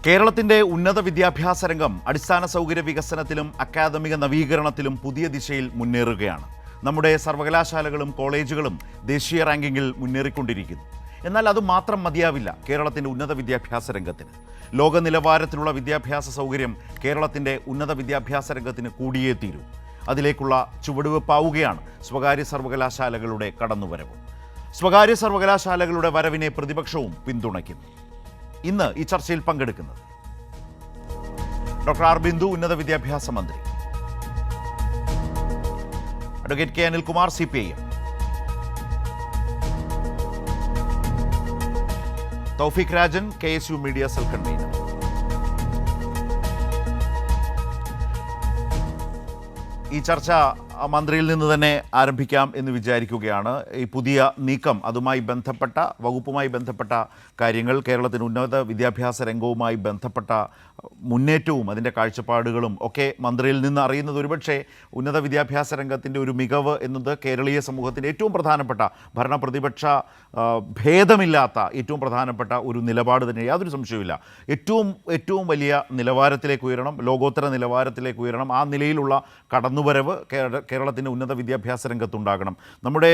കേരളത്തിന്റെ ഉന്നത വിദ്യാഭ്യാസ രംഗം അടിസ്ഥാന സൗകര്യ വികസനത്തിലും അക്കാദമിക നവീകരണത്തിലും പുതിയ ദിശയിൽ മുന്നേറുകയാണ്. നമ്മുടെ സർവകലാശാലകളും കോളേജുകളും ദേശീയ റാങ്കിങ്ങിൽ മുന്നേറിക്കൊണ്ടിരിക്കുന്നു. എന്നാൽ അതുമാത്രം മതിയാവില്ല കേരളത്തിൻ്റെ ഉന്നത വിദ്യാഭ്യാസ രംഗത്തിന്. ലോക നിലവാരത്തിലുള്ള വിദ്യാഭ്യാസ സൗകര്യം കേരളത്തിൻ്റെ ഉന്നത വിദ്യാഭ്യാസ രംഗത്തിന് കൂടിയേ തീരൂ. അതിലേക്കുള്ള ചുവടുവെപ്പാവുകയാണ് സ്വകാര്യ സർവകലാശാലകളുടെ കടന്നുവരവ്. സ്വകാര്യ സർവകലാശാലകളുടെ വരവിനെ പ്രതിപക്ഷവും പിന്തുണയ്ക്കുന്നു. ഇന്ന് ഈ ചർച്ചയിൽ പങ്കെടുക്കുന്നത് ഡോക്ടർ ആർ ബിന്ദു, ഉന്നത വിദ്യാഭ്യാസ മന്ത്രി; advocate K Anilkumar, CPIM; Thoufeeq Rajan, KSU media cell convener. ഈ ചർച്ച മന്ത്രിയിൽ നിന്ന് തന്നെ ആരംഭിക്കാം എന്ന് വിചാരിക്കുകയാണ്. ഈ പുതിയ നീക്കം, അതുമായി ബന്ധപ്പെട്ട വകുപ്പുമായി ബന്ധപ്പെട്ട കാര്യങ്ങൾ, കേരളത്തിന് ഉന്നത വിദ്യാഭ്യാസ രംഗവുമായി ബന്ധപ്പെട്ട മുന്നേറ്റവും അതിൻ്റെ കാഴ്ചപ്പാടുകളും ഒക്കെ മന്ത്രിയിൽ നിന്ന് അറിയുന്നത് ഒരുപക്ഷെ ഉന്നത വിദ്യാഭ്യാസ രംഗത്തിൻ്റെ ഒരു മികവ് എന്നത് കേരളീയ സമൂഹത്തിൻ്റെ ഏറ്റവും പ്രധാനപ്പെട്ട, ഭരണപ്രതിപക്ഷ ഭേദമില്ലാത്ത ഏറ്റവും പ്രധാനപ്പെട്ട ഒരു നിലപാട് തന്നെ, യാതൊരു സംശയവുമില്ല. ഏറ്റവും വലിയ നിലവാരത്തിലേക്ക് ഉയരണം, ലോകോത്തര നിലവാരത്തിലേക്ക് ഉയരണം. ആ നിലയിലുള്ള കടന്നുവരവ് കേരളത്തിൻ്റെ ഉന്നത വിദ്യാഭ്യാസ രംഗത്തുണ്ടാകണം. നമ്മുടെ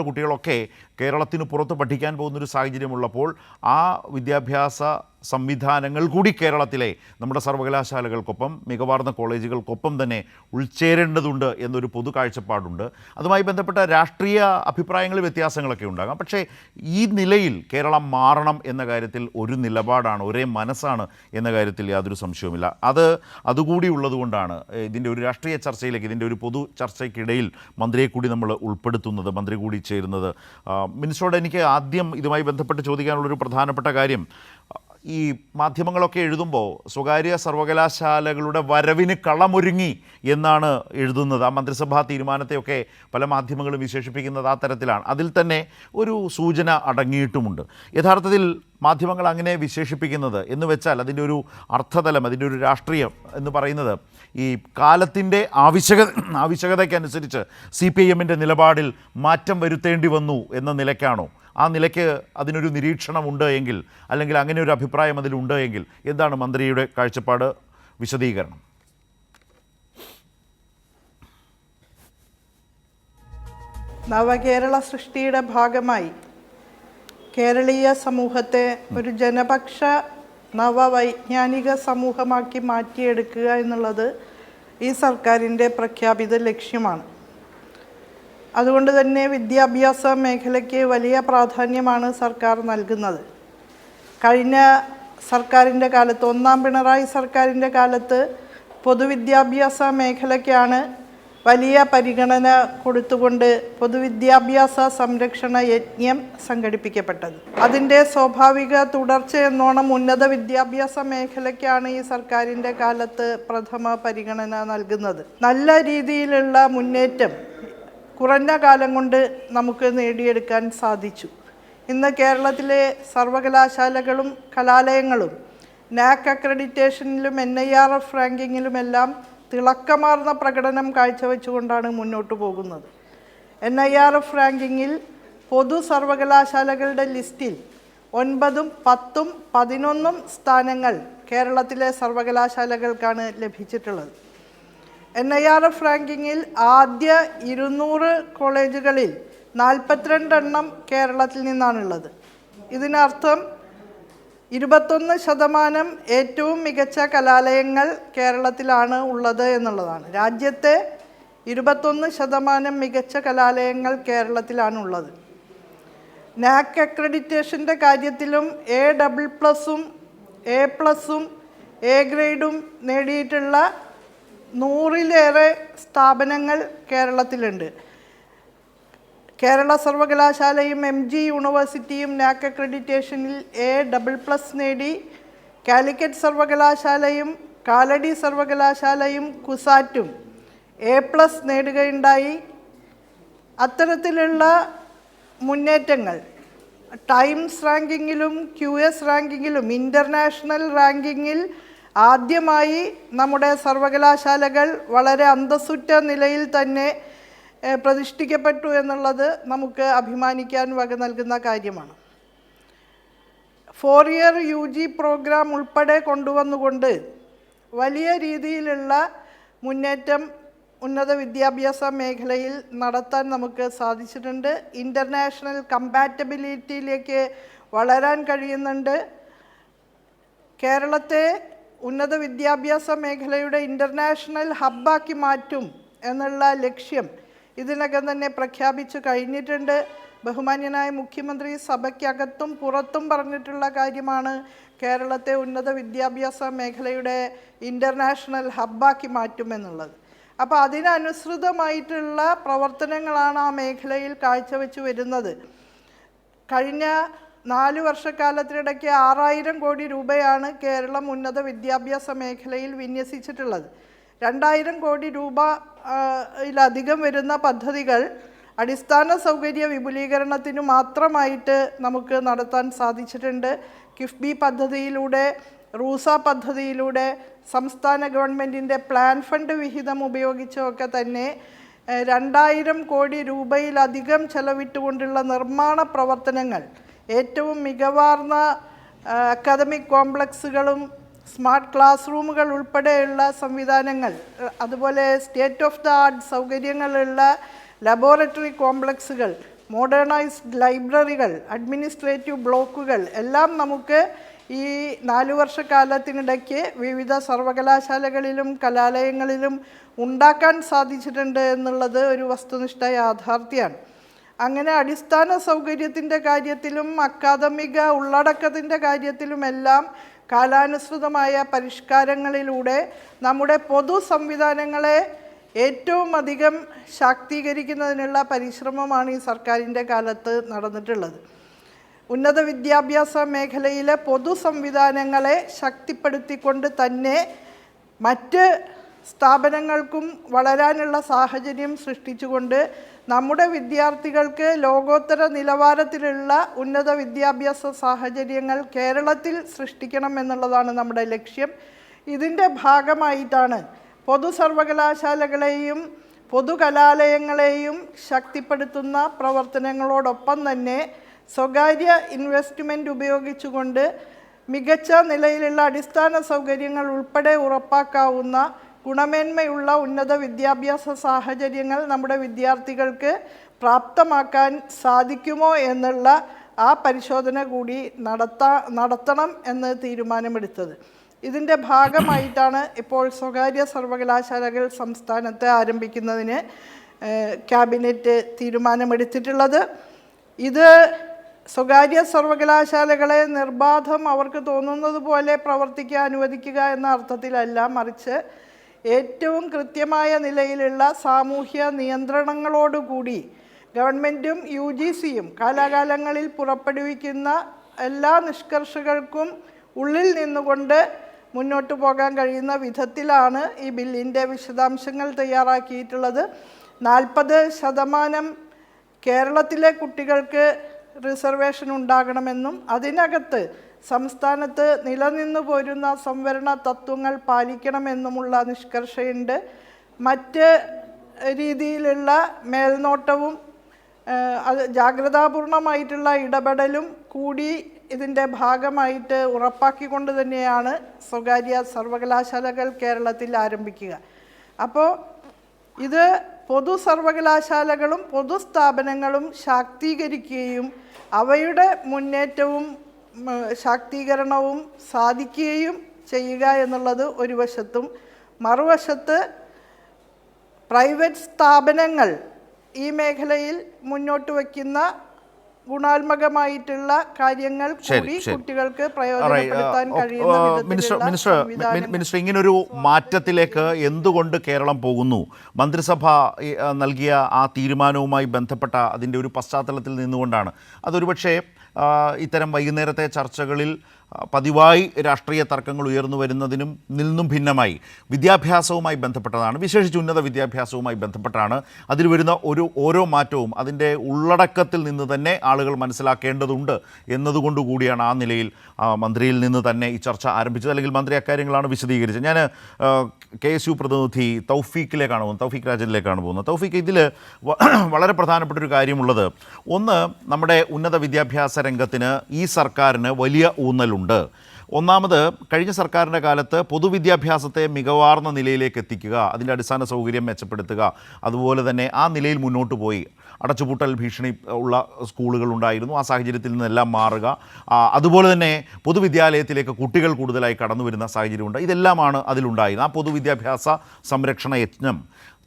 കുട്ടികളൊക്കെ കേരളത്തിന് പുറത്ത് പഠിക്കാൻ പോകുന്നൊരു സാഹചര്യമുള്ളപ്പോൾ ആ വിദ്യാഭ്യാസ സംവിധാനങ്ങൾ കൂടി കേരളത്തിലെ നമ്മുടെ സർവകലാശാലകൾക്കൊപ്പം, മികവാർന്ന കോളേജുകൾക്കൊപ്പം തന്നെ ഉൾച്ചേരേണ്ടതുണ്ട് എന്നൊരു പൊതു കാഴ്ചപ്പാടുണ്ട്. അതുമായി ബന്ധപ്പെട്ട രാഷ്ട്രീയ അഭിപ്രായങ്ങളിൽ വ്യത്യാസങ്ങളൊക്കെ ഉണ്ടാകാം. പക്ഷേ ഈ നിലയിൽ കേരളം മാറണം എന്ന കാര്യത്തിൽ ഒരു നിലപാടാണ്, ഒരേ മനസ്സാണ് എന്ന കാര്യത്തിൽ യാതൊരു സംശയവുമില്ല. അതുകൂടി ഉള്ളതുകൊണ്ടാണ് ഇതിൻ്റെ ഒരു രാഷ്ട്രീയ ചർച്ചയിലേക്ക്, ഇതിൻ്റെ ഒരു പൊതു ചർച്ചയ്ക്കിടയിൽ മന്ത്രിയെ കൂടി നമ്മൾ ഉൾപ്പെടുത്തുന്നത്, മന്ത്രി കൂടി ചേരുന്നത്. മിനിസ്റ്ററോട് എനിക്ക് ആദ്യം ഇതുമായി ബന്ധപ്പെട്ട് ചോദിക്കാനുള്ളൊരു പ്രധാനപ്പെട്ട കാര്യം, ഈ മാധ്യമങ്ങളൊക്കെ എഴുതുമ്പോൾ സ്വകാര്യ സർവകലാശാലകളുടെ വരവിന് കളമൊരുങ്ങി എന്നാണ് എഴുതുന്നത്. ആ മന്ത്രിസഭാ തീരുമാനത്തെയൊക്കെ പല മാധ്യമങ്ങളും വിശേഷിപ്പിക്കുന്നത് ആ തരത്തിലാണ്. അതിൽ തന്നെ ഒരു സൂചന അടങ്ങിയിട്ടുമുണ്ട്. യഥാർത്ഥത്തിൽ മാധ്യമങ്ങൾ അങ്ങനെ വിശേഷിപ്പിക്കുന്നത് എന്ന് വെച്ചാൽ അതിൻ്റെ ഒരു അർത്ഥതലം, അതിൻ്റെ ഒരു രാഷ്ട്രീയം എന്ന് പറയുന്നത് ഈ കാലത്തിൻ്റെ ആവശ്യകതയ്ക്കനുസരിച്ച് CPIMൻ്റെ നിലപാടിൽ മാറ്റം വരുത്തേണ്ടി വന്നു എന്ന നിലയ്ക്കാണോ? ആ നിലയ്ക്ക് അതിനൊരു നിരീക്ഷണമുണ്ട് എങ്കിൽ, അല്ലെങ്കിൽ അങ്ങനെ ഒരു അഭിപ്രായം അതിലുണ്ട് എങ്കിൽ എന്താണ് മന്ത്രിയുടെ കാഴ്ചപ്പാട്, വിശദീകരണം? നവകേരള സൃഷ്ടിയുടെ ഭാഗമായി കേരളീയ സമൂഹത്തെ ഒരു ജനപക്ഷ നവവൈജ്ഞാനിക സമൂഹമാക്കി മാറ്റിയെടുക്കുക എന്നുള്ളത് ഈ സർക്കാരിൻ്റെ പ്രഖ്യാപിത ലക്ഷ്യമാണ്. അതുകൊണ്ട് തന്നെ വിദ്യാഭ്യാസ മേഖലയ്ക്ക് വലിയ പ്രാധാന്യമാണ് സർക്കാർ നൽകുന്നത്. കഴിഞ്ഞ സർക്കാരിൻ്റെ കാലത്ത്, ഒന്നാം പിണറായി സർക്കാരിൻ്റെ കാലത്ത് പൊതുവിദ്യാഭ്യാസ മേഖലയ്ക്കാണ് വലിയ പരിഗണന കൊടുത്തുകൊണ്ട് പൊതുവിദ്യാഭ്യാസ സംരക്ഷണ യജ്ഞം സംഘടിപ്പിക്കപ്പെട്ടത്. അതിൻ്റെ സ്വാഭാവിക തുടർച്ചയെന്നോണം ഉന്നത വിദ്യാഭ്യാസ മേഖലയ്ക്കാണ് ഈ സർക്കാരിൻ്റെ കാലത്ത് പ്രഥമ പരിഗണന നൽകുന്നത്. നല്ല രീതിയിലുള്ള മുന്നേറ്റം കുറഞ്ഞ കാലം കൊണ്ട് നമുക്ക് നേടിയെടുക്കാൻ സാധിച്ചു. ഇന്ന് കേരളത്തിലെ സർവകലാശാലകളും കലാലയങ്ങളും NAC അക്രഡിറ്റേഷനിലും NIRF റാങ്കിങ്ങിലുമെല്ലാം തിളക്കമാർന്ന പ്രകടനം കാഴ്ചവെച്ചുകൊണ്ടാണ് മുന്നോട്ട് പോകുന്നത്. NIRF റാങ്കിങ്ങിൽ പൊതു സർവകലാശാലകളുടെ ലിസ്റ്റിൽ 9, 10, 11 സ്ഥാനങ്ങൾ കേരളത്തിലെ സർവകലാശാലകൾക്കാണ് ലഭിച്ചിട്ടുള്ളത്. NIRF റാങ്കിങ്ങിൽ ആദ്യ 200 കോളേജുകളിൽ 42 എണ്ണം കേരളത്തിൽ നിന്നാണുള്ളത്. ഇതിനർത്ഥം 21% ഏറ്റവും മികച്ച കലാലയങ്ങൾ കേരളത്തിലാണ് ഉള്ളത് എന്നുള്ളതാണ്. രാജ്യത്തെ 21% മികച്ച കലാലയങ്ങൾ കേരളത്തിലാണുള്ളത്. NAC അക്രഡിറ്റേഷൻ്റെ കാര്യത്തിലും A++ഉം A+ഉം A ഗ്രേഡും നേടിയിട്ടുള്ള 100-ലേറെ സ്ഥാപനങ്ങൾ കേരളത്തിലുണ്ട്. കേരള സർവകലാശാലയും MG യൂണിവേഴ്സിറ്റിയും NAC അക്രഡിറ്റേഷനിൽ A++ നേടി. കാലിക്കറ്റ് സർവകലാശാലയും കാലടി സർവകലാശാലയും കുസാറ്റും A+ നേടുകയുണ്ടായി. അത്തരത്തിലുള്ള മുന്നേറ്റങ്ങൾ ടൈംസ് റാങ്കിങ്ങിലും QS റാങ്കിങ്ങിലും ഇൻ്റർനാഷണൽ റാങ്കിങ്ങിൽ ആദ്യമായി നമ്മുടെ സർവകലാശാലകൾ വളരെ അന്തസ്സുറ്റ നിലയിൽ തന്നെ പ്രതിഷ്ഠിക്കപ്പെട്ടു എന്നുള്ളത് നമുക്ക് അഭിമാനിക്കാൻ വക നൽകുന്ന കാര്യമാണ്. 4-ഇയർ UG പ്രോഗ്രാം ഉൾപ്പെടെ കൊണ്ടുവന്നുകൊണ്ട് വലിയ രീതിയിലുള്ള മുന്നേറ്റം ഉന്നത വിദ്യാഭ്യാസ മേഖലയിൽ നടത്താൻ നമുക്ക് സാധിച്ചിട്ടുണ്ട്. ഇൻ്റർനാഷണൽ കമ്പാറ്റബിലിറ്റിയിലേക്ക് വളരാൻ കഴിയുന്നുണ്ട്. കേരളത്തെ ഉന്നത വിദ്യാഭ്യാസ മേഖലയുടെ ഇൻ്റർനാഷണൽ ഹബ്ബാക്കി മാറ്റും എന്നുള്ള ലക്ഷ്യം ഇതിനകം തന്നെ പ്രഖ്യാപിച്ചു കഴിഞ്ഞിട്ടുണ്ട്. ബഹുമാന്യനായ മുഖ്യമന്ത്രി സഭയ്ക്കകത്തും പുറത്തും പറഞ്ഞിട്ടുള്ള കാര്യമാണ് കേരളത്തെ ഉന്നത വിദ്യാഭ്യാസ മേഖലയുടെ ഇൻ്റർനാഷണൽ ഹബ്ബാക്കി മാറ്റുമെന്നുള്ളത്. അപ്പോൾ അതിനനുസൃതമായിട്ടുള്ള പ്രവർത്തനങ്ങളാണ് ആ മേഖലയിൽ കാഴ്ചവെച്ച് വരുന്നത്. കഴിഞ്ഞ 4 വർഷക്കാലത്തിനിടയ്ക്ക് 6000 കോടി രൂപയാണ് കേരളം ഉന്നത വിദ്യാഭ്യാസ മേഖലയിൽ വിന്യസിച്ചിട്ടുള്ളത്. 2000 കോടി രൂപയിലധികം വരുന്ന പദ്ധതികൾ അടിസ്ഥാന സൗകര്യ വിപുലീകരണത്തിന് മാത്രമായിട്ട് നമുക്ക് നടത്താൻ സാധിച്ചിട്ടുണ്ട്. കിഫ്ബി പദ്ധതിയിലൂടെ, റൂസ പദ്ധതിയിലൂടെ, സംസ്ഥാന ഗവൺമെൻറ്റിൻ്റെ പ്ലാൻ ഫണ്ട് വിഹിതം ഉപയോഗിച്ചൊക്കെ തന്നെ 2000 കോടി രൂപയിലധികം ചെലവിട്ടുകൊണ്ടുള്ള നിർമ്മാണ പ്രവർത്തനങ്ങൾ, ഏറ്റവും മികവാർന്ന അക്കാദമിക് കോംപ്ലക്സുകളും സ്മാർട്ട് ക്ലാസ് റൂമുകൾ ഉൾപ്പെടെയുള്ള സംവിധാനങ്ങൾ, അതുപോലെ സ്റ്റേറ്റ് ഓഫ് ദ ആർട്ട് സൗകര്യങ്ങളുള്ള ലബോറട്ടറി കോംപ്ലക്സുകൾ, മോഡേണൈസ്ഡ് ലൈബ്രറികൾ, അഡ്മിനിസ്ട്രേറ്റീവ് ബ്ലോക്കുകൾ എല്ലാം നമുക്ക് ഈ 4 വർഷക്കാലത്തിനിടയ്ക്ക് വിവിധ സർവകലാശാലകളിലും കലാലയങ്ങളിലും ഉണ്ടാക്കാൻ സാധിച്ചിട്ടുണ്ട് എന്നുള്ളത് ഒരു വസ്തുനിഷ്ഠ യാഥാർത്ഥ്യമാണ്. അങ്ങനെ അടിസ്ഥാന സൗകര്യത്തിൻ്റെ കാര്യത്തിലും അക്കാദമിക ഉള്ളടക്കത്തിൻ്റെ കാര്യത്തിലുമെല്ലാം കാലാനുസൃതമായ പരിഷ്കാരങ്ങളിലൂടെ നമ്മുടെ പൊതു സംവിധാനങ്ങളെ ഏറ്റവും അധികം ശാക്തീകരിക്കുന്നതിനുള്ള പരിശ്രമമാണ് ഈ സർക്കാരിൻ്റെ കാലത്ത് നടന്നിട്ടുള്ളത്. ഉന്നത വിദ്യാഭ്യാസ മേഖലയിലെ പൊതു സംവിധാനങ്ങളെ ശക്തിപ്പെടുത്തിക്കൊണ്ട് തന്നെ മറ്റ് സ്ഥാപനങ്ങൾക്കും വളരാനുള്ള സാഹചര്യം സൃഷ്ടിച്ചുകൊണ്ട് നമ്മുടെ വിദ്യാർത്ഥികൾക്ക് ലോകോത്തര നിലവാരത്തിലുള്ള ഉന്നത വിദ്യാഭ്യാസ സാഹചര്യങ്ങൾ കേരളത്തിൽ സൃഷ്ടിക്കണം എന്നുള്ളതാണ് നമ്മുടെ ലക്ഷ്യം. ഇതിൻ്റെ ഭാഗമായിട്ടാണ് പൊതു സർവകലാശാലകളെയും പൊതുകലാലയങ്ങളെയും ശക്തിപ്പെടുത്തുന്ന പ്രവർത്തനങ്ങളോടൊപ്പം തന്നെ സ്വകാര്യ ഇൻവെസ്റ്റ്മെൻറ്റ് ഉപയോഗിച്ചുകൊണ്ട് മികച്ച നിലയിലുള്ള അടിസ്ഥാന സൗകര്യങ്ങൾ ഉൾപ്പെടെ ഉറപ്പാക്കാവുന്ന ഗുണമേന്മയുള്ള ഉന്നത വിദ്യാഭ്യാസ സാഹചര്യങ്ങൾ നമ്മുടെ വിദ്യാർത്ഥികൾക്ക് പ്രാപ്തമാക്കാൻ സാധിക്കുമോ എന്നുള്ള ആ പരിശോധന കൂടി നടത്തണം എന്ന് തീരുമാനമെടുത്തത്. ഇതിൻ്റെ ഭാഗമായിട്ടാണ് ഇപ്പോൾ സ്വകാര്യ സർവകലാശാലകൾ സംസ്ഥാനത്ത് ആരംഭിക്കുന്നതിന് ക്യാബിനറ്റ് തീരുമാനമെടുത്തിട്ടുള്ളത്. ഇത് സ്വകാര്യ സർവകലാശാലകളെ നിർബാധം അവർക്ക് തോന്നുന്നത് പോലെ പ്രവർത്തിക്കാൻ അനുവദിക്കുക എന്ന അർത്ഥത്തിലല്ല, മറിച്ച് ഏറ്റവും കൃത്യമായ നിലയിലുള്ള സാമൂഹ്യ നിയന്ത്രണങ്ങളോടുകൂടി ഗവൺമെൻറ്റും UGCയും കാലാകാലങ്ങളിൽ പുറപ്പെടുവിക്കുന്ന എല്ലാ നിഷ്കർഷകൾക്കും ഉള്ളിൽ നിന്നുകൊണ്ട് മുന്നോട്ട് പോകാൻ കഴിയുന്ന വിധത്തിലാണ് ഈ ബില്ലിൻ്റെ വിശദാംശങ്ങൾ തയ്യാറാക്കിയിട്ടുള്ളത്. 40% കേരളത്തിലെ കുട്ടികൾക്ക് റിസർവേഷൻ ഉണ്ടാകണമെന്നും അതിനകത്ത് സംസ്ഥാനത്ത് നിലനിന്നു പോരുന്ന സംവരണ തത്വങ്ങൾ പാലിക്കണമെന്നുമുള്ള നിഷ്കർഷയുണ്ട്. മറ്റ് രീതിയിലുള്ള മേൽനോട്ടവും അത് ജാഗ്രതാപൂർണമായിട്ടുള്ള ഇടപെടലും കൂടി ഇതിൻ്റെ ഭാഗമായിട്ട് ഉറപ്പാക്കിക്കൊണ്ട് തന്നെയാണ് സ്വകാര്യ സർവകലാശാലകൾ കേരളത്തിൽ ആരംഭിക്കുക. അപ്പോൾ ഇത് പൊതു സർവകലാശാലകളും പൊതുസ്ഥാപനങ്ങളും ശാക്തീകരിക്കുകയും അവയുടെ മുന്നേറ്റവും ശാക്തീകരണവും സാധിക്കുകയും ചെയ്യുക എന്നുള്ളത് ഒരു വശത്തും, മറുവശത്ത് പ്രൈവറ്റ് സ്ഥാപനങ്ങൾ ഈ മേഖലയിൽ മുന്നോട്ട് വയ്ക്കുന്ന ഗുണാത്മകമായിട്ടുള്ള കാര്യങ്ങൾ കൂടി കുട്ടികൾക്ക് പ്രയോജനപ്പെടുത്താൻ കഴിയുന്ന മിനിസ്റ്റർ, ഇങ്ങനൊരു മാറ്റത്തിലേക്ക് എന്തുകൊണ്ട് കേരളം പോകുന്നു? മന്ത്രിസഭ നൽകിയ ആ തീരുമാനവുമായി ബന്ധപ്പെട്ട അതിൻ്റെ ഒരു പശ്ചാത്തലത്തിൽ നിന്നുകൊണ്ടാണ്. അതൊരു പക്ഷേ ഇത്തരം വൈകുന്നേരത്തെ ചർച്ചകളിൽ പതിവായി രാഷ്ട്രീയ തർക്കങ്ങൾ ഉയർന്നു നിന്നും ഭിന്നമായി വിദ്യാഭ്യാസവുമായി ബന്ധപ്പെട്ടതാണ്, വിശേഷിച്ച് ഉന്നത വിദ്യാഭ്യാസവുമായി ബന്ധപ്പെട്ടാണ്. അതിൽ വരുന്ന ഓരോ മാറ്റവും അതിൻ്റെ ഉള്ളടക്കത്തിൽ നിന്ന് തന്നെ ആളുകൾ മനസ്സിലാക്കേണ്ടതുണ്ട് എന്നതുകൊണ്ടുകൂടിയാണ് ആ നിലയിൽ മന്ത്രിയിൽ നിന്ന് തന്നെ ഈ ചർച്ച ആരംഭിച്ചത്. അല്ലെങ്കിൽ മന്ത്രി അക്കാര്യങ്ങളാണ് വിശദീകരിച്ചത്. ഞാൻ KSU പ്രതിനിധി തൗഫീഖ് രാജനിലേക്കാണ് പോകുന്നത്. തൗഫീഖ്, ഇതിൽ വളരെ പ്രധാനപ്പെട്ടൊരു കാര്യമുള്ളത്, ഒന്ന്, നമ്മുടെ ഉന്നത വിദ്യാഭ്യാസ രംഗത്തിന് ഈ സർക്കാരിന് വലിയ ഊന്നലുണ്ട്. ഒന്നാമത്, കഴിഞ്ഞ സർക്കാരിൻ്റെ കാലത്ത് പൊതുവിദ്യാഭ്യാസത്തെ മികവാർന്ന നിലയിലേക്ക് എത്തിക്കുക, അതിൻ്റെ അടിസ്ഥാന സൗകര്യം മെച്ചപ്പെടുത്തുക, അതുപോലെ തന്നെ ആ നിലയിൽ മുന്നോട്ട് പോയി. അടച്ചുപൂട്ടൽ ഭീഷണി ഉള്ള സ്കൂളുകളുണ്ടായിരുന്നു, ആ സാഹചര്യത്തിൽ നിന്നെല്ലാം മാറുക, അതുപോലെ തന്നെ പൊതുവിദ്യാലയത്തിലേക്ക് കുട്ടികൾ കൂടുതലായി കടന്നു വരുന്ന സാഹചര്യമുണ്ട്. ഇതെല്ലാമാണ് അതിലുണ്ടായിരുന്നത്. ആ പൊതുവിദ്യാഭ്യാസ സംരക്ഷണ യജ്ഞം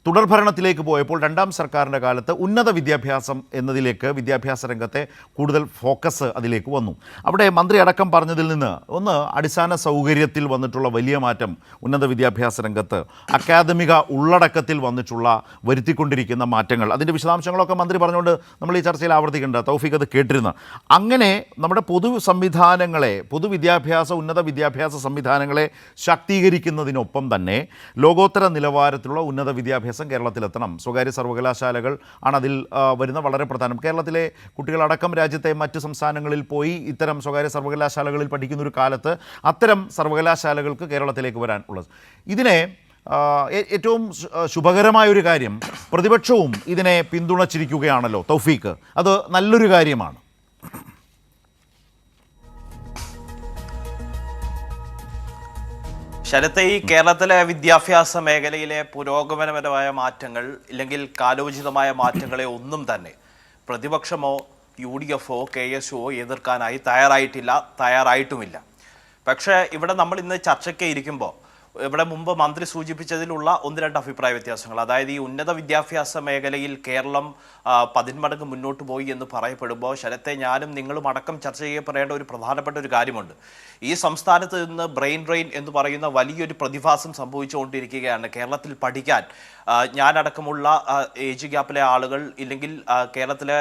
തുടർഭരണത്തിലേക്ക് പോയപ്പോൾ രണ്ടാം സർക്കാരിൻ്റെ കാലത്ത് ഉന്നത വിദ്യാഭ്യാസം എന്നതിലേക്ക് വിദ്യാഭ്യാസ രംഗത്തെ കൂടുതൽ ഫോക്കസ് അതിലേക്ക് വന്നു. അവിടെ മന്ത്രി അടക്കം പറഞ്ഞതിൽ നിന്ന് ഒന്ന്, അടിസ്ഥാന സൗകര്യത്തിൽ വന്നിട്ടുള്ള വലിയ മാറ്റം ഉന്നത വിദ്യാഭ്യാസ രംഗത്ത്, അക്കാദമിക ഉള്ളടക്കത്തിൽ വരുത്തിക്കൊണ്ടിരിക്കുന്ന മാറ്റങ്ങൾ, അതിൻ്റെ വിശദാംശങ്ങളൊക്കെ മന്ത്രി പറഞ്ഞുകൊണ്ട് നമ്മൾ ഈ ചർച്ചയിൽ ആവർത്തിക്കേണ്ട. തൗഫീഖ് അത് കേട്ടിരുന്നു. അങ്ങനെ നമ്മുടെ ഉന്നത വിദ്യാഭ്യാസ സംവിധാനങ്ങളെ ശാക്തീകരിക്കുന്നതിനൊപ്പം തന്നെ ലോകോത്തര നിലവാരത്തിലുള്ള ഉന്നത വിദ്യാഭ്യാസം കേരളത്തിലെത്തണം. സ്വകാര്യ സർവകലാശാലകൾ ആണ് അതിൽ വരുന്ന വളരെ പ്രധാനം. കേരളത്തിലെ കുട്ടികളടക്കം രാജ്യത്തെ മറ്റ് സംസ്ഥാനങ്ങളിൽ പോയി ഇത്തരം സ്വകാര്യ സർവകലാശാലകളിൽ പഠിക്കുന്ന ഒരു കാലത്ത് അത്തരം സർവകലാശാലകൾക്ക് കേരളത്തിലേക്ക് വരാൻ ഉള്ളത്. ഇതിനെ ഏറ്റവും ശുഭകരമായൊരു കാര്യം, പ്രതിപക്ഷവും ഇതിനെ പിന്തുണച്ചിരിക്കുകയാണല്ലോ തൗഫീഖ്. അത് നല്ലൊരു കാര്യമാണ്. ശരത്തെ, ഈ കേരളത്തിലെ വിദ്യാഭ്യാസ മേഖലയിലെ പുരോഗമനപരമായ മാറ്റങ്ങൾ ഇല്ലെങ്കിൽ കാലോചിതമായ മാറ്റങ്ങളെ ഒന്നും തന്നെ പ്രതിപക്ഷമോ UDF KSU എതിർക്കാനായി തയ്യാറായിട്ടുമില്ല. പക്ഷേ ഇവിടെ നമ്മൾ ഇന്ന് ചർച്ചയ്ക്ക് ഇരിക്കുമ്പോൾ ഇവിടെ മുമ്പ് മന്ത്രി സൂചിപ്പിച്ചതിലുള്ള 1-2 അഭിപ്രായ വ്യത്യാസങ്ങൾ, അതായത് ഈ ഉന്നത വിദ്യാഭ്യാസ മേഖലയിൽ കേരളം 10 മടങ്ങ് മുന്നോട്ട് പോയി എന്ന് പറയപ്പെടുമ്പോൾ ശരത്തെ, ഞാനും നിങ്ങളും അടക്കം ചർച്ച ചെയ്യപ്പെടേണ്ട ഒരു പ്രധാനപ്പെട്ട ഒരു കാര്യമുണ്ട്. ഈ സംസ്ഥാനത്ത് നിന്ന് ബ്രെയിൻ ഡ്രെയിൻ എന്ന് പറയുന്ന വലിയൊരു പ്രതിഭാസം സംഭവിച്ചുകൊണ്ടിരിക്കുകയാണ്. കേരളത്തിൽ പഠിക്കാൻ ഞാനടക്കമുള്ള ഏജ് ഗ്യാപ്പിലെ ആളുകൾ ഇല്ലെങ്കിൽ കേരളത്തിലെ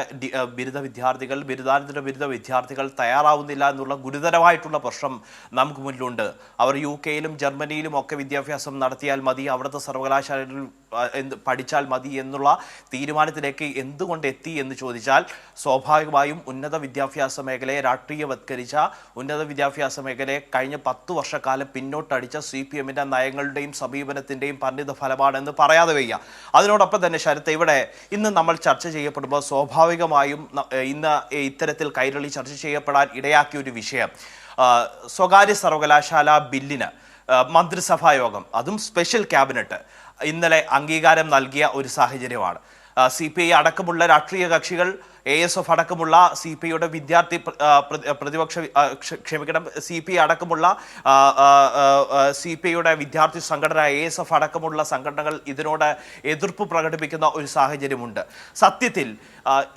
ബിരുദാനന്തര ബിരുദ വിദ്യാർത്ഥികൾ തയ്യാറാവുന്നില്ല എന്നുള്ള ഗുരുതരമായിട്ടുള്ള പ്രശ്നം നമുക്ക് മുന്നിലുണ്ട്. അവർ UK-യിലും ജർമ്മനിയിലും ഒക്കെ വിദ്യാഭ്യാസം നടത്തിയാൽ മതി, അവിടുത്തെ സർവകലാശാലകളിൽ പഠിച്ചാൽ മതി എന്നുള്ള തീരുമാനത്തിലേക്ക് എന്തുകൊണ്ട് എത്തി എന്ന് ചോദിച്ചാൽ സ്വാഭാവികമായും ഉന്നത വിദ്യാഭ്യാസ മേഖലയെ രാഷ്ട്രീയവത്കരിച്ച, ഉന്നത വിദ്യാഭ്യാസ മേഖലയെ കഴിഞ്ഞ 10 വർഷക്കാലം പിന്നോട്ടടിച്ച CPM-ന്റെ നയങ്ങളുടെയും സമീപനത്തിൻ്റെയും പരിണിത ഫലമാണെന്ന് പറയാതെ വയ്യ. അതിനോടൊപ്പം തന്നെ ശരത്ത്, ഇവിടെ ഇന്ന് നമ്മൾ ചർച്ച ചെയ്യപ്പെടുമ്പോൾ സ്വാഭാവികമായും ഇന്ന് ഇത്തരത്തിൽ കൈരളി ചർച്ച ചെയ്യപ്പെടാൻ ഇടയാക്കിയ ഒരു വിഷയം, സ്വകാര്യ സർവകലാശാല ബില്ലിന് മന്ത്രിസഭാ യോഗം, അതും സ്പെഷ്യൽ ക്യാബിനറ്റ് ഇന്നലെ അംഗീകാരം നൽകിയ ഒരു സാഹചര്യമാണ്. CPI അടക്കമുള്ള രാഷ്ട്രീയ കക്ഷികൾ, ASF അടക്കമുള്ള CPIയുടെ വിദ്യാർത്ഥി CPI അടക്കമുള്ള CPIയുടെ വിദ്യാർത്ഥി സംഘടന, ASF അടക്കമുള്ള സംഘടനകൾ ഇതിനോട് എതിർപ്പ് പ്രകടിപ്പിക്കുന്ന ഒരു സാഹചര്യമുണ്ട്. സത്യത്തിൽ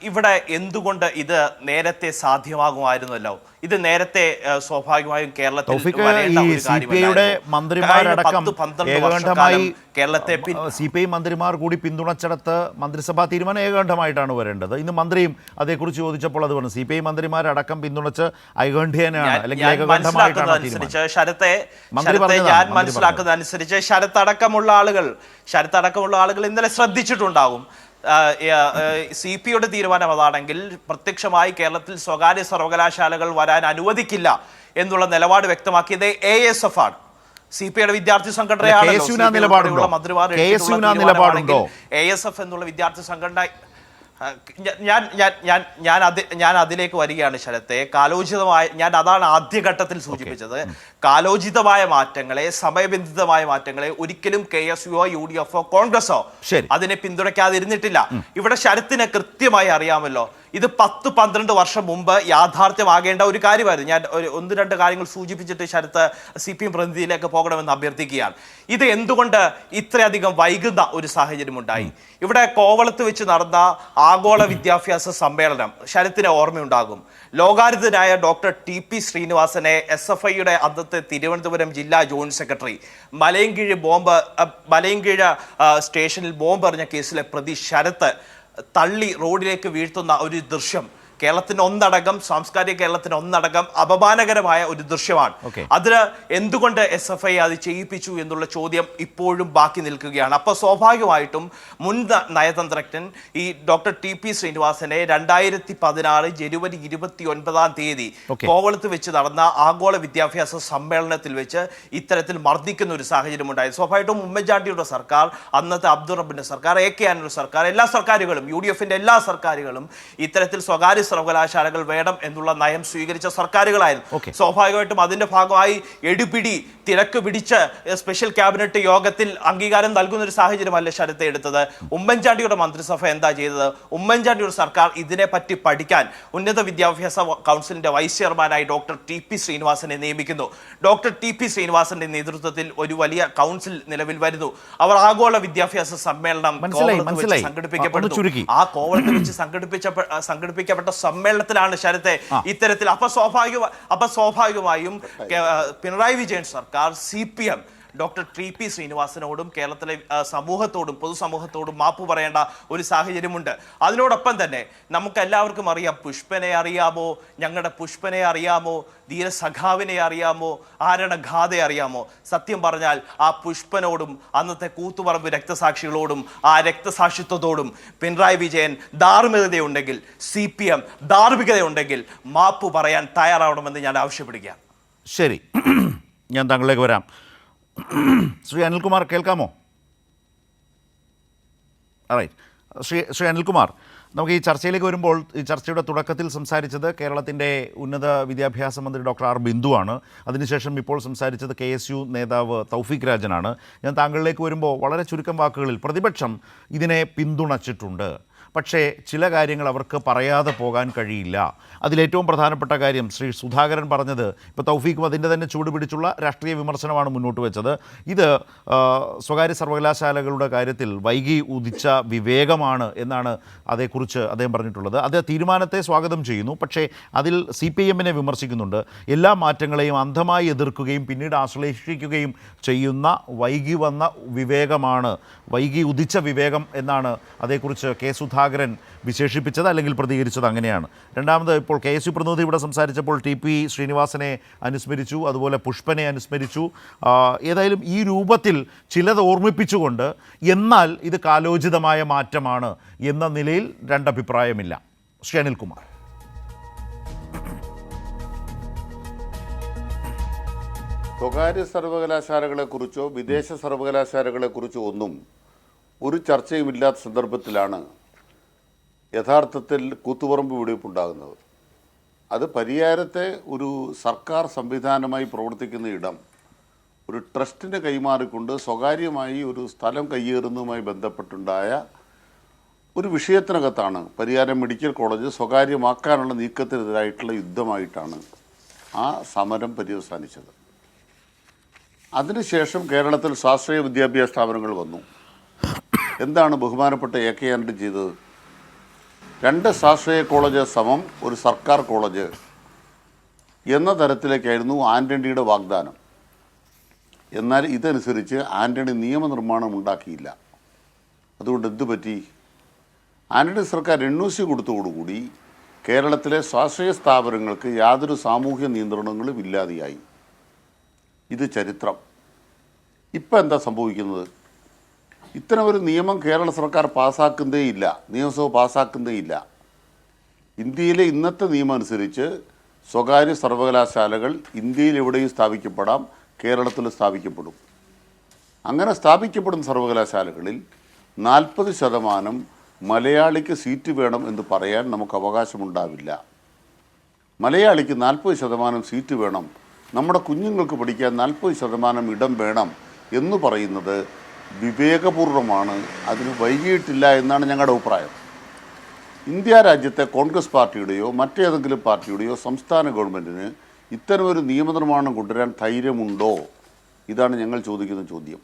ഇവിടെ എന്തുകൊണ്ട് ഇത് നേരത്തെ സാധ്യമാകുമായിരുന്നല്ലോ? ഇത് നേരത്തെ സ്വാഭാവികമായും കേരളത്തിൽ CPI മന്ത്രിമാർ കൂടി പിന്തുണച്ചെടുത്ത് മന്ത്രിസഭാ തീരുമാനം ഏകകണ്ഠമായിട്ടാണ് വരേണ്ടത്. ഇന്ന് മന്ത്രിയും അതേക്കുറിച്ച് ചോദിച്ചപ്പോൾ അത് പറഞ്ഞു, CPI മന്ത്രിമാരടക്കം പിന്തുണച്ച് ഐകണ്ഠ്യേനയാണ് അല്ലെങ്കിൽ ഏകകണ്ഠമായിട്ടാണ് ഞാൻ മനസ്സിലാക്കുന്നത് അനുസരിച്ച് ശരത്തടക്കമുള്ള ആളുകൾ ഇന്നലെ ശ്രദ്ധിച്ചിട്ടുണ്ടാകും. CPIയുടെ തീരുമാനം അതാണെങ്കിൽ പ്രത്യക്ഷമായി കേരളത്തിൽ സ്വകാര്യ സർവകലാശാലകൾ വരാൻ അനുവദിക്കില്ല എന്നുള്ള നിലപാട് വ്യക്തമാക്കിയത് ASF ആണ്. CPIയുടെ വിദ്യാർത്ഥി സംഘടനയാണല്ലോ മന്ത്രിമാർ. ASF എന്നുള്ള വിദ്യാർത്ഥി സംഘടന, ഞാൻ അതിലേക്ക് വരികയാണ് ശരത്തെ. ഞാൻ അതാണ് ആദ്യഘട്ടത്തിൽ കാലോചിതമായ മാറ്റങ്ങളെ, സമയബന്ധിതമായ മാറ്റങ്ങളെ ഒരിക്കലും KSU UDF കോൺഗ്രസോ അതിനെ പിന്തുണയ്ക്കാതിരുന്നിട്ടില്ല. ഇവിടെ ശരത്തിന് കൃത്യമായി അറിയാമല്ലോ, ഇത് 10-12 വർഷം മുമ്പ് യാഥാർത്ഥ്യമാകേണ്ട ഒരു കാര്യമായിരുന്നു. ഞാൻ 1-2 കാര്യങ്ങൾ സൂചിപ്പിച്ചിട്ട് ശരത്ത് CPM പ്രതിനിധിയിലേക്ക് പോകണമെന്ന് അഭ്യർത്ഥിക്കുകയാണ്. ഇത് എന്തുകൊണ്ട് ഇത്രയധികം വൈകുന്ന ഒരു സാഹചര്യം ഉണ്ടായി? ഇവിടെ കോവളത്ത് വെച്ച് നടന്ന ആഗോള വിദ്യാഭ്യാസ സമ്മേളനം ശരത്തിന് ഓർമ്മയുണ്ടാകും. ലോകായുധനായ ഡോക്ടർ TP ശ്രീനിവാസനെ SFIയുടെ അന്നത്തെ തിരുവനന്തപുരം ജില്ലാ ജോയിന്റ് സെക്രട്ടറി മലയൻകീഴ് സ്റ്റേഷനിൽ ബോംബ് എറിഞ്ഞ കേസിലെ പ്രതി ശരത്ത് തള്ളി റോഡിലേക്ക് വീഴ്ത്തുന്ന ഒരു ദൃശ്യം കേരളത്തിന് ഒന്നടങ്കം, സാംസ്കാരിക കേരളത്തിന് ഒന്നടങ്കം അപമാനകരമായ ഒരു ദൃശ്യമാണ്. അതിന് എന്തുകൊണ്ട് SFI അത് ചെയ്യിപ്പിച്ചു എന്നുള്ള ചോദ്യം ഇപ്പോഴും ബാക്കി നിൽക്കുകയാണ്. അപ്പോൾ സ്വാഭാവികമായിട്ടും മുൻ നയതന്ത്രജ്ഞൻ ഈ ഡോക്ടർ TP ശ്രീനിവാസനെ 2016 ജനുവരി 29 കോവളത്ത് വെച്ച് നടന്ന ആഗോള വിദ്യാഭ്യാസ സമ്മേളനത്തിൽ വെച്ച് ഇത്തരത്തിൽ മർദ്ദിക്കുന്ന ഒരു സാഹചര്യം ഉണ്ടായി. സ്വാഭാവികമായിട്ടും ഉമ്മൻചാണ്ടിയുടെ സർക്കാർ, അന്നത്തെ അബ്ദുൾ റബ്ബിന്റെ സർക്കാർ, AK ആന്റണിയുടെ സർക്കാർ, എല്ലാ സർക്കാരുകളും, UDFന്റെ എല്ലാ സർക്കാരുകളും ഇത്തരത്തിൽ സ്വകാര്യ സർവകലാശാലകൾ വേണം എന്നുള്ള നയം സ്വീകരിച്ച സർക്കാരുകളായിരുന്നു. സ്വാഭാവികമായിട്ടും അതിന്റെ ഭാഗമായി എടുപിടി തിരക്ക് പിടിച്ച് സ്പെഷ്യൽ ക്യാബിനറ്റ് യോഗത്തിൽ അംഗീകാരം നൽകുന്ന ഒരു സാഹചര്യമല്ല ശരത്തെ എടുത്തത്. ഉമ്മൻചാണ്ടിയുടെ മന്ത്രിസഭ എന്താ ചെയ്തത്? ഉമ്മൻചാണ്ടിയുടെ സർക്കാർ ഇതിനെപ്പറ്റി പഠിക്കാൻ ഉന്നത വിദ്യാഭ്യാസ കൗൺസിലിന്റെ വൈസ് ചെയർമാനായി ഡോക്ടർ TP ശ്രീനിവാസനെ നിയമിക്കുന്നു. ഡോക്ടർ TP ശ്രീനിവാസന്റെ നേതൃത്വത്തിൽ ഒരു വലിയ കൗൺസിൽ നിലവിൽ വരുന്നു. അവർ ആഗോള വിദ്യാഭ്യാസ സമ്മേളനം സംഘടിപ്പിക്കപ്പെടുന്നു. ആ കോവളത്ത് വെച്ച് സംഘടിപ്പിക്കപ്പെട്ട സമ്മേളനത്തിലാണ് ശരത്തെ ഇത്തരത്തിൽ സ്വാഭാവികമായും പിണറായി വിജയൻ സർക്കാർ, CPM ഡോക്ടർ TP ശ്രീനിവാസനോടും കേരളത്തിലെ സമൂഹത്തോടും പൊതുസമൂഹത്തോടും മാപ്പ് പറയേണ്ട ഒരു സാഹചര്യമുണ്ട്. അതിനോടൊപ്പം തന്നെ നമുക്ക് എല്ലാവർക്കും അറിയാം, പുഷ്പനെ അറിയാമോ, ഞങ്ങളുടെ പുഷ്പനെ അറിയാമോ, ധീരസഖാവിനെ അറിയാമോ, ആരണഘാതയെ അറിയാമോ? സത്യം പറഞ്ഞാൽ ആ പുഷ്പനോടും അന്നത്തെ കൂത്തുപറമ്പ് രക്തസാക്ഷികളോടും ആ രക്തസാക്ഷിത്വത്തോടും പിണറായി വിജയൻ ധാർമ്മികതയുണ്ടെങ്കിൽ, CPM ധാർമ്മികതയുണ്ടെങ്കിൽ മാപ്പ് പറയാൻ തയ്യാറാവണമെന്ന് ഞാൻ ആവശ്യപ്പെടുകയാണ്. ശരി, ഞാൻ താങ്കളിലേക്ക് വരാം. ശ്രീ അനിൽകുമാർ, കേൾക്കാമോ? ശ്രീ അനിൽകുമാർ, നമുക്ക് ഈ ചർച്ചയിലേക്ക് വരുമ്പോൾ ഈ ചർച്ചയുടെ തുടക്കത്തിൽ സംസാരിച്ചത് കേരളത്തിൻ്റെ ഉന്നത വിദ്യാഭ്യാസ മന്ത്രി ഡോക്ടർ R ബിന്ദുവാണ്. അതിനുശേഷം ഇപ്പോൾ സംസാരിച്ചത് KSU നേതാവ് തൗഫീഖ് രാജനാണ്. ഞാൻ താങ്കളിലേക്ക് വരുമ്പോൾ വളരെ ചുരുക്കം വാക്കുകളിൽ പ്രതിപക്ഷം ഇതിനെ പിന്തുണച്ചിട്ടുണ്ട്, പക്ഷേ ചില കാര്യങ്ങൾ അവർക്ക് പറയാതെ പോകാൻ കഴിയില്ല. അതിലേറ്റവും പ്രധാനപ്പെട്ട കാര്യം ശ്രീ സുധാകരൻ പറഞ്ഞത്, ഇപ്പോൾ തൗഫീഖും അതിൻ്റെ തന്നെ ചൂട് പിടിച്ചുള്ള രാഷ്ട്രീയ വിമർശനമാണ് മുന്നോട്ട് വെച്ചത്. ഇത് സ്വകാര്യ സർവകലാശാലകളുടെ കാര്യത്തിൽ വൈകി ഉദിച്ച വിവേകമാണ് എന്നാണ് അതേക്കുറിച്ച് അദ്ദേഹം പറഞ്ഞിട്ടുള്ളത്. അത് തീരുമാനത്തെ സ്വാഗതം ചെയ്യുന്നു, പക്ഷേ അതിൽ CPM-നെ വിമർശിക്കുന്നുണ്ട്. എല്ലാ മാറ്റങ്ങളെയും അന്ധമായി എതിർക്കുകയും പിന്നീട് ആശ്ലേഷിക്കുകയും ചെയ്യുന്ന വൈകി വന്ന വിവേകമാണ്, വൈകി ഉദിച്ച വിവേകം എന്നാണ് അതേക്കുറിച്ച് സുധാകരൻ വിശേഷിപ്പിച്ചത്, അല്ലെങ്കിൽ പ്രതികരിച്ചത്. അങ്ങനെയാണ്. രണ്ടാമത്, ഇപ്പോൾ KSU പ്രതിനിധി ഇവിടെ സംസാരിച്ചപ്പോൾ TP ശ്രീനിവാസനെ അനുസ്മരിച്ചു, അതുപോലെ പുഷ്പനെ അനുസ്മരിച്ചു. ഏതായാലും ഈ രൂപത്തിൽ ചിലത് ഓർമ്മിപ്പിച്ചുകൊണ്ട് എന്നാൽ ഇത് കാലോചിതമായ മാറ്റമാണ് എന്ന നിലയിൽ രണ്ടഭിപ്രായമില്ല. ശ്രീ അനിൽകുമാർ. സ്വകാര്യ സർവകലാശാലകളെക്കുറിച്ചോ വിദേശ സർവകലാശാലകളെക്കുറിച്ചോ ഒന്നും ഒരു ചർച്ചയുമില്ലാത്ത സന്ദർഭത്തിലാണ് യഥാർത്ഥത്തിൽ കൂത്തുപറമ്പ് വെടിവെപ്പുണ്ടാകുന്നത്. അത് പരിയാരത്തെ ഒരു സർക്കാർ സംവിധാനമായി പ്രവർത്തിക്കുന്ന ഇടം ഒരു ട്രസ്റ്റിന് കൈമാറിക്കൊണ്ട് സ്വകാര്യമായി ഒരു സ്ഥലം കയ്യേറുന്നതുമായി ബന്ധപ്പെട്ടുണ്ടായ ഒരു വിഷയത്തിനകത്താണ് പരിയാരം മെഡിക്കൽ കോളേജ് സ്വകാര്യമാക്കാനുള്ള നീക്കത്തിനെതിരായിട്ടുള്ള യുദ്ധമായിട്ടാണ് ആ സമരം പര്യവസാനിച്ചത്. അതിനുശേഷം കേരളത്തിൽ സ്വാശ്രയ വിദ്യാഭ്യാസ സ്ഥാപനങ്ങൾ വന്നു. എന്താണ് ബഹുമാനപ്പെട്ട AK ആന്റണി ചെയ്തത്? 2 സ്വാശ്രയ കോളേജ് സമം ഒരു സർക്കാർ കോളേജ് എന്ന തരത്തിലേക്കായിരുന്നു ആന്റണിയുടെ വാഗ്ദാനം. എന്നാൽ ഇതനുസരിച്ച് ആന്റണി നിയമനിർമ്മാണം ഉണ്ടാക്കിയില്ല. അതുകൊണ്ട് എന്തു പറ്റി? ആന്റണി സർക്കാർ NOC കൊടുത്തോടുകൂടി കേരളത്തിലെ സ്വാശ്രയ സ്ഥാപനങ്ങൾക്ക് യാതൊരു സാമൂഹ്യ നിയന്ത്രണങ്ങളും ഇല്ലാതെയായി. ഇത് ചരിത്രം. ഇപ്പം എന്താ സംഭവിക്കുന്നത്? ഇത്തരമൊരു നിയമം കേരള സർക്കാർ പാസ്സാക്കുന്നതേയില്ല, നിയമസഭ പാസ്സാക്കുന്നതേയില്ല. ഇന്ത്യയിലെ ഇന്നത്തെ നിയമം അനുസരിച്ച് സ്വകാര്യ സർവകലാശാലകൾ ഇന്ത്യയിൽ എവിടെയും സ്ഥാപിക്കപ്പെടാം, കേരളത്തിൽ സ്ഥാപിക്കപ്പെടും. അങ്ങനെ സ്ഥാപിക്കപ്പെടുന്ന സർവകലാശാലകളിൽ 40% മലയാളിക്ക് സീറ്റ് വേണം എന്ന് പറയാൻ നമുക്ക് അവകാശമുണ്ടാവില്ല. മലയാളിക്ക് 40% സീറ്റ് വേണം, നമ്മുടെ കുഞ്ഞുങ്ങൾക്ക് പഠിക്കാൻ 40% ഇടം വേണം എന്ന് പറയുന്നത് വിവേകപൂർവമാണ്. അതിന് വൈകിയിട്ടില്ല എന്നാണ് ഞങ്ങളുടെ അഭിപ്രായം. ഇന്ത്യ രാജ്യത്തെ കോൺഗ്രസ് പാർട്ടിയുടെയോ മറ്റേതെങ്കിലും പാർട്ടിയുടെയോ സംസ്ഥാന ഗവൺമെൻറ്റിന് ഇത്തരമൊരു നിയമനിർമ്മാണം കൊണ്ടുവരാൻ ധൈര്യമുണ്ടോ? ഇതാണ് ഞങ്ങൾ ചോദിക്കുന്ന ചോദ്യം.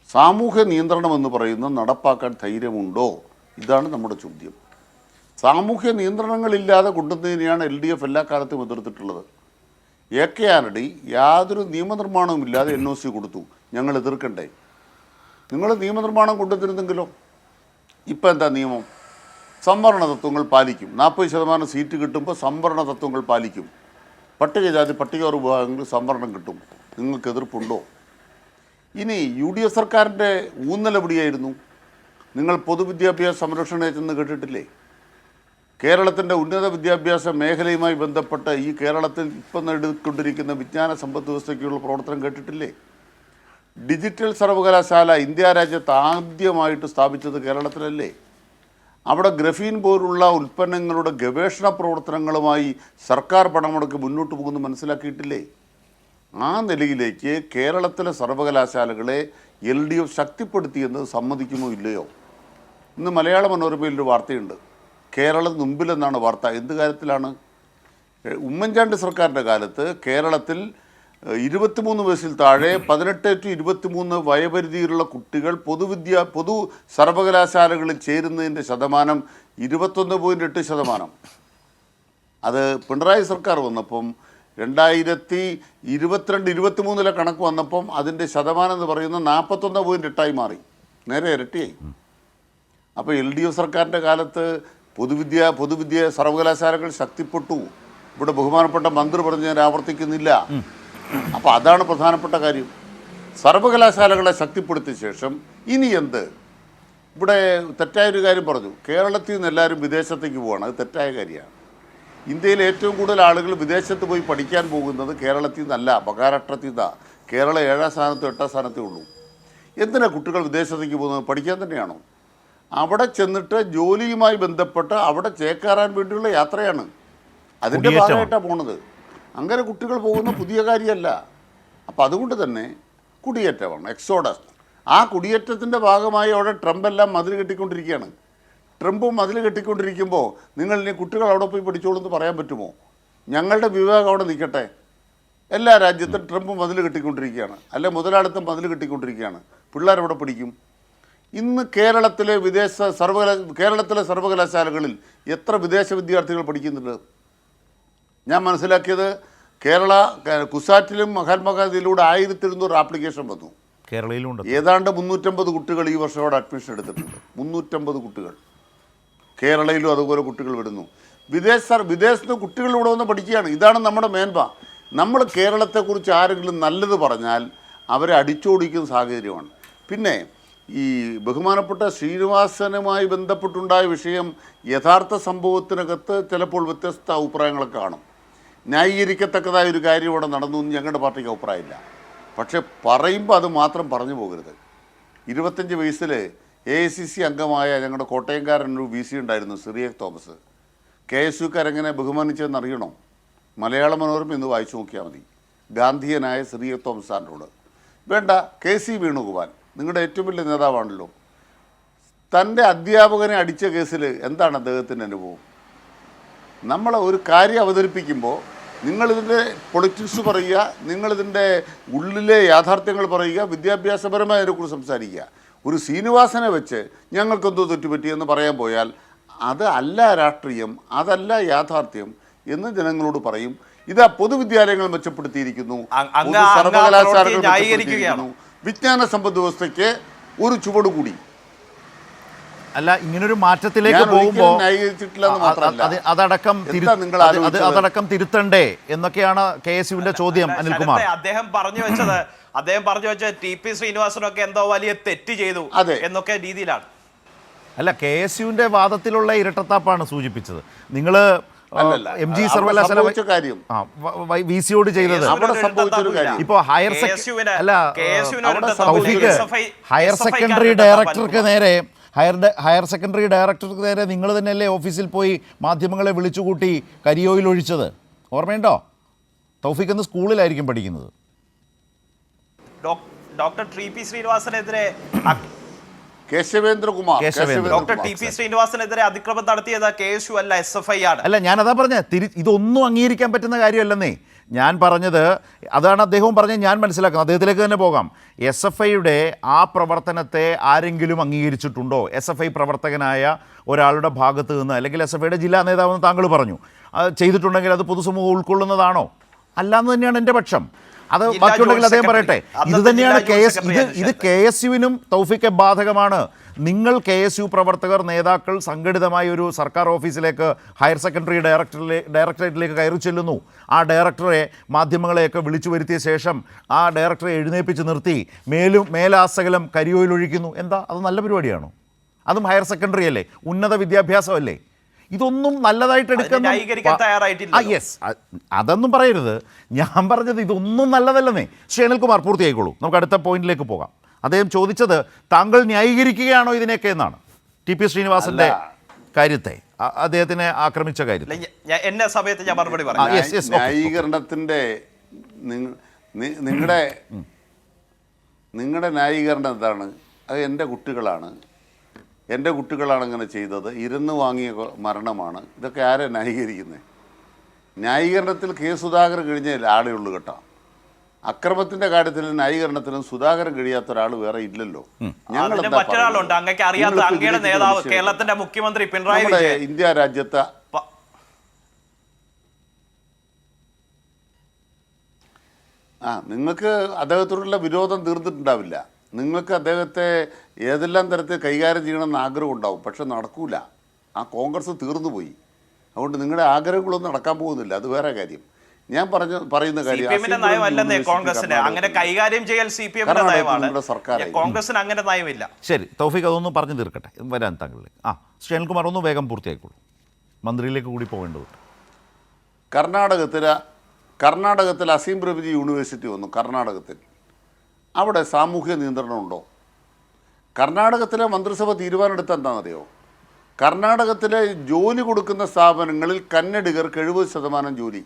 സാമൂഹ്യ നിയന്ത്രണം എന്ന് പറയുന്നത് നടപ്പാക്കാൻ ധൈര്യമുണ്ടോ? ഇതാണ് നമ്മുടെ ചോദ്യം. സാമൂഹ്യ നിയന്ത്രണങ്ങളില്ലാതെ കൊണ്ടുവന്നതിനെയാണ് LDF എല്ലാ കാലത്തും എതിർത്തിട്ടുള്ളത്. AK ആന്റണി യാതൊരു നിയമനിർമ്മാണവും ഇല്ലാതെ NOC കൊടുത്തു. ഞങ്ങൾ എതിർക്കണ്ടേ? നിങ്ങൾ നിയമനിർമ്മാണം കൊണ്ടുവന്നിരുന്നെങ്കിലോ? ഇപ്പം എന്താ നിയമം? സംവരണ തത്വങ്ങൾ പാലിക്കും. 40% സീറ്റ് കിട്ടുമ്പോൾ സംവരണ തത്വങ്ങൾ പാലിക്കും. പട്ടികജാതി പട്ടികവർഗ വിഭാഗങ്ങളിൽ സംവരണം കിട്ടും. നിങ്ങൾക്ക് എതിർപ്പുണ്ടോ? ഇനി UDF സർക്കാരിൻ്റെ ഊന്നലെവിടെയായിരുന്നു? നിങ്ങൾ പൊതുവിദ്യാഭ്യാസ സംരക്ഷണ ചെന്ന് കേട്ടിട്ടില്ലേ? കേരളത്തിൻ്റെ ഉന്നത വിദ്യാഭ്യാസ മേഖലയുമായി ബന്ധപ്പെട്ട ഈ കേരളത്തിൽ ഇപ്പം നേടിക്കൊണ്ടിരിക്കുന്ന വിജ്ഞാന സമ്പദ് വ്യവസ്ഥയ്ക്കുള്ള പ്രവർത്തനം കേട്ടിട്ടില്ലേ? ഡിജിറ്റൽ സർവകലാശാല ഇന്ത്യ രാജ്യത്ത് ആദ്യമായിട്ട് സ്ഥാപിച്ചത് കേരളത്തിലല്ലേ? അവിടെ ഗ്രഫീൻ പോലുള്ള ഉൽപ്പന്നങ്ങളുടെ ഗവേഷണ പ്രവർത്തനങ്ങളുമായി സർക്കാർ പണമുടക്കി മുന്നോട്ട് പോകുന്നു മനസ്സിലാക്കിയിട്ടില്ലേ? ആ നിലയിലേക്ക് കേരളത്തിലെ സർവകലാശാലകളെ LDF ശക്തിപ്പെടുത്തിയെന്ന് സമ്മതിക്കുമോ ഇല്ലയോ? ഇന്ന് മലയാള മനോരമയിലൊരു വാർത്തയുണ്ട്. കേരളം മുമ്പിലെന്നാണ് വാർത്ത. എന്ത് കാര്യത്തിലാണ്? ഉമ്മൻചാണ്ടി സർക്കാരിൻ്റെ കാലത്ത് കേരളത്തിൽ 23 വയസ്സിൽ താഴെ 18 to 23 വയോപരിധിയിലുള്ള കുട്ടികൾ പൊതു സർവകലാശാലകളിൽ ചേരുന്നതിൻ്റെ ശതമാനം 21.8%. അത് പിണറായി സർക്കാർ വന്നപ്പം 2022-23 കണക്ക് വന്നപ്പം അതിൻ്റെ ശതമാനം എന്ന് പറയുന്നത് 41.8 മാറി, നേരെ ഇരട്ടിയായി. അപ്പോൾ LDF സർക്കാരിൻ്റെ കാലത്ത് പൊതുവിദ്യ സർവകലാശാലകൾ ശക്തിപ്പെട്ടു. ഇവിടെ ബഹുമാനപ്പെട്ട മന്ത്രി പറഞ്ഞ് ഞാൻ ആവർത്തിക്കുന്നില്ല. അപ്പോൾ അതാണ് പ്രധാനപ്പെട്ട കാര്യം. സർവകലാശാലകളെ ശക്തിപ്പെടുത്തിയ ശേഷം ഇനി എന്ത്? ഇവിടെ തെറ്റായൊരു കാര്യം പറഞ്ഞു. കേരളത്തിൽ നിന്ന് എല്ലാവരും വിദേശത്തേക്ക് പോവാണ്. അത് തെറ്റായ കാര്യമാണ്. ഇന്ത്യയിൽ ഏറ്റവും കൂടുതൽ ആളുകൾ വിദേശത്ത് പോയി പഠിക്കാൻ പോകുന്നത് കേരളത്തിൽ നിന്നല്ല, മഹാരാഷ്ട്രത്തിൽ നിന്നാണ്. കേരളം 7ാം സ്ഥാനത്തോ 8ാം സ്ഥാനത്തേ ഉള്ളൂ. എന്തിനാണ് കുട്ടികൾ വിദേശത്തേക്ക് പോകുന്നത്? പഠിക്കാൻ തന്നെയാണോ? അവിടെ ചെന്നിട്ട് ജോലിയുമായി ബന്ധപ്പെട്ട് അവിടെ ചേക്കേറാൻ വേണ്ടിയുള്ള യാത്രയാണ്. അതിൻ്റെ ഭാഗമായിട്ടാണ് പോണത്. അങ്ങനെ കുട്ടികൾ പോകുന്ന പുതിയ കാര്യമല്ല. അപ്പം അതുകൊണ്ട് തന്നെ കുടിയേറ്റമാണ്, എക്സോഡസ്. ആ കുടിയേറ്റത്തിൻ്റെ ഭാഗമായി അവിടെ ട്രംപ് എല്ലാം മതിൽ കെട്ടിക്കൊണ്ടിരിക്കുകയാണ്. ട്രംപും മതിൽ കെട്ടിക്കൊണ്ടിരിക്കുമ്പോൾ നിങ്ങൾ ഇനി കുട്ടികൾ അവിടെ പോയി പഠിച്ചോളൂ എന്ന് പറയാൻ പറ്റുമോ? ഞങ്ങളുടെ വിഭാഗം അവിടെ നിൽക്കട്ടെ. എല്ലാ രാജ്യത്തും ട്രംപ് മതിൽ കെട്ടിക്കൊണ്ടിരിക്കുകയാണ്, അല്ലെ മുതലാളിത്തം മതിൽ കെട്ടിക്കൊണ്ടിരിക്കുകയാണ്. പിള്ളേരവിടെ പഠിക്കും. ഇന്ന് കേരളത്തിലെ സർവകലാശാലകളിൽ എത്ര വിദേശ വിദ്യാർത്ഥികൾ പഠിക്കുന്നുണ്ട്? ഞാൻ മനസ്സിലാക്കിയത് കുസാറ്റിലും മഹാത്മാഗാന്ധിയിലൂടെ 1700 ആപ്ലിക്കേഷൻ വന്നു. കേരളയിലുണ്ട്. ഏതാണ്ട് 350 കുട്ടികൾ ഈ വർഷം അവിടെ അഡ്മിഷൻ എടുത്തിട്ടുണ്ട്. 350 കുട്ടികൾ. കേരളയിലും അതുപോലെ കുട്ടികൾ വരുന്നു. വിദേശത്ത് കുട്ടികൾ ഇവിടെ വന്ന് പഠിക്കുകയാണ്. ഇതാണ് നമ്മുടെ മേന്മ. നമ്മൾ കേരളത്തെക്കുറിച്ച് ആരെങ്കിലും നല്ലത് പറഞ്ഞാൽ അവരെ അടിച്ചോടിക്കുന്ന സാഹചര്യമാണ്. പിന്നെ ഈ ബഹുമാനപ്പെട്ട ശ്രീനിവാസനുമായി ബന്ധപ്പെട്ടുണ്ടായ വിഷയം യഥാർത്ഥ സംഭവത്തിനകത്ത് ചിലപ്പോൾ വ്യത്യസ്ത അഭിപ്രായങ്ങളൊക്കെ കാണും. ന്യായീകരിക്കത്തക്കതായ ഒരു കാര്യം ഇവിടെ നടന്നു എന്ന് ഞങ്ങളുടെ പാർട്ടിക്ക് അഭിപ്രായമില്ല. പക്ഷെ പറയുമ്പോൾ അത് മാത്രം പറഞ്ഞു പോകരുത്. 25 വയസ്സിൽ AICC അംഗമായ ഞങ്ങളുടെ കോട്ടയംകാരനൊരു VC ഉണ്ടായിരുന്നു, സിറിയക് തോമസ്. KSUക്കാരെങ്ങനെ ബഹുമാനിച്ചതെന്ന് അറിയണോ? മലയാള മനോരമ ഇന്ന് വായിച്ചു നോക്കിയാൽ മതി. ഗാന്ധിയനായ സിറിയക് തോമസ് സാറിനോട് വേണ്ട. KC വേണുഗോപാൽ നിങ്ങളുടെ ഏറ്റവും വലിയ നേതാവാണല്ലോ. തൻ്റെ അധ്യാപകനെ അടിച്ച കേസിൽ എന്താണ് അദ്ദേഹത്തിൻ്റെ അനുഭവം? നമ്മൾ ഒരു കാര്യം അവതരിപ്പിക്കുമ്പോൾ നിങ്ങളിതിൻ്റെ പൊളിറ്റിക്സ് പറയുക, നിങ്ങളിതിൻ്റെ ഉള്ളിലെ യാഥാർത്ഥ്യങ്ങൾ പറയുക, വിദ്യാഭ്യാസപരമായ അതിനെക്കുറിച്ച് സംസാരിക്കുക. ഒരു ശ്രീനിവാസനെ വെച്ച് ഞങ്ങൾക്കെന്തോ തെറ്റുപറ്റിയെന്ന് പറയാൻ പോയാൽ അത് അല്ല രാഷ്ട്രീയം, അതല്ല യാഥാർത്ഥ്യം എന്ന് ജനങ്ങളോട് പറയും. ഇതാ പൊതുവിദ്യാലയങ്ങൾ മെച്ചപ്പെടുത്തിയിരിക്കുന്നു, സർവകലാശാലകൾ മെച്ചപ്പെടുത്തിയിരിക്കുന്നു, വിജ്ഞാന സമ്പദ് വ്യവസ്ഥയ്ക്ക് ഒരു ചുവട് കൂടി. അല്ല, ഇങ്ങനൊരു മാറ്റത്തിലേക്ക് പോകുമ്പോൾ അതടക്കം തിരുത്തണ്ടേ എന്നൊക്കെയാണ് KSUവിന്റെ ചോദ്യം. അനിൽകുമാർ, അദ്ദേഹം പറഞ്ഞു വെച്ചത് TP ശ്രീനിവാസനൊക്കെ എന്തോ വലിയ തെറ്റ് ചെയ്തു എന്നൊക്കെ രീതിയിലാണ്. അല്ല, KSUവിന്റെ വാദത്തിലുള്ള ഇരട്ടത്താപ്പാണ് സൂചിപ്പിച്ചത്. നിങ്ങൾ MG സർവകലാശാല VCയോട് ചെയ്തത് ഇപ്പോ ഹയർ സെക്കൻഡറി ഡയറക്ടർക്ക് നേരെ നിങ്ങൾ തന്നെയല്ലേ ഓഫീസിൽ പോയി മാധ്യമങ്ങളെ വിളിച്ചുകൂട്ടി കരിയോയിൽ ഒഴിച്ചത്? ഓർമ്മയുണ്ടോ? തൗഫീഖ് എന്ന് സ്കൂളിലായിരിക്കും പഠിക്കുന്നത്. ഡോക്ടർ TP ശ്രീനിവാസനെതിരെ ഡോക്ടർ TP ശ്രീനിവാസനെതിരെ അതിക്രമം നടത്തിയത് KSU അല്ല, SFI ആണ്. അല്ല, ഞാനതാ പറഞ്ഞ ഇതൊന്നും അംഗീകരിക്കാൻ പറ്റുന്ന കാര്യമല്ലെന്നേ ഞാൻ പറഞ്ഞത്. അതാണ് അദ്ദേഹവും പറഞ്ഞത്. ഞാൻ മനസ്സിലാക്കുന്നത്, അദ്ദേഹത്തിലേക്ക് തന്നെ പോകാം. SFIയുടെ ആ പ്രവർത്തനത്തെ ആരെങ്കിലും അംഗീകരിച്ചിട്ടുണ്ടോ? SFI പ്രവർത്തകനായ ഒരാളുടെ ഭാഗത്ത് നിന്ന്, അല്ലെങ്കിൽ SFIയുടെ ജില്ലാ നേതാവെന്ന് താങ്കൾ പറഞ്ഞു, ചെയ്തിട്ടുണ്ടെങ്കിൽ അത് പൊതുസമൂഹം ഉൾക്കൊള്ളുന്നതാണോ? അല്ലാന്ന് തന്നെയാണ് എൻ്റെ പക്ഷം. അത് ജില്ലാ ബാക്കിയുണ്ടെങ്കിൽ ജോയിന്റ് അദ്ദേഹം പറയട്ടെ. സെക്രട്ടറി, ഇത് അന്നത്തെ തന്നെയാണ് ജില്ലാ ജോയിന്റ് സെക്രട്ടറി ഇത് കെ എസ് യുവിനും തൗഫീഖെ ബാധകമാണ്. നിങ്ങൾ KSU പ്രവർത്തകർ, നേതാക്കൾ സംഘടിതമായ ഒരു സർക്കാർ ഓഫീസിലേക്ക് ഹയർ സെക്കൻഡറി ഡയറക്ടറേറ്റിലേക്ക് കയറി ചെല്ലുന്നു. ആ ഡയറക്ടറെ, മാധ്യമങ്ങളെയൊക്കെ വിളിച്ചു വരുത്തിയ ശേഷം ആ ഡയറക്ടറെ എഴുന്നേൽപ്പിച്ച് നിർത്തി മേലാസകലം കരിയോയിലൊഴിക്കുന്നു. എന്താ അത് നല്ല പരിപാടിയാണോ? അതും ഹയർ സെക്കൻഡറി അല്ലേ, ഉന്നത വിദ്യാഭ്യാസമല്ലേ? ഇതൊന്നും നല്ലതായിട്ട് എടുക്കുന്ന യെസ്, അതൊന്നും പറയരുത്. ഞാൻ പറഞ്ഞത് ഇതൊന്നും നല്ലതല്ലെന്നേ. ശ്രീ അനിൽകുമാർ പൂർത്തിയായിക്കോളൂ, നമുക്ക് അടുത്ത പോയിന്റിലേക്ക് പോകാം. അദ്ദേഹം ചോദിച്ചത് താങ്കൾ ന്യായീകരിക്കുകയാണോ ഇതിനെയൊക്കെ എന്നാണ്. TP ശ്രീനിവാസന്റെ കാര്യത്തെ, അദ്ദേഹത്തിനെ ആക്രമിച്ച കാര്യത്തിൽ എന്നെ സമയത്ത് ഞാൻ മറുപടി പറഞ്ഞു. ന്യായീകരണത്തിന്റെ നിങ്ങളുടെ ന്യായീകരണം എന്താണ്? അത് എൻ്റെ കുട്ടികളാണ് അങ്ങനെ ചെയ്തത്, ഇരുന്ന് വാങ്ങിയ മരണമാണ്. ഇതൊക്കെ ആരെ ന്യായീകരിക്കുന്നത്? ന്യായീകരണത്തിൽ കെ സുധാകരൻ കഴിഞ്ഞാൽ ആളേ ഉള്ളൂ കേട്ടോ. അക്രമത്തിന്റെ കാര്യത്തിൽ ന്യായീകരണത്തിനും സുധാകരൻ കഴിയാത്ത ഒരാൾ വേറെ ഇല്ലല്ലോ. മറ്റൊരാളുണ്ട്, അങ്ങേക്ക് അറിയാത്ത അങ്ങയുടെ നേതാവ്, കേരളത്തിന്റെ മുഖ്യമന്ത്രി പിണറായി വിജയൻ. ഇന്ത്യ രാജ്യത്ത് നിങ്ങൾക്ക് അദ്ദേഹത്തോടുള്ള വിരോധം തീർന്നിട്ടുണ്ടാവില്ല. നിങ്ങൾക്ക് അദ്ദേഹത്തെ ഏതെല്ലാം തരത്തിൽ കൈകാര്യം ചെയ്യണമെന്ന് ആഗ്രഹം ഉണ്ടാവും, പക്ഷെ നടക്കൂല. ആ കോൺഗ്രസ് തീർന്നു പോയി. അതുകൊണ്ട് നിങ്ങളുടെ ആഗ്രഹങ്ങളൊന്നും നടക്കാൻ പോകുന്നില്ല, അത് വേറെ കാര്യം. ഞാൻ പറയുന്ന കാര്യം അങ്ങനെ കൈകാര്യം ചെയ്യൽ CPM-ന്റെ നയമാണ്, കോൺഗ്രസിന് അങ്ങനെ നയമില്ല. ശരി തൗഫീഖ്, അതൊന്നും പറഞ്ഞു തീർക്കട്ടെ, വരാൻ താങ്കളിൽ. ശ്രീ അനിൽകുമാർ ഒന്ന് വേഗം പൂർത്തിയായിക്കോളൂ, മന്ത്രിയിലേക്ക് കൂടി പോകേണ്ടതുണ്ട്. കർണാടകത്തിൽ അസീം പ്രഭുജി യൂണിവേഴ്സിറ്റി വന്നു. കർണാടകത്തിൽ അവിടെ സാമൂഹ്യ നിയന്ത്രണമുണ്ടോ? കർണാടകത്തിലെ മന്ത്രിസഭ തീരുമാനം എടുത്ത എന്താണെന്നറിയോ? കർണാടകത്തിലെ ജോലി കൊടുക്കുന്ന സ്ഥാപനങ്ങളിൽ കന്നഡികർക്ക് 70% ജോലി.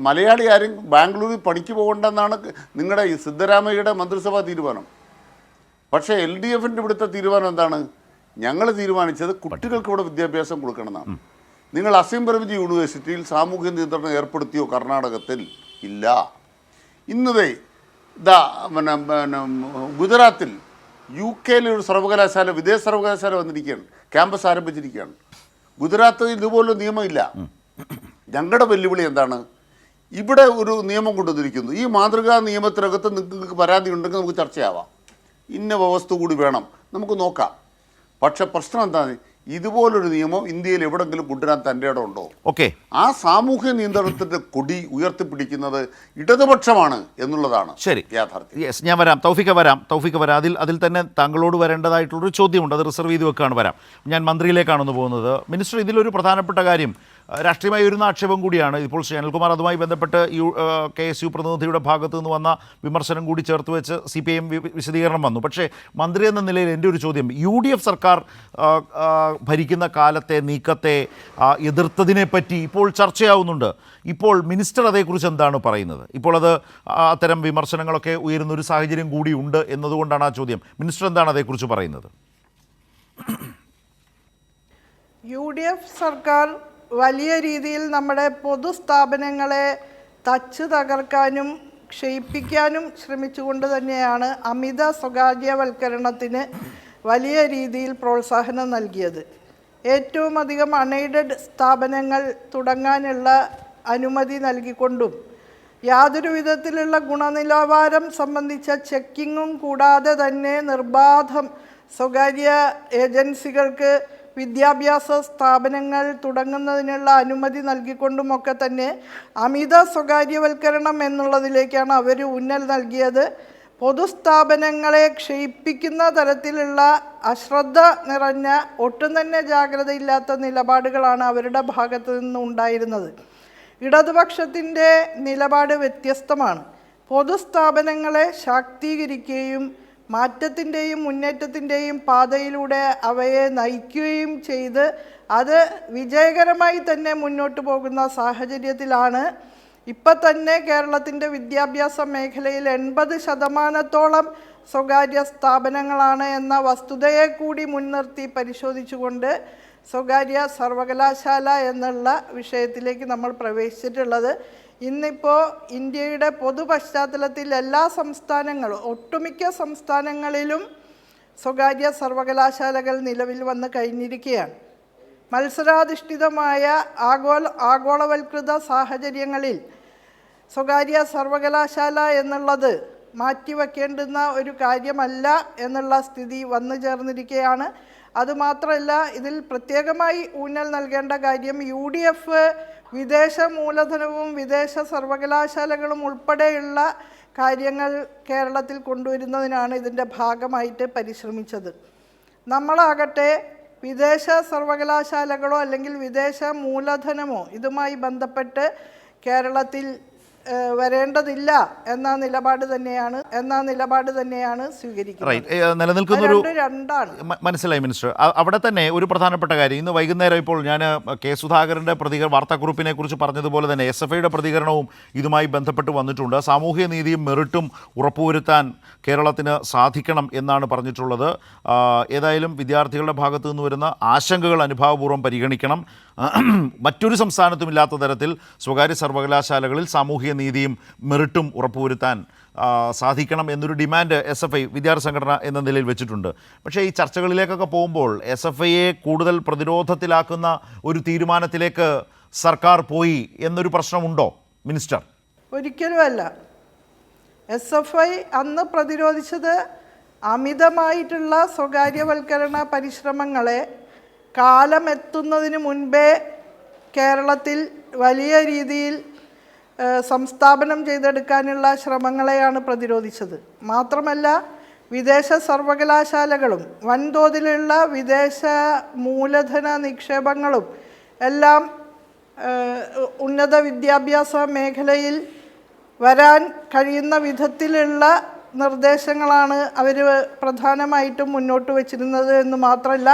മലയാളി ആരും ബാംഗ്ലൂരിൽ പണിക്ക് പോകണ്ടെന്നാണ് നിങ്ങളുടെ ഈ സിദ്ധരാമയ്യയുടെ മന്ത്രിസഭാ തീരുമാനം. പക്ഷേ LDFൻ്റെ ഇവിടുത്തെ തീരുമാനം എന്താണ്? ഞങ്ങൾ തീരുമാനിച്ചത് കുട്ടികൾക്ക് ഇവിടെ വിദ്യാഭ്യാസം കൊടുക്കണമെന്നാണ്. നിങ്ങൾ അസീം പ്രഭുജി യൂണിവേഴ്സിറ്റിയിൽ സാമൂഹ്യ നിയന്ത്രണം ഏർപ്പെടുത്തിയോ കർണാടകത്തിൽ? ഇല്ല. ഇന്നതേ ഗുജറാത്തിൽ UK ഒരു സർവകലാശാല, വിദേശ സർവകലാശാല വന്നിരിക്കുകയാണ്, ക്യാമ്പസ് ആരംഭിച്ചിരിക്കുകയാണ്. ഗുജറാത്തിൽ ഇതുപോലൊരു നിയമമില്ല. ഞങ്ങളുടെ വെല്ലുവിളി എന്താണ്? ഇവിടെ ഒരു നിയമം കൊണ്ടുവന്നിരിക്കുന്നു. ഈ മാതൃകാ നിയമത്തിനകത്ത് നിങ്ങൾക്ക് പരാതി ഉണ്ടെങ്കിൽ നമുക്ക് ചർച്ചയാവാം. ഇന്ന വ്യവസ്ഥ കൂടി വേണം, നമുക്ക് നോക്കാം. പക്ഷെ പ്രശ്നം എന്താണ്? ഇതുപോലൊരു നിയമം ഇന്ത്യയിൽ എവിടെങ്കിലും കൊണ്ടുവരാൻ തൻ്റെ ഇടം ഉണ്ടോ? ഓക്കെ, ആ സാമൂഹ്യ നിയന്ത്രണത്തിൻ്റെ കൊടി ഉയർത്തിപ്പിടിക്കുന്നത് ഇടതുപക്ഷമാണ് എന്നുള്ളതാണ് ശരി യാഥാർത്ഥ്യം. യെസ്, ഞാൻ വരാം. തൗഫീഖ് വരാം. അതിൽ തന്നെ താങ്കളോട് വരേണ്ടതായിട്ടുള്ളൊരു ചോദ്യമുണ്ട്, അത് റിസർവ് ചെയ്ത് വെക്കാണ്. വരാം. ഞാൻ മന്ത്രിയിലേക്കാണെന്ന് പോകുന്നത്. മിനിസ്റ്റർ, ഇതിലൊരു പ്രധാനപ്പെട്ട കാര്യം, രാഷ്ട്രീയമായി വരുന്ന ആക്ഷേപം കൂടിയാണ്. ഇപ്പോൾ ശ്രീ അനിൽകുമാർ അതുമായി ബന്ധപ്പെട്ട് KSU പ്രതിനിധിയുടെ ഭാഗത്തു നിന്ന് വന്ന വിമർശനം കൂടി ചേർത്ത് വെച്ച് CPIM വിശദീകരണം വന്നു. പക്ഷേ മന്ത്രി എന്ന നിലയിൽ എൻ്റെ ഒരു ചോദ്യം, UDF സർക്കാർ ഭരിക്കുന്ന കാലത്തെ നീക്കത്തെ എതിർത്തതിനെപ്പറ്റി ഇപ്പോൾ ചർച്ചയാവുന്നുണ്ട്. ഇപ്പോൾ മിനിസ്റ്റർ അതേക്കുറിച്ച് എന്താണ് പറയുന്നത്? ഇപ്പോൾ അത് അത്തരം വിമർശനങ്ങളൊക്കെ ഉയരുന്നൊരു സാഹചര്യം കൂടിയുണ്ട് എന്നതുകൊണ്ടാണ് ആ ചോദ്യം. മിനിസ്റ്റർ എന്താണ് അതേക്കുറിച്ച് പറയുന്നത്? UDF സർക്കാർ വലിയ രീതിയിൽ നമ്മുടെ പൊതുസ്ഥാപനങ്ങളെ തച്ച് തകർക്കാനും ക്ഷയിപ്പിക്കാനും ശ്രമിച്ചുകൊണ്ട് തന്നെയാണ് അമിത സ്വകാര്യവൽക്കരണത്തിന് വലിയ രീതിയിൽ പ്രോത്സാഹനം നൽകിയത്. ഏറ്റവും അധികം അൺഎയ്ഡഡ് സ്ഥാപനങ്ങൾ തുടങ്ങാനുള്ള അനുമതി നൽകിക്കൊണ്ടും യാതൊരു വിധത്തിലുള്ള ഗുണനിലവാരം സംബന്ധിച്ച ചെക്കിങ്ങും കൂടാതെ തന്നെ നിർബാധം സ്വകാര്യ ഏജൻസികൾക്ക് വിദ്യാഭ്യാസ സ്ഥാപനങ്ങൾ തുടങ്ങുന്നതിനുള്ള അനുമതി നൽകിക്കൊണ്ടുമൊക്കെ തന്നെ അമിത സ്വകാര്യവൽക്കരണം എന്നുള്ളതിലേക്കാണ് അവർ ഊന്നൽ നൽകിയത്. പൊതുസ്ഥാപനങ്ങളെ ക്ഷയിപ്പിക്കുന്ന തരത്തിലുള്ള അശ്രദ്ധ നിറഞ്ഞ, ഒട്ടും തന്നെ ജാഗ്രതയില്ലാത്ത നിലപാടുകളാണ് അവരുടെ ഭാഗത്തു നിന്നുണ്ടായിരുന്നത്. ഇടതുപക്ഷത്തിൻ്റെ നിലപാട് വ്യത്യസ്തമാണ്. പൊതുസ്ഥാപനങ്ങളെ ശാക്തീകരിക്കുകയും മാറ്റത്തിൻ്റെയും മുന്നേറ്റത്തിൻ്റെയും പാതയിലൂടെ അവയെ നയിക്കുകയും ചെയ്ത് അത് വിജയകരമായി തന്നെ മുന്നോട്ട് പോകുന്ന സാഹചര്യത്തിലാണ് ഇപ്പം തന്നെ കേരളത്തിൻ്റെ വിദ്യാഭ്യാസ മേഖലയിൽ 80% സ്വകാര്യ സ്ഥാപനങ്ങളാണ് എന്ന വസ്തുതയെ കൂടി മുൻനിർത്തി പരിശോധിച്ചുകൊണ്ട് സ്വകാര്യ സർവകലാശാല എന്നുള്ള വിഷയത്തിലേക്ക് നമ്മൾ പ്രവേശിച്ചിട്ടുള്ളത്. ഇന്നിപ്പോൾ ഇന്ത്യയുടെ പൊതു പശ്ചാത്തലത്തിൽ എല്ലാ സംസ്ഥാനങ്ങളും, ഒട്ടുമിക്ക സംസ്ഥാനങ്ങളിലും സ്വകാര്യ സർവകലാശാലകൾ നിലവിൽ വന്ന് കഴിഞ്ഞിരിക്കുകയാണ്. മത്സരാധിഷ്ഠിതമായ ആഗോളവൽകൃത സാഹചര്യങ്ങളിൽ സ്വകാര്യ സർവകലാശാല എന്നുള്ളത് മാറ്റിവെക്കേണ്ടുന്ന ഒരു കാര്യമല്ല എന്നുള്ള സ്ഥിതി വന്നു ചേർന്നിരിക്കുകയാണ്. അതുമാത്രമല്ല, ഇതിൽ പ്രത്യേകമായി ഊന്നൽ നൽകേണ്ട കാര്യം UDF വിദേശ മൂലധനവും വിദേശ സർവകലാശാലകളും ഉൾപ്പെടെയുള്ള കാര്യങ്ങൾ കേരളത്തിൽ കൊണ്ടുവരുന്നതിനാണ് ഇതിൻ്റെ ഭാഗമായിട്ട് പരിശ്രമിച്ചത്. നമ്മളാകട്ടെ വിദേശ സർവകലാശാലകളോ അല്ലെങ്കിൽ വിദേശ മൂലധനമോ ഇതുമായി ബന്ധപ്പെട്ട് കേരളത്തിൽ വരേണ്ടതില്ല എന്ന നിലപാട് തന്നെയാണ് സ്വീകരിക്കുന്നത്. നിലനിൽക്കുന്ന ഒരു രണ്ടാണ്. മനസ്സിലായി മിനിസ്റ്റർ. അവിടെ തന്നെ ഒരു പ്രധാനപ്പെട്ട കാര്യം, ഇന്ന് വൈകുന്നേരം ഇപ്പോൾ ഞാൻ കെ സുധാകരൻ്റെ വാർത്താക്കുറിപ്പിനെ കുറിച്ച് പറഞ്ഞതുപോലെ തന്നെ SFIയുടെ പ്രതികരണവും ഇതുമായി ബന്ധപ്പെട്ട് വന്നിട്ടുണ്ട്. സാമൂഹ്യ നീതിയും മെറിറ്റും ഉറപ്പുവരുത്താൻ കേരളത്തിന് സാധിക്കണം എന്നാണ് പറഞ്ഞിട്ടുള്ളത്. ഏതായാലും വിദ്യാർത്ഥികളുടെ ഭാഗത്തു നിന്ന് വരുന്ന ആശങ്കകൾ അനുഭാവപൂർവ്വം പരിഗണിക്കണം. മറ്റൊരു സംസ്ഥാനത്തുമില്ലാത്ത തരത്തിൽ സ്വകാര്യ സർവകലാശാലകളിൽ സാമൂഹിക നീതിയും മെറിറ്റും ഉറപ്പുവരുത്താൻ സാധിക്കണം എന്നൊരു ഡിമാൻഡ് SFI വിദ്യാർത്ഥി സംഘടന എന്ന നിലയിൽ വെച്ചിട്ടുണ്ട്. പക്ഷേ ഈ ചർച്ചകളിലേക്കൊക്കെ പോകുമ്പോൾ SFIയെ കൂടുതൽ പ്രതിരോധത്തിലാക്കുന്ന ഒരു തീരുമാനത്തിലേക്ക് സർക്കാർ പോയി എന്നൊരു പ്രശ്നമുണ്ടോ മിനിസ്റ്റർ? ഒരിക്കലുമല്ല. SFI അന്ന് പ്രതിരോധിച്ചത് അമിതമായിട്ടുള്ള സ്വകാര്യവൽക്കരണ പരിശ്രമങ്ങളെ കാലമെത്തുന്നതിന് മുൻപേ കേരളത്തിൽ വലിയ രീതിയിൽ സംസ്ഥാപനം ചെയ്തെടുക്കാനുള്ള ശ്രമങ്ങളെയാണ് പ്രതിരോധിച്ചത്. മാത്രമല്ല, വിദേശ സർവകലാശാലകളും വൻതോതിലുള്ള വിദേശ മൂലധന നിക്ഷേപങ്ങളും എല്ലാം ഉന്നത വിദ്യാഭ്യാസ മേഖലയിൽ വരാൻ കഴിയുന്ന വിധത്തിലുള്ള നിർദ്ദേശങ്ങളാണ് അവർ പ്രധാനമായിട്ടും മുന്നോട്ട് വച്ചിരുന്നത് എന്ന് മാത്രമല്ല,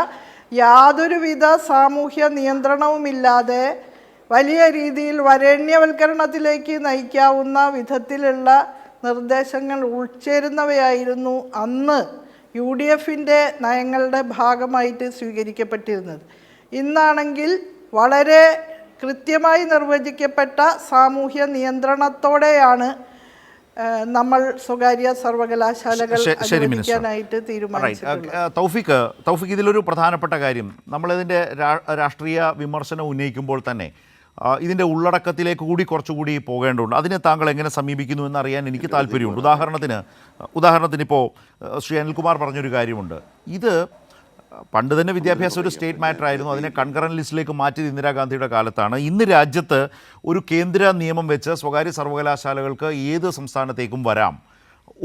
യാതൊരുവിധ സാമൂഹ്യ നിയന്ത്രണവുമില്ലാതെ വലിയ രീതിയിൽ വരേണ്യവൽക്കരണത്തിലേക്ക് നയിക്കാവുന്ന വിധത്തിലുള്ള നിർദ്ദേശങ്ങൾ ഉൾച്ചേരുന്നവയായിരുന്നു അന്ന് UDFൻ്റെ നയങ്ങളുടെ ഭാഗമായിട്ട് സ്വീകരിക്കപ്പെട്ടിരുന്നത്. ഇന്നാണെങ്കിൽ വളരെ കൃത്യമായി നിർവചിക്കപ്പെട്ട സാമൂഹ്യ നിയന്ത്രണത്തോടെയാണ് നമ്മൾ സ്വകാര്യ സർവകലാശാലകൾ അനുവദിക്കാനായിട്ട് തീരുമാനിച്ചിട്ടുള്ളത്. തൗഫീഖ്, ഇതിലൊരു പ്രധാനപ്പെട്ട കാര്യം, നമ്മളിതിൻ്റെ രാഷ്ട്രീയ വിമർശനം ഉന്നയിക്കുമ്പോൾ തന്നെ ഇതിൻ്റെ ഉള്ളടക്കത്തിലേക്ക് കൂടി കുറച്ചുകൂടി പോകേണ്ടതുണ്ട്. അതിനെ താങ്കൾ എങ്ങനെ സമീപിക്കുന്നു എന്നറിയാൻ എനിക്ക് താല്പര്യമുണ്ട്. ഉദാഹരണത്തിന് ഇപ്പോൾ ശ്രീ അനിൽകുമാർ പറഞ്ഞൊരു കാര്യമുണ്ട്. ഇത് പണ്ട് തന്നെ വിദ്യാഭ്യാസം ഒരു സ്റ്റേറ്റ് മാറ്റർ ആയിരുന്നു. അതിനെ കൺകറന്റ് ലിസ്റ്റിലേക്ക് മാറ്റിയത് ഇന്ദിരാഗാന്ധിയുടെ കാലത്താണ്. ഇന്ന് രാജ്യത്ത് ഒരു കേന്ദ്ര നിയമം വെച്ച് സ്വകാര്യ സർവകലാശാലകൾക്ക് ഏത് സംസ്ഥാനത്തേക്കും വരാം,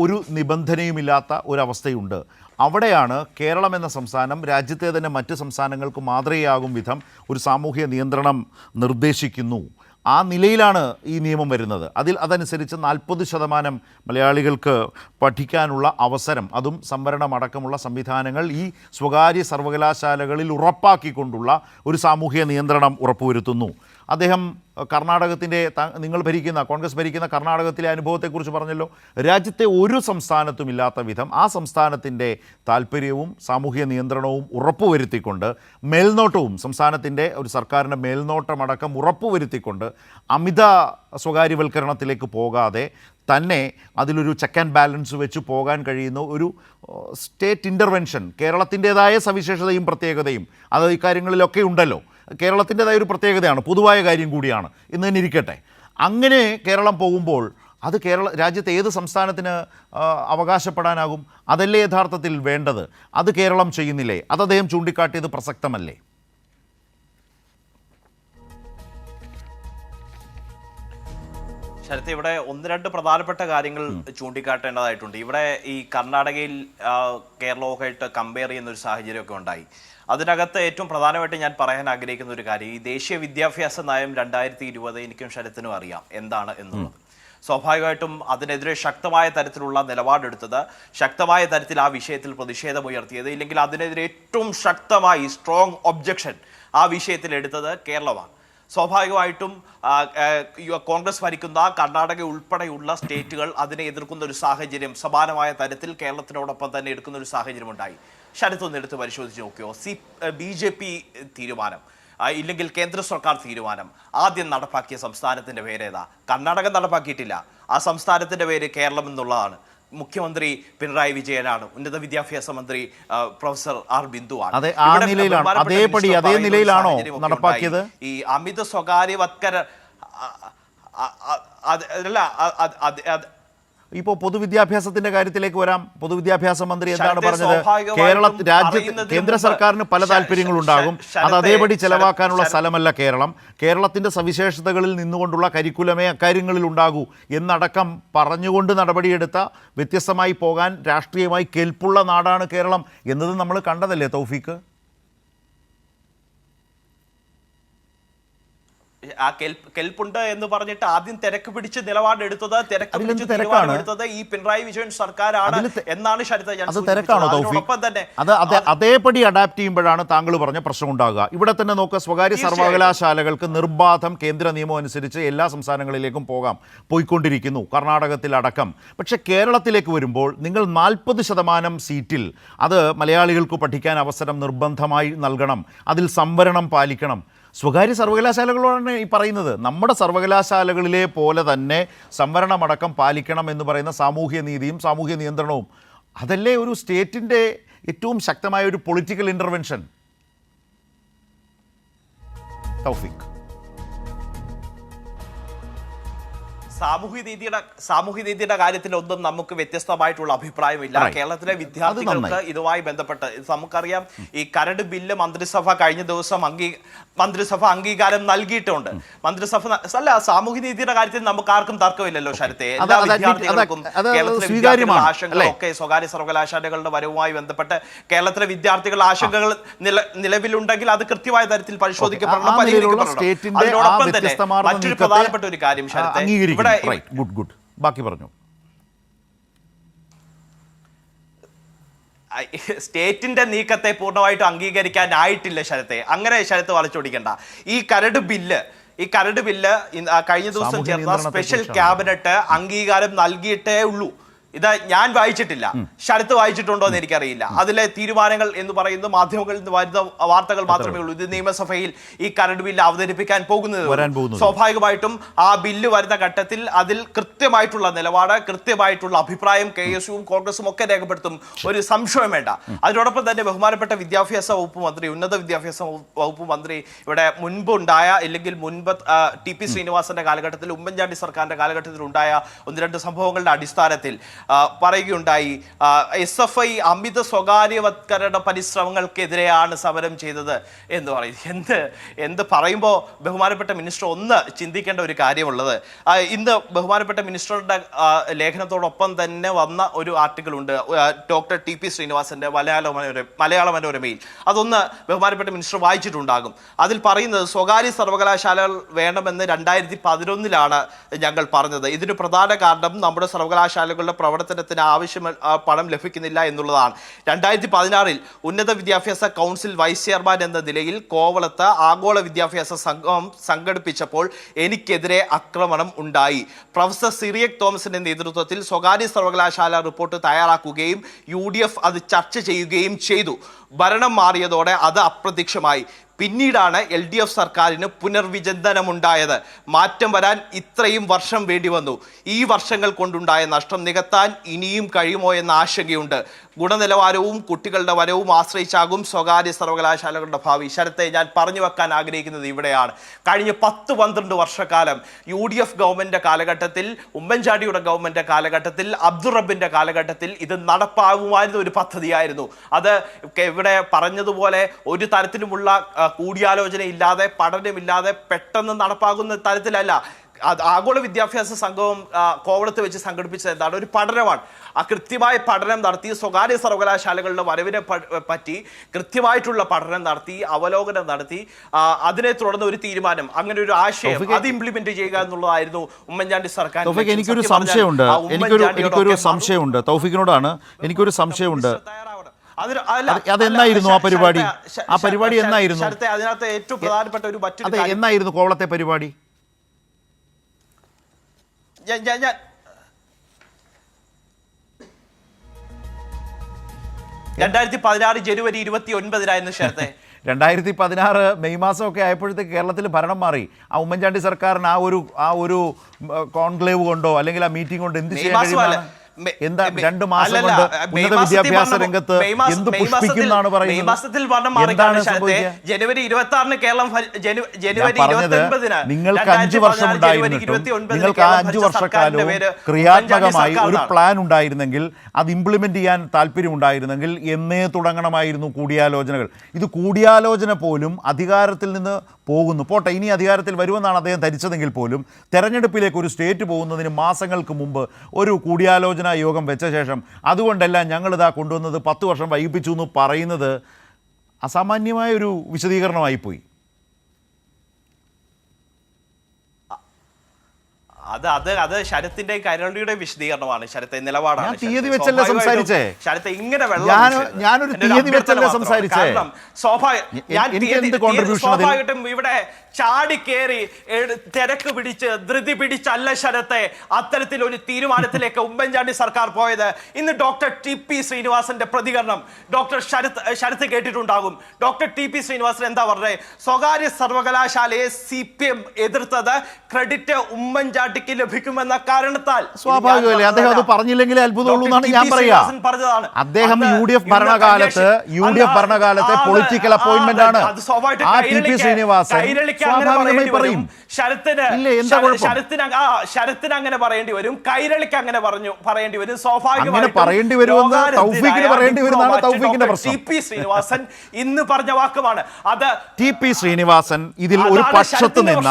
ഒരു നിബന്ധനയുമില്ലാത്ത ഒരവസ്ഥയുണ്ട്. അവിടെയാണ് കേരളം എന്ന സംസ്ഥാനം രാജ്യത്തെ തന്നെ മറ്റ് സംസ്ഥാനങ്ങൾക്ക് മാതൃകയാകും വിധം ഒരു സാമൂഹ്യ നിയന്ത്രണം നിർദ്ദേശിക്കുന്നു. ആ നിലയിലാണ് ഈ നിയമം വരുന്നത്. അതനുസരിച്ച് 40% മലയാളികൾക്ക് പഠിക്കാനുള്ള അവസരം, അതും സംവരണമടക്കമുള്ള സംവിധാനങ്ങൾ ഈ സ്വകാര്യ സർവകലാശാലകളിൽ ഉറപ്പാക്കിക്കൊണ്ടുള്ള ഒരു സാമൂഹ്യ നിയന്ത്രണം ഉറപ്പുവരുത്തുന്നു. അദ്ദേഹം കർണാടകത്തിൻ്റെ, നിങ്ങൾ ഭരിക്കുന്ന കോൺഗ്രസ് ഭരിക്കുന്ന കർണാടകത്തിലെ അനുഭവത്തെക്കുറിച്ച് പറഞ്ഞല്ലോ. രാജ്യത്തെ ഒരു സംസ്ഥാനത്തും ഇല്ലാത്ത വിധം ആ സംസ്ഥാനത്തിൻ്റെ താല്പര്യവും സാമൂഹ്യ നിയന്ത്രണവും ഉറപ്പുവരുത്തിക്കൊണ്ട്, മേൽനോട്ടവും സംസ്ഥാനത്തിൻ്റെ ഒരു സർക്കാരിൻ്റെ മേൽനോട്ടമടക്കം ഉറപ്പുവരുത്തിക്കൊണ്ട് അമിത സ്വകാര്യവൽക്കരണത്തിലേക്ക് പോകാതെ തന്നെ അതിലൊരു ചെക്ക് ആൻഡ് ബാലൻസ് വെച്ച് പോകാൻ കഴിയുന്ന ഒരു സ്റ്റേറ്റ് ഇൻ്റർവെൻഷൻ, കേരളത്തിൻ്റേതായ സവിശേഷതയും പ്രത്യേകതയും അത് ഇക്കാര്യങ്ങളിലൊക്കെ ഉണ്ടല്ലോ. കേരളത്തിൻ്റെതായ ഒരു പ്രത്യേകതയാണ്, പൊതുവായ കാര്യം കൂടിയാണ് എന്ന് തന്നെ ഇരിക്കട്ടെ. അങ്ങനെ കേരളം പോകുമ്പോൾ അത് രാജ്യത്തെ ഏത് സംസ്ഥാനത്തിന് അവകാശപ്പെടാനാകും? അതല്ലേ യഥാർത്ഥത്തിൽ വേണ്ടത്? അത് കേരളം ചെയ്യുന്നില്ലേ? അത് അദ്ദേഹം ചൂണ്ടിക്കാട്ടിയത് പ്രസക്തമല്ലേ? ശരത്ത്, ഇവിടെ 1-2 പ്രധാനപ്പെട്ട കാര്യങ്ങൾ ചൂണ്ടിക്കാട്ടേണ്ടതായിട്ടുണ്ട്. ഇവിടെ ഈ കർണാടകയിൽ കേരളവുമായിട്ട് കമ്പയർ ചെയ്യുന്ന ഒരു സാഹചര്യമൊക്കെ ഉണ്ടായി. അതിനകത്ത് ഏറ്റവും പ്രധാനമായിട്ട് ഞാൻ പറയാൻ ആഗ്രഹിക്കുന്ന ഒരു കാര്യം, ഈ ദേശീയ വിദ്യാഭ്യാസ നയം 2020 എനിക്കും ശരത്തിനും അറിയാം എന്താണ് എന്നുള്ളത്. സ്വാഭാവികമായിട്ടും അതിനെതിരെ ശക്തമായ തരത്തിലുള്ള നിലപാടെടുത്തത്, ശക്തമായ തരത്തിൽ ആ വിഷയത്തിൽ പ്രതിഷേധമുയർത്തിയത്, ഇല്ലെങ്കിൽ അതിനെതിരെ ഏറ്റവും ശക്തമായി സ്ട്രോങ് ഒബ്ജക്ഷൻ ആ വിഷയത്തിൽ എടുത്തത് കേരളമാണ്. സ്വാഭാവികമായിട്ടും കോൺഗ്രസ് ഭരിക്കുന്ന കർണാടക ഉൾപ്പെടെയുള്ള സ്റ്റേറ്റുകൾ അതിനെ എതിർക്കുന്ന ഒരു സാഹചര്യം സമാനമായ തരത്തിൽ കേരളത്തിനോടൊപ്പം തന്നെ എടുക്കുന്ന ഒരു സാഹചര്യം ഉണ്ടായി. ശരത്തൊന്ന് എടുത്ത് പരിശോധിച്ച് നോക്കിയോ? BJP തീരുമാനം ഇല്ലെങ്കിൽ കേന്ദ്ര സർക്കാർ തീരുമാനം ആദ്യം നടപ്പാക്കിയ സംസ്ഥാനത്തിൻ്റെ പേരേതാ? കർണാടക നടപ്പാക്കിയിട്ടില്ല. ആ സംസ്ഥാനത്തിൻ്റെ പേര് കേരളം എന്നുള്ളതാണ്. മുഖ്യമന്ത്രി പിണറായി വിജയനാണ്, ഉന്നത വിദ്യാഭ്യാസ മന്ത്രി പ്രൊഫസർ ആർ ബിന്ദുവാണ്. അതെ, ആ നിലയിലാണ്, അതേപടി അതേ നിലയിലാണോ നടപ്പാക്കിയത്? ഈ അമിത സ്വകാര്യവത്കര ഇപ്പോൾ പൊതുവിദ്യാഭ്യാസത്തിന്റെ കാര്യത്തിലേക്ക് വരാം. പൊതുവിദ്യാഭ്യാസ മന്ത്രി എന്താണ് ശരത്തെ പറഞ്ഞത്? സ്വാഭാവികമായിട്ടും രാജ്യത്ത് അറിയുന്നതിന് കേന്ദ്ര മുമ്പ് സർക്കാരിന് പല താല്പര്യങ്ങളുണ്ടാകും, അത് ശരത്തെ അതേപടി ചെലവാക്കാനുള്ള സ്ഥലമല്ല കേരളം. കേരളത്തിന്റെ സവിശേഷതകളിൽ നിന്നുകൊണ്ടുള്ള കരിക്കുലമേ അക്കാര്യങ്ങളിൽ ഉണ്ടാകൂ എന്നടക്കം പറഞ്ഞുകൊണ്ട് നടപടിയെടുത്ത, വ്യത്യസ്തമായി പോകാൻ രാഷ്ട്രീയമായി കെൽപ്പുള്ള നാടാണ് കേരളം എന്നത് നമ്മൾ കണ്ടതല്ലേ തൗഫീക്ക്? ആ കെൽപ്പുണ്ട് എന്ന് പറഞ്ഞിട്ട് ആദ്യം തിരക്ക് പിടിച്ച് നിലപാടെടുത്തത് ഈ പിണറായി വിജയൻ സർക്കാരാണ് എന്നാണ് ശരത്ത്. അത് തിരക്കാണോ തൗഫീഖ്? തന്നെ അതേപടി അഡാപ്റ്റ് ചെയ്യുമ്പോഴാണ് താങ്കൾ പറഞ്ഞ പ്രശ്നം ഉണ്ടാകുക. ഇവിടെ തന്നെ നോക്കുക, സ്വകാര്യ സർവകലാശാലകൾക്ക് നിർബാധം കേന്ദ്ര നിയമം അനുസരിച്ച് എല്ലാ സംസ്ഥാനങ്ങളിലേക്കും പോയിക്കൊണ്ടിരിക്കുന്നു, കർണാടകത്തിലടക്കം. പക്ഷേ കേരളത്തിലേക്ക് വരുമ്പോൾ നിങ്ങൾ 40% സീറ്റിൽ അത് മലയാളികൾക്ക് പഠിക്കാൻ അവസരം നിർബന്ധമായി നൽകണം, അതിൽ സംവരണം പാലിക്കണം. സ്വകാര്യ സർവകലാശാലകളോടാണ് ഈ പറയുന്നത്. നമ്മുടെ സർവകലാശാലകളിലെ പോലെ തന്നെ സംവരണമടക്കം പാലിക്കണം എന്ന് പറയുന്ന സാമൂഹ്യ നീതിയും സാമൂഹ്യ നിയന്ത്രണവും, അതല്ലേ ഒരു സ്റ്റേറ്റിൻ്റെ ഏറ്റവും ശക്തമായ ഒരു പൊളിറ്റിക്കൽ ഇൻ്റർവെൻഷൻ? തൗഫീഖ്, സാമൂഹ്യനീതിയുടെ കാര്യത്തിൽ ഒന്നും നമുക്ക് വ്യത്യസ്തമായിട്ടുള്ള അഭിപ്രായമില്ല. കേരളത്തിലെ വിദ്യാർത്ഥികൾക്ക് ഇതുമായി ബന്ധപ്പെട്ട് നമുക്കറിയാം, ഈ കരട് ബില്ല് മന്ത്രിസഭ കഴിഞ്ഞ ദിവസം അംഗീകാരം നൽകിയിട്ടുണ്ട്. സാമൂഹ്യനീതിയുടെ കാര്യത്തിൽ നമുക്ക് ആർക്കും തർക്കമില്ലല്ലോ ശരത്തെ. എല്ലാ വിദ്യാർത്ഥികൾക്കും കേരളത്തിലെ വിദ്യാർത്ഥികളുടെ ആശങ്കകളൊക്കെ സ്വകാര്യ സർവകലാശാലകളുടെ വരവുമായി ബന്ധപ്പെട്ട് കേരളത്തിലെ വിദ്യാർത്ഥികളുടെ ആശങ്കകൾ നിലവിലുണ്ടെങ്കിൽ അത് കൃത്യമായ തരത്തിൽ പരിശോധിക്കപ്പെടണം, പരിഹരിക്കപ്പെടണം. അതിനോടൊപ്പം തന്നെ മറ്റൊരു പ്രധാനപ്പെട്ട ഒരു കാര്യം ശരത്തെ, ഇവിടെ ബാക്കി പറഞ്ഞു. സ്റ്റേറ്റിന്റെ നീക്കത്തെ പൂർണ്ണമായിട്ടും അംഗീകരിക്കാനായിട്ടില്ല ശരത്തെ. അങ്ങനെ ശരത്ത് വളച്ചൊടിക്കണ്ട. ഈ കരട് ബില്ല് കഴിഞ്ഞ ദിവസം ചേർന്ന സ്പെഷ്യൽ ക്യാബിനറ്റ് അംഗീകാരം നൽകിയിട്ടേ ഉള്ളൂ. ഇത് ഞാൻ വായിച്ചിട്ടില്ല, ശരത്ത് വായിച്ചിട്ടുണ്ടോ എന്ന് എനിക്കറിയില്ല. അതിലെ തീരുമാനങ്ങൾ എന്ന് പറയുന്നത് മാധ്യമങ്ങളിൽ നിന്ന് വരുന്ന വാർത്തകൾ മാത്രമേ ഉള്ളൂ. ഇത് നിയമസഭയിൽ ഈ കരട് ബില്ല് അവതരിപ്പിക്കാൻ പോകുന്നത്. സ്വാഭാവികമായിട്ടും ആ ബില്ല് വരുന്ന ഘട്ടത്തിൽ അതിൽ കൃത്യമായിട്ടുള്ള നിലപാട്, കൃത്യമായിട്ടുള്ള അഭിപ്രായം KSUവും കോൺഗ്രസും ഒക്കെ രേഖപ്പെടുത്തും, ഒരു സംശയം വേണ്ട. അതിനോടൊപ്പം തന്നെ ബഹുമാനപ്പെട്ട വിദ്യാഭ്യാസ വകുപ്പ് മന്ത്രി, ഉന്നത വിദ്യാഭ്യാസ വകുപ്പ് മന്ത്രി ഇവിടെ മുൻപുണ്ടായ, അല്ലെങ്കിൽ മുൻപ് TP ശ്രീനിവാസന്റെ കാലഘട്ടത്തിൽ, ഉമ്മൻചാണ്ടി സർക്കാരിന്റെ കാലഘട്ടത്തിൽ ഉണ്ടായ 1-2 സംഭവങ്ങളുടെ അടിസ്ഥാനത്തിൽ പറയുകയുണ്ടായി, SFI അമിത സ്വകാര്യവത്കരണ പരിശ്രമങ്ങൾക്കെതിരെയാണ് സമരം ചെയ്തത് എന്ന് പറയും. എന്ത് പറയുമ്പോൾ ബഹുമാനപ്പെട്ട മിനിസ്റ്റർ ഒന്ന് ചിന്തിക്കേണ്ട ഒരു കാര്യമുള്ളത്, ഇന്ന് ബഹുമാനപ്പെട്ട മിനിസ്റ്ററുടെ ലേഖനത്തോടൊപ്പം തന്നെ വന്ന ഒരു ആർട്ടിക്കിൾ ഉണ്ട്, ഡോക്ടർ TP ശ്രീനിവാസന്റെ മലയാള മനോരമയിൽ. അതൊന്ന് ബഹുമാനപ്പെട്ട മിനിസ്റ്റർ വായിച്ചിട്ടുണ്ടാകും. അതിൽ പറയുന്നത്, സ്വകാര്യ സർവകലാശാലകൾ വേണമെന്ന് 2011 ഞങ്ങൾ പറഞ്ഞത്. ഇതിന് പ്രധാന കാരണം നമ്മുടെ സർവകലാശാലകളുടെ പ്രവർത്തനത്തിന് ആവശ്യം പണം ലഭിക്കുന്നില്ല എന്നുള്ളതാണ്. 2016 ഉന്നത വിദ്യാഭ്യാസ കൗൺസിൽ വൈസ് ചെയർമാൻ എന്ന നിലയിൽ കോവളത്ത് ആഗോള വിദ്യാഭ്യാസ സംഗമം സംഘടിപ്പിച്ചപ്പോൾ എനിക്കെതിരെ ആക്രമണം ഉണ്ടായി. പ്രൊഫസർ സിറിയക് തോമസിന്റെ നേതൃത്വത്തിൽ സ്വകാര്യ സർവകലാശാല റിപ്പോർട്ട് തയ്യാറാക്കുകയും UDF അത് ചർച്ച ചെയ്യുകയും ചെയ്തു. ഭരണം മാറിയതോടെ അത് അപ്രത്യക്ഷമായി. പിന്നീടാണ് LDF സർക്കാരിന് പുനർവിചിന്തനമുണ്ടായത്. മാറ്റം വരാൻ ഇത്രയും വർഷം വേണ്ടി വന്നു. ഈ വർഷങ്ങൾ കൊണ്ടുണ്ടായ നഷ്ടം നികത്താൻ ഇനിയും കഴിയുമോ എന്ന ആശങ്കയുണ്ട്. ഗുണനിലവാരവും കുട്ടികളുടെ വരവും ആശ്രയിച്ചാകും സ്വകാര്യ സർവകലാശാലകളുടെ ഭാവി. ശരത്തെ, ഞാൻ പറഞ്ഞു വെക്കാൻ ആഗ്രഹിക്കുന്നത് ഇവിടെയാണ്. കഴിഞ്ഞ 10-12 വർഷക്കാലം UDF ഗവൺമെന്റ് കാലഘട്ടത്തിൽ, ഉമ്മൻചാണ്ടിയുടെ ഗവൺമെന്റ് കാലഘട്ടത്തിൽ, അബ്ദുൾ റബ്ബിന്റെ കാലഘട്ടത്തിൽ ഇത് നടപ്പാകുമായിരുന്ന ഒരു പദ്ധതിയായിരുന്നു. അത് ഇവിടെ പറഞ്ഞതുപോലെ ഒരു തരത്തിലുമുള്ള കൂടിയാലോചനയില്ലാതെ, പഠനമില്ലാതെ പെട്ടെന്ന് നടപ്പാകുന്ന തരത്തിലല്ല. ആഗോള വിദ്യാഭ്യാസ സംഘവും കോവളത്ത് വെച്ച് സംഘടിപ്പിച്ചത് എന്താണ്? ഒരു പഠനമാണ്. ആ കൃത്യമായ പഠനം നടത്തി, സ്വകാര്യ സർവകലാശാലകളുടെ വരവിനെ പറ്റി കൃത്യമായിട്ടുള്ള പഠനം നടത്തി, അവലോകനം നടത്തി, അതിനെ തുടർന്ന് ഒരു തീരുമാനം, അങ്ങനെ ഒരു ആശയം അത് ഇംപ്ലിമെന്റ് ചെയ്യുക എന്നുള്ളതായിരുന്നു ഉമ്മൻചാണ്ടി സർക്കാർ. എനിക്കൊരു സംശയമുണ്ട് തൗഫീഖിനോടാണ്. എനിക്കൊരു സംശയമുണ്ട്. അതെന്നായിരുന്നു ആ പരിപാടി? എന്നായിരുന്നു? അതിനകത്ത് ഏറ്റവും പ്രധാനപ്പെട്ട ഒരു എന്നായിരുന്നു കോവളത്തെ പരിപാടി? 2016 ജനുവരി 29 ശരത്തെ. 2016 മെയ് മാസമൊക്കെ ആയപ്പോഴത്തേക്ക് കേരളത്തിൽ ഭരണം മാറി. ആ ഉമ്മൻചാണ്ടി സർക്കാരിന് ആ ഒരു കോൺക്ലേവ് കൊണ്ടോ അല്ലെങ്കിൽ ആ മീറ്റിംഗ് കൊണ്ട് എന്ത് ചെയ്യാൻ കഴിയുമെന്നാണ്? എന്താ 2 മാസം കൊണ്ട് ഉന്നത വിദ്യാഭ്യാസ രംഗത്ത് എന്ത് പുഷ്പിക്കുന്നാണ് പറയുന്നത്? മാസത്തിൽ ജനുവരി 26 കേരളം ജനുവരി 29 നിങ്ങൾക്ക് 5 വർഷം ഉണ്ടായിരുന്നിട്ടും നിങ്ങൾക്ക് ആ 5 വർഷക്കാലവും ക്രിയാത്മകമായി ഒരു പ്ലാൻ ഉണ്ടായിരുന്നെങ്കിൽ അത് ഇംപ്ലിമെന്റ് ചെയ്യാൻ താല്പര്യമുണ്ടായിരുന്നെങ്കിൽ എന്നേ തുടങ്ങണമായിരുന്നു കൂടിയാലോചനകൾ. ഇത് കൂടിയാലോചന പോലും അധികാരത്തിൽ നിന്ന് പോകുന്നു. പോട്ടെ, ഇനി അധികാരത്തിൽ വരുമെന്നാണ് അദ്ദേഹം ധരിച്ചതെങ്കിൽ പോലും തെരഞ്ഞെടുപ്പിലേക്ക് ഒരു സ്റ്റേറ്റ് പോകുന്നതിന് മാസങ്ങൾക്ക് മുമ്പ് ഒരു കൂടിയാലോചനാ യോഗം വെച്ച ശേഷം അതുകൊണ്ടെല്ലാം ഞങ്ങളിതാ കൊണ്ടുവന്നത് 10 വർഷം വൈകിപ്പിച്ചു എന്ന് പറയുന്നത് അസാമാന്യമായൊരു വിശദീകരണമായിപ്പോയി. അത് ശരത്തിന്റെ കൈരളിയുടെ വിശദീകരണമാണ്. ശരത്തെ നിലപാടാണ്. തീയതി വെച്ചല്ലേ സംസാരിച്ചേ? ശരത്തെ ഇങ്ങനെ ഞാനൊരു തീയതി വെച്ചല്ലേ സംസാരിച്ചേ? സ്വാഭാവികമായിട്ടും ഇവിടെ ചാടിക്കേറി തിരക്ക് പിടിച്ച് ധൃതി പിടിച്ചല്ല ശരത്തെ അത്തരത്തിലൊരു തീരുമാനത്തിലേക്ക് ഉമ്മൻചാണ്ടി സർക്കാർ പോയത്. ഇന്ന് ഡോക്ടർ ടി.പി. ശ്രീനിവാസന്റെ പ്രതികരണം ശരത്ത് കേട്ടിട്ടുണ്ടാകും. Doctor TP. ശ്രീനിവാസൻ എന്താ പറഞ്ഞത്? സ്വകാര്യ സർവകലാശാലയെ CPM എതിർത്തത് ക്രെഡിറ്റ് ഉമ്മൻചാണ്ടിക്ക് ലഭിക്കുമെന്ന കാരണത്താൽ. സ്വാഭാവികമല്ലേ, അദ്ദേഹം അത് പറഞ്ഞില്ലെങ്കിൽ അത്ഭുതമുള്ളൂ എന്നാണ് ഞാൻ പറയാ. അദ്ദേഹം UDF ഭരണകാലത്തെ പൊളിറ്റിക്കൽ അപ്പോയിന്റ്മെന്റ് ആണ്. ആ ടി.പി. ശ്രീനിവാസൻ സ്വാഭാവികമായി പറയും. ശരത്തിന് അങ്ങനെ പറയേണ്ടി വരും, കൈരളിക്ക് അങ്ങനെ പറയേണ്ടി വരും. സ്വാഭാവികമായി പറയേണ്ടി വരുമെന്ന് തൗഫീഖിന് പറയേണ്ടി വരുന്നതാണ് തൗഫീഖിന്റെ പ്രശ്നം. ടി.പി. ശ്രീനിവാസൻ ഇന്ന് പറഞ്ഞ വാക്കുമാണ് അത്. ടി.പി. ശ്രീനിവാസൻ ഇതിൽ ഒരു പക്ഷത്ത് നിന്ന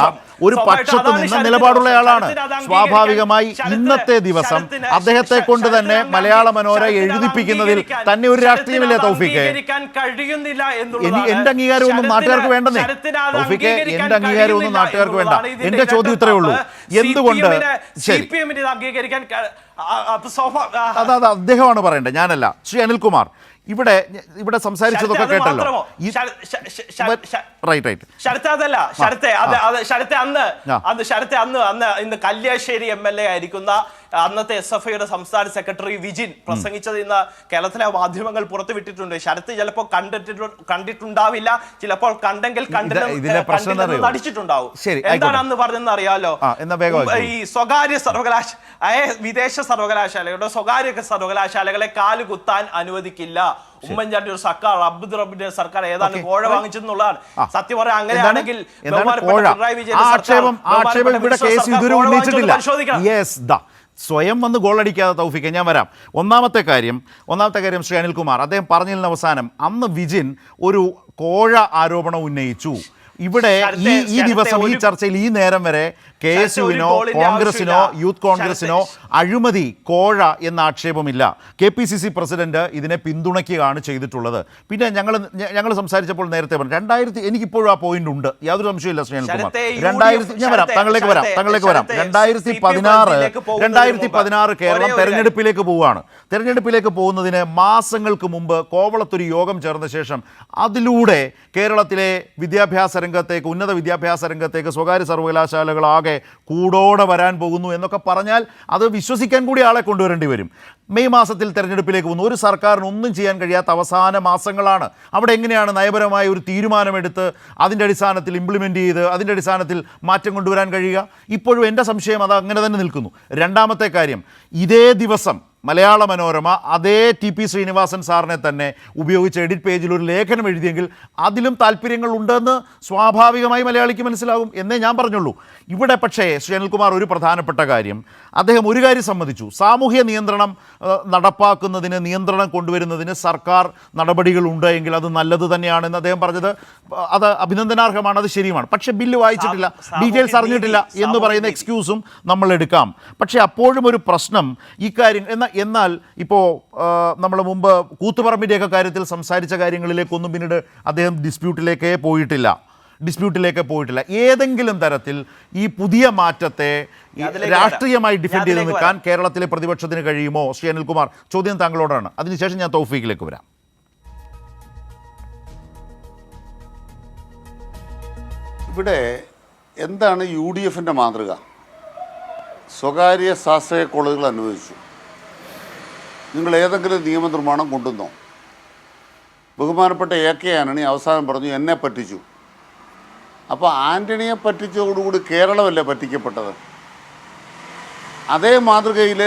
നിലപാടുള്ളയാളാണ്. സ്വാഭാവികമായി ഇന്നത്തെ ദിവസം അദ്ദേഹത്തെ കൊണ്ട് തന്നെ മലയാള മനോര എഴുതിപ്പിക്കുന്നതിൽ തന്നെ ഒരു രാഷ്ട്രീയമില്ലേ തൗഫീഖ്? എന്റെ അംഗീകാരം ഒന്നും നാട്ടുകാർക്ക് വേണ്ടെന്നേ തൗഫീഖ്, എന്റെ അംഗീകാരം ഒന്നും നാട്ടുകാർക്ക് വേണ്ട. എന്റെ ചോദ്യം ഇത്രയേ ഉള്ളൂ, എന്തുകൊണ്ട്? ശരി, അതാ അദ്ദേഹമാണ് പറയേണ്ടത്, ഞാനല്ല. ശ്രീ അനിൽകുമാർ, ഇവിടെ സംസാരിച്ചതൊക്കെ കേട്ടല്ലോ. ഇന്ന് കല്യാശ്ശേരി MLA ആയിരിക്കുന്ന അന്നത്തെ SFIയുടെ സംസ്ഥാന സെക്രട്ടറി വിജിൻ പ്രസംഗിച്ചത് ഇന്ന് കേരളത്തിലെ മാധ്യമങ്ങൾ പുറത്തുവിട്ടിട്ടുണ്ട്. ശരത്ത് ചിലപ്പോൾ കണ്ടിട്ടുണ്ടാവില്ല, ചിലപ്പോൾ കണ്ടെങ്കിൽ നടിച്ചിട്ടുണ്ടാവും. എന്താണ് അന്ന് പറഞ്ഞതെന്ന് അറിയാലോ? ഈ സ്വകാര്യ വിദേശ സർവകലാശാലയുടെ സ്വകാര്യ സർവകലാശാലകളെ കാലുകുത്താൻ അനുവദിക്കില്ല ഉമ്മൻചാണ്ടി ഒരു സർക്കാർ, അബ്ദുൾ റബ്ബിന്റെ സർക്കാർ ഏതാണ്ട് കോഴ വാങ്ങിച്ചെന്നുള്ളതാണ് സത്യം. പറയാം അങ്ങനെയാണെങ്കിൽ സ്വയം വന്ന് ഗോളടിക്കാതെ തൗഫീഖ്, ഞാൻ വരാം. ഒന്നാമത്തെ കാര്യം ശ്രീ അനിൽകുമാർ അദ്ദേഹം പറഞ്ഞതിന് അവസാനം അന്ന് വിജിൻ ഒരു കോഴ ആരോപണം ഉന്നയിച്ചു. ഇവിടെ ഈ ദിവസം ഈ ചർച്ചയിൽ ഈ നേരം വരെ KSUവിനോ കോൺഗ്രസിനോ യൂത്ത് കോൺഗ്രസിനോ അഴിമതി കോഴ എന്ന ആക്ഷേപമില്ല. KPCC പ്രസിഡന്റ് ഇതിനെ പിന്തുണയ്ക്കുകയാണ് ചെയ്തിട്ടുള്ളത്. പിന്നെ ഞങ്ങൾ സംസാരിച്ചപ്പോൾ നേരത്തെ പറഞ്ഞു 2000 എനിക്കിപ്പോഴും ആ പോയിന്റ് ഉണ്ട്, യാതൊരു സംശയമില്ല ശ്രീ അനിൽകുമാർ. 2000 ഞാൻ വരാം, താങ്കളിലേക്ക് വരാം. 2016 കേരളം തെരഞ്ഞെടുപ്പിലേക്ക് പോവുകയാണ്. തെരഞ്ഞെടുപ്പിലേക്ക് പോകുന്നതിന് മാസങ്ങൾക്ക് മുമ്പ് കോവളത്തൊരു യോഗം ചേർന്ന ശേഷം അതിലൂടെ കേരളത്തിലെ വിദ്യാഭ്യാസ രംഗത്തേക്ക്, ഉന്നത വിദ്യാഭ്യാസ രംഗത്തേക്ക് സ്വകാര്യ സർവകലാശാലകളാകെ കൂടോടെ വരാൻ പോകുന്നു എന്നൊക്കെ പറഞ്ഞാൽ അത് വിശ്വസിക്കാൻ കൂടി ആളെ കൊണ്ടുവരേണ്ടി വരും. മെയ് മാസത്തിൽ തെരഞ്ഞെടുപ്പിലേക്ക് പോകുന്നു. ഒരു സർക്കാരിന് ഒന്നും ചെയ്യാൻ കഴിയാത്ത അവസാന മാസങ്ങളാണ്. അവിടെ എങ്ങനെയാണ് നയപരമായ ഒരു തീരുമാനമെടുത്ത് അതിൻ്റെ അടിസ്ഥാനത്തിൽ ഇംപ്ലിമെൻ്റ് ചെയ്ത് അതിൻ്റെ അടിസ്ഥാനത്തിൽ മാറ്റം കൊണ്ടുവരാൻ കഴിയുക? ഇപ്പോഴും എൻ്റെ സംശയം അത് അങ്ങനെ തന്നെ നിൽക്കുന്നു. രണ്ടാമത്തെ കാര്യം, ഇതേ ദിവസം മലയാള മനോരമ അതേ ടി.പി. ശ്രീനിവാസൻ സാറിനെ തന്നെ ഉപയോഗിച്ച് എഡിറ്റ് പേജിൽ ഒരു ലേഖനം എഴുതിയെങ്കിൽ അതിലും താല്പര്യങ്ങൾ ഉണ്ടെന്ന് സ്വാഭാവികമായി മലയാളിക്ക് മനസ്സിലാകും എന്നേ ഞാൻ പറഞ്ഞുള്ളൂ. ഇവിടെ പക്ഷേ ശ്രീ അനിൽകുമാർ ഒരു പ്രധാനപ്പെട്ട കാര്യം അദ്ദേഹം ഒരു കാര്യം സമ്മതിച്ചു, സാമൂഹ്യ നിയന്ത്രണം നടപ്പാക്കുന്നതിന്, നിയന്ത്രണം കൊണ്ടുവരുന്നതിന് സർക്കാർ നടപടികളുണ്ട് എങ്കിൽ അത് നല്ലത് തന്നെയാണെന്ന് അദ്ദേഹം പറഞ്ഞത് അത് അഭിനന്ദനാർഹമാണ്, അത് ശരിയുമാണ്. പക്ഷേ ബില്ല് വായിച്ചിട്ടില്ല, ഡീറ്റെയിൽസ് അറിഞ്ഞിട്ടില്ല എന്ന് പറയുന്ന എക്സ്ക്യൂസും നമ്മൾ എടുക്കാം. പക്ഷേ അപ്പോഴും ഒരു പ്രശ്നം ഈ കാര്യം എന്നാൽ ഇപ്പോൾ നമ്മൾ മുമ്പ് കൂത്തുപറമ്പിൻ്റെയൊക്കെ കാര്യത്തിൽ സംസാരിച്ച കാര്യങ്ങളിലേക്കൊന്നും പിന്നീട് അദ്ദേഹം ഡിസ്പ്യൂട്ടിലേക്ക് പോയിട്ടില്ല. ഏതെങ്കിലും തരത്തിൽ ഈ പുതിയ മാറ്റത്തെ രാഷ്ട്രീയമായി ഡിഫെൻഡ് ചെയ്ത് നിൽക്കാൻ കേരളത്തിലെ പ്രതിപക്ഷത്തിന് കഴിയുമോ? ശ്രീ അനിൽകുമാർ, ചോദ്യം താങ്കളോടാണ്. അതിനുശേഷം ഞാൻ തൗഫീഖിലേക്ക് വരാം. ഇവിടെ എന്താണ് UDFിൻ്റെ മാതൃക? സ്വകാര്യ സ്വാശ്രയ കോളേജുകൾ അനുവദിച്ചു. നിങ്ങൾ ഏതെങ്കിലും നിയമനിർമ്മാണം കൊണ്ടുവന്നോ? ബഹുമാനപ്പെട്ട AK ആന്റണി അവസാനം പറഞ്ഞു എന്നെ പറ്റിച്ചു. അപ്പോൾ ആന്റണിയെ പറ്റിച്ചതോടുകൂടി കേരളമല്ലേ പറ്റിക്കപ്പെട്ടത്? അതേ മാതൃകയിൽ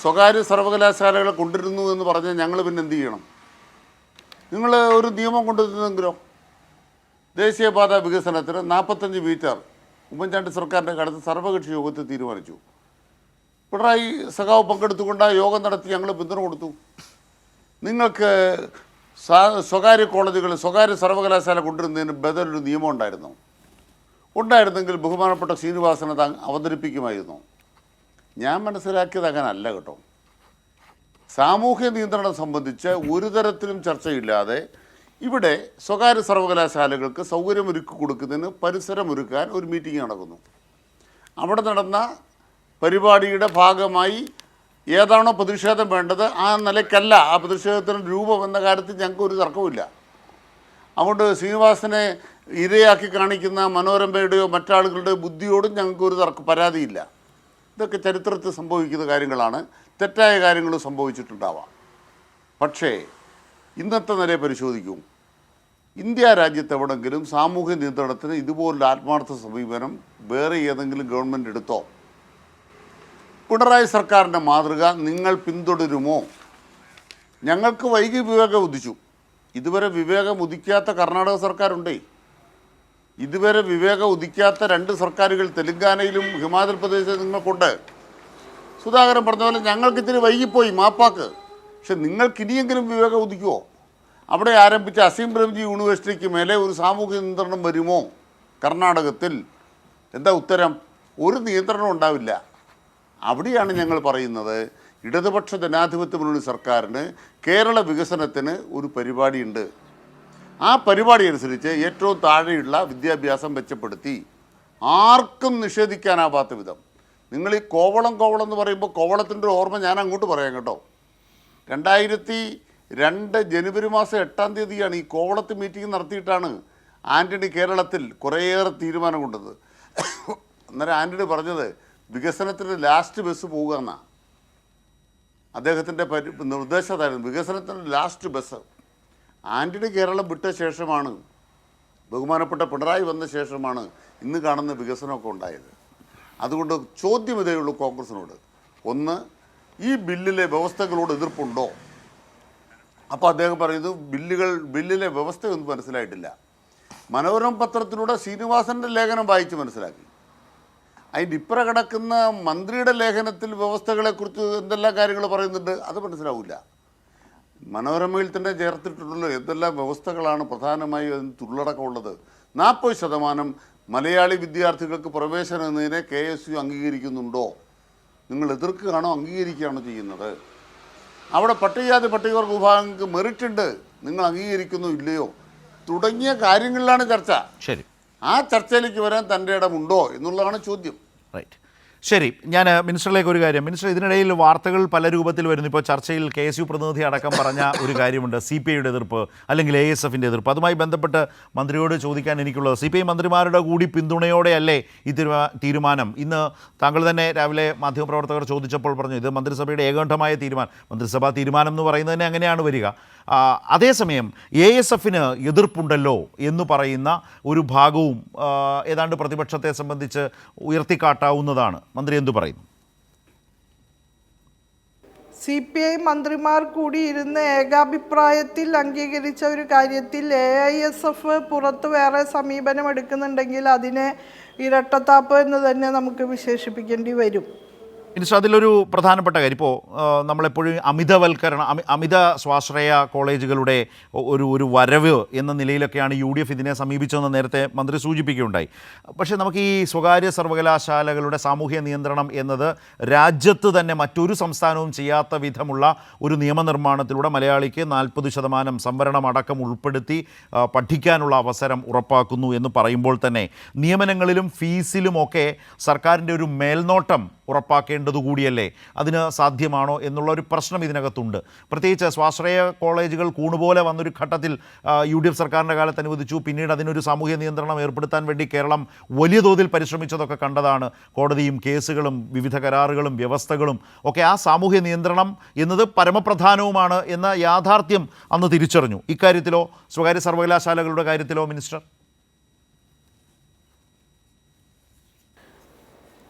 സ്വകാര്യ സർവകലാശാലകളെ കൊണ്ടിരുന്നു എന്ന് പറഞ്ഞാൽ ഞങ്ങൾ പിന്നെ എന്ത് ചെയ്യണം? നിങ്ങൾ ഒരു നിയമം കൊണ്ടുവരുന്നെങ്കിലോ? ദേശീയപാത വികസനത്തിന് 45 മീറ്റർ ഉമ്മൻചാണ്ടി സർക്കാരിൻ്റെ കാലത്ത് സർവകക്ഷി യോഗത്തിൽ തീരുമാനിച്ചു. പിണറായി സഖാവ് പങ്കെടുത്തുകൊണ്ട് ആ യോഗം നടത്തി ഞങ്ങൾ പിന്തുണ കൊടുത്തു. നിങ്ങൾക്ക് സ്വകാര്യ കോളേജുകൾ, സ്വകാര്യ സർവകലാശാല കൊണ്ടുവരുന്നതിന് ബദലൊരു നിയമം ഉണ്ടായിരുന്നെങ്കിൽ ബഹുമാനപ്പെട്ട ശ്രീനിവാസൻ അത് അവതരിപ്പിക്കുമായിരുന്നു. ഞാൻ മനസ്സിലാക്കിയത് അങ്ങനല്ല കേട്ടോ. സാമൂഹ്യ നിയന്ത്രണം സംബന്ധിച്ച് ഒരു തരത്തിലും ചർച്ചയില്ലാതെ ഇവിടെ സ്വകാര്യ സർവകലാശാലകൾക്ക് സൗകര്യമൊരുക്കി കൊടുക്കുന്നതിന് പരിസരമൊരുക്കാൻ ഒരു മീറ്റിംഗ് നടക്കുന്നു. അവിടെ നടന്ന പരിപാടിയുടെ ഭാഗമായി ഏതാണോ പ്രതിഷേധം വേണ്ടത് ആ നിലയ്ക്കല്ല ആ പ്രതിഷേധത്തിന് രൂപം എന്ന കാര്യത്തിൽ ഞങ്ങൾക്ക് ഒരു തർക്കമില്ല. അതുകൊണ്ട് ശ്രീനിവാസനെ ഇരയാക്കി കാണിക്കുന്ന മനോരമയുടെയോ മറ്റാളുകളുടെയോ ബുദ്ധിയോടും ഞങ്ങൾക്കൊരു പരാതിയില്ല. ഇതൊക്കെ ചരിത്രത്തിൽ സംഭവിക്കുന്ന കാര്യങ്ങളാണ്. തെറ്റായ കാര്യങ്ങൾ സംഭവിച്ചിട്ടുണ്ടാവാം. പക്ഷേ ഇന്നത്തെ നിലയെ പരിശോധിക്കും, ഇന്ത്യ രാജ്യത്ത് എവിടെങ്കിലും സാമൂഹ്യ നിയന്ത്രണത്തിന് ഇതുപോലുള്ള ആത്മാർത്ഥ സമീപനം വേറെ ഏതെങ്കിലും ഗവൺമെൻറ് എടുത്തോ? പിണറായി സർക്കാരിൻ്റെ മാതൃക നിങ്ങൾ പിന്തുടരുമോ? ഞങ്ങൾക്ക് വൈകി വിവേകം ഉദിച്ചു. ഇതുവരെ വിവേകം ഉദിക്കാത്ത കർണാടക സർക്കാരുണ്ടേ. ഇതുവരെ വിവേകം ഉദിക്കാത്ത 2 സർക്കാരുകൾ തെലങ്കാനയിലും ഹിമാചൽ പ്രദേശിലും നിങ്ങൾക്കുണ്ട്. സുധാകരൻ പറഞ്ഞ പോലെ ഞങ്ങൾക്ക് ഇത്തിരി വൈകിപ്പോയി, മാപ്പാക്ക്. പക്ഷെ നിങ്ങൾക്കിനിയെങ്കിലും വിവേകം ഉദിക്കുമോ? അവിടെ ആരംഭിച്ച അസീം പ്രേംജി യൂണിവേഴ്സിറ്റിക്ക് മേലെ ഒരു സാമൂഹിക നിയന്ത്രണം വരുമോ കർണാടകത്തിൽ? എന്താ ഉത്തരം? ഒരു നിയന്ത്രണം ഉണ്ടാവില്ല. അവിടെയാണ് ഞങ്ങൾ പറയുന്നത്, ഇടതുപക്ഷ ജനാധിപത്യ മുന്നണി സർക്കാരിന് കേരള വികസനത്തിന് ഒരു പരിപാടിയുണ്ട്. ആ പരിപാടി അനുസരിച്ച് ഏറ്റവും താഴെയുള്ള വിദ്യാഭ്യാസം മെച്ചപ്പെടുത്തി ആർക്കും നിഷേധിക്കാനാവാത്ത വിധം. നിങ്ങൾ ഈ കോവളം എന്ന് പറയുമ്പോൾ കോവളത്തിൻ്റെ ഒരു ഓർമ്മ ഞാൻ അങ്ങോട്ട് പറയാം കേട്ടോ. 2002 ജനുവരി മാസം 8-ാം തീയതിയാണ് ഈ കോവളത്ത് മീറ്റിംഗ് നടത്തിയിട്ടാണ് ആൻ്റണി കേരളത്തിൽ കുറേയേറെ തീരുമാനം കൊണ്ടത്. അന്നേരം ആൻ്റണി പറഞ്ഞത് വികസനത്തിൻ്റെ ലാസ്റ്റ് ബസ് പോകുക എന്നാണ്. അദ്ദേഹത്തിൻ്റെ നിർദ്ദേശമായിരുന്നു വികസനത്തിൻ്റെ ലാസ്റ്റ് ബസ്. ആൻ്റണി കേരളം വിട്ട ശേഷമാണ്, ബഹുമാനപ്പെട്ട പിണറായി വന്ന ശേഷമാണ് ഇന്ന് കാണുന്ന വികസനമൊക്കെ ഉണ്ടായത്. അതുകൊണ്ട് ചോദ്യം ഇതേ ഉള്ളൂ കോൺഗ്രസിനോട്. ഒന്ന്, ഈ ബില്ലിലെ വ്യവസ്ഥകളോട് എതിർപ്പുണ്ടോ? അപ്പോൾ അദ്ദേഹം പറയുന്നത് ബില്ലിലെ വ്യവസ്ഥയൊന്നും മനസ്സിലായിട്ടില്ല. മനോരമ പത്രത്തിലൂടെ ശ്രീനിവാസൻ്റെ ലേഖനം വായിച്ച് മനസ്സിലാക്കി. അതിൻ്റെ ഇപ്പുറ കിടക്കുന്ന മന്ത്രിയുടെ ലേഖനത്തിൽ വ്യവസ്ഥകളെക്കുറിച്ച് എന്തെല്ലാം കാര്യങ്ങൾ പറയുന്നുണ്ട് അത് മനസ്സിലാവില്ല. മനോരമയിൽ തന്നെ ചേർത്തിട്ടുണ്ടല്ലോ എന്തെല്ലാം വ്യവസ്ഥകളാണ് പ്രധാനമായും അതിന് ഉള്ളടക്കമുള്ളത്. 40% മലയാളി വിദ്യാർത്ഥികൾക്ക് പ്രവേശനം എന്നതിനെ KSU അംഗീകരിക്കുന്നുണ്ടോ? നിങ്ങൾ എതിർക്കുകയാണോ അംഗീകരിക്കുകയാണോ ചെയ്യുന്നത്? അവിടെ പട്ടികജാതി പട്ടികവർഗ വിഭാഗങ്ങൾക്ക് മെറിറ്റ് ഉണ്ട്, നിങ്ങൾ അംഗീകരിക്കുന്നോ ഇല്ലയോ തുടങ്ങിയ കാര്യങ്ങളിലാണ് ചർച്ച. ശരി, ആ ചർച്ചയിലേക്ക് വരാൻ തൻ്റെ ഇടമുണ്ടോ എന്നുള്ളതാണ് ചോദ്യം. റൈറ്റ്. ശരി, ഞാൻ മിനിസ്റ്ററിലേക്ക് ഒരു കാര്യം. മിനിസ്റ്റർ, ഇതിനിടയിൽ വാർത്തകൾ പല രൂപത്തിൽ വരുന്നു. ഇപ്പോൾ ചർച്ചയിൽ KSU പ്രതിനിധി അടക്കം പറഞ്ഞ ഒരു കാര്യമുണ്ട്, CPIയുടെ എതിർപ്പ് അല്ലെങ്കിൽ ASFൻ്റെ എതിർപ്പ്. അതുമായി ബന്ധപ്പെട്ട് മന്ത്രിയോട് ചോദിക്കാൻ എനിക്കുള്ളത്, CPI മന്ത്രിമാരുടെ കൂടി പിന്തുണയോടെയല്ലേ ഈ തീരുമാനം? ഇന്ന് താങ്കൾ തന്നെ രാവിലെ മാധ്യമപ്രവർത്തകർ ചോദിച്ചപ്പോൾ പറഞ്ഞു ഇത് മന്ത്രിസഭയുടെ ഏകകണ്ഠമായ തീരുമാനം. മന്ത്രിസഭാ തീരുമാനം എന്ന് പറയുന്നത് തന്നെ അങ്ങനെയാണ് വരിക. അതേസമയം ASFന് എതിർപ്പുണ്ടല്ലോ എന്ന് പറയുന്ന ഒരു ഭാഗവും ഏതാണ്ട് പ്രതിപക്ഷത്തെ സംബന്ധിച്ച് ഉയർത്തിക്കാട്ടാവുന്നതാണ്. മന്ത്രി എന്തു പറയുന്നു? CPI മന്ത്രിമാർ കൂടി ഇരുന്ന് ഏകാഭിപ്രായത്തിൽ അംഗീകരിച്ച ഒരു കാര്യത്തിൽ AISF പുറത്ത് വേറെ സമീപനം എടുക്കുന്നുണ്ടെങ്കിൽ അതിനെ ഇരട്ടത്താപ്പ് എന്ന് തന്നെ നമുക്ക് വിശേഷിപ്പിക്കേണ്ടി വരും. മിനിസ്റ്റർ, അതിലൊരു പ്രധാനപ്പെട്ട കാര്യം, ഇപ്പോൾ നമ്മളെപ്പോഴും അമിത സ്വാശ്രയ കോളേജുകളുടെ ഒരു വരവ് എന്ന നിലയിലൊക്കെയാണ് UDF ഇതിനെ സമീപിച്ചതെന്ന് നേരത്തെ മന്ത്രി സൂചിപ്പിക്കുകയുണ്ടായി. പക്ഷേ നമുക്ക് ഈ സ്വകാര്യ സർവകലാശാലകളുടെ സാമൂഹ്യ നിയന്ത്രണം എന്നത് രാജ്യത്ത് തന്നെ മറ്റൊരു സംസ്ഥാനവും ചെയ്യാത്ത വിധമുള്ള ഒരു നിയമനിർമ്മാണത്തിലൂടെ മലയാളിക്ക് 40% സംവരണം അടക്കം ഉൾപ്പെടുത്തി പഠിക്കാനുള്ള അവസരം ഉറപ്പാക്കുന്നു എന്ന് പറയുമ്പോൾ തന്നെ നിയമനങ്ങളിലും ഫീസിലുമൊക്കെ സർക്കാരിൻ്റെ ഒരു മേൽനോട്ടം ഉറപ്പാക്കേണ്ടതുകൂടിയല്ലേ? അതിന് സാധ്യമാണോ എന്നുള്ള ഒരു പ്രശ്നം ഇതിനകത്തുണ്ട്. പ്രത്യേകിച്ച് സ്വാശ്രയ കോളേജുകൾ കൂണുപോലെ വന്നൊരു ഘട്ടത്തിൽ UDF സർക്കാരിൻ്റെ കാലത്ത് അനുവദിച്ചു. പിന്നീട് അതിനൊരു സാമൂഹ്യ നിയന്ത്രണം ഏർപ്പെടുത്താൻ വേണ്ടി കേരളം വലിയ തോതിൽ പരിശ്രമിച്ചതൊക്കെ കണ്ടതാണ്. കോടതിയും കേസുകളും വിവിധ കരാറുകളും വ്യവസ്ഥകളും ഒക്കെ. ആ സാമൂഹ്യ നിയന്ത്രണം എന്നത് പരമപ്രധാനവുമാണ് എന്ന യാഥാർത്ഥ്യം അന്ന് തിരിച്ചറിഞ്ഞു. ഇക്കാര്യത്തിലോ സ്വകാര്യ സർവകലാശാലകളുടെ കാര്യത്തിലോ മിനിസ്റ്റർ?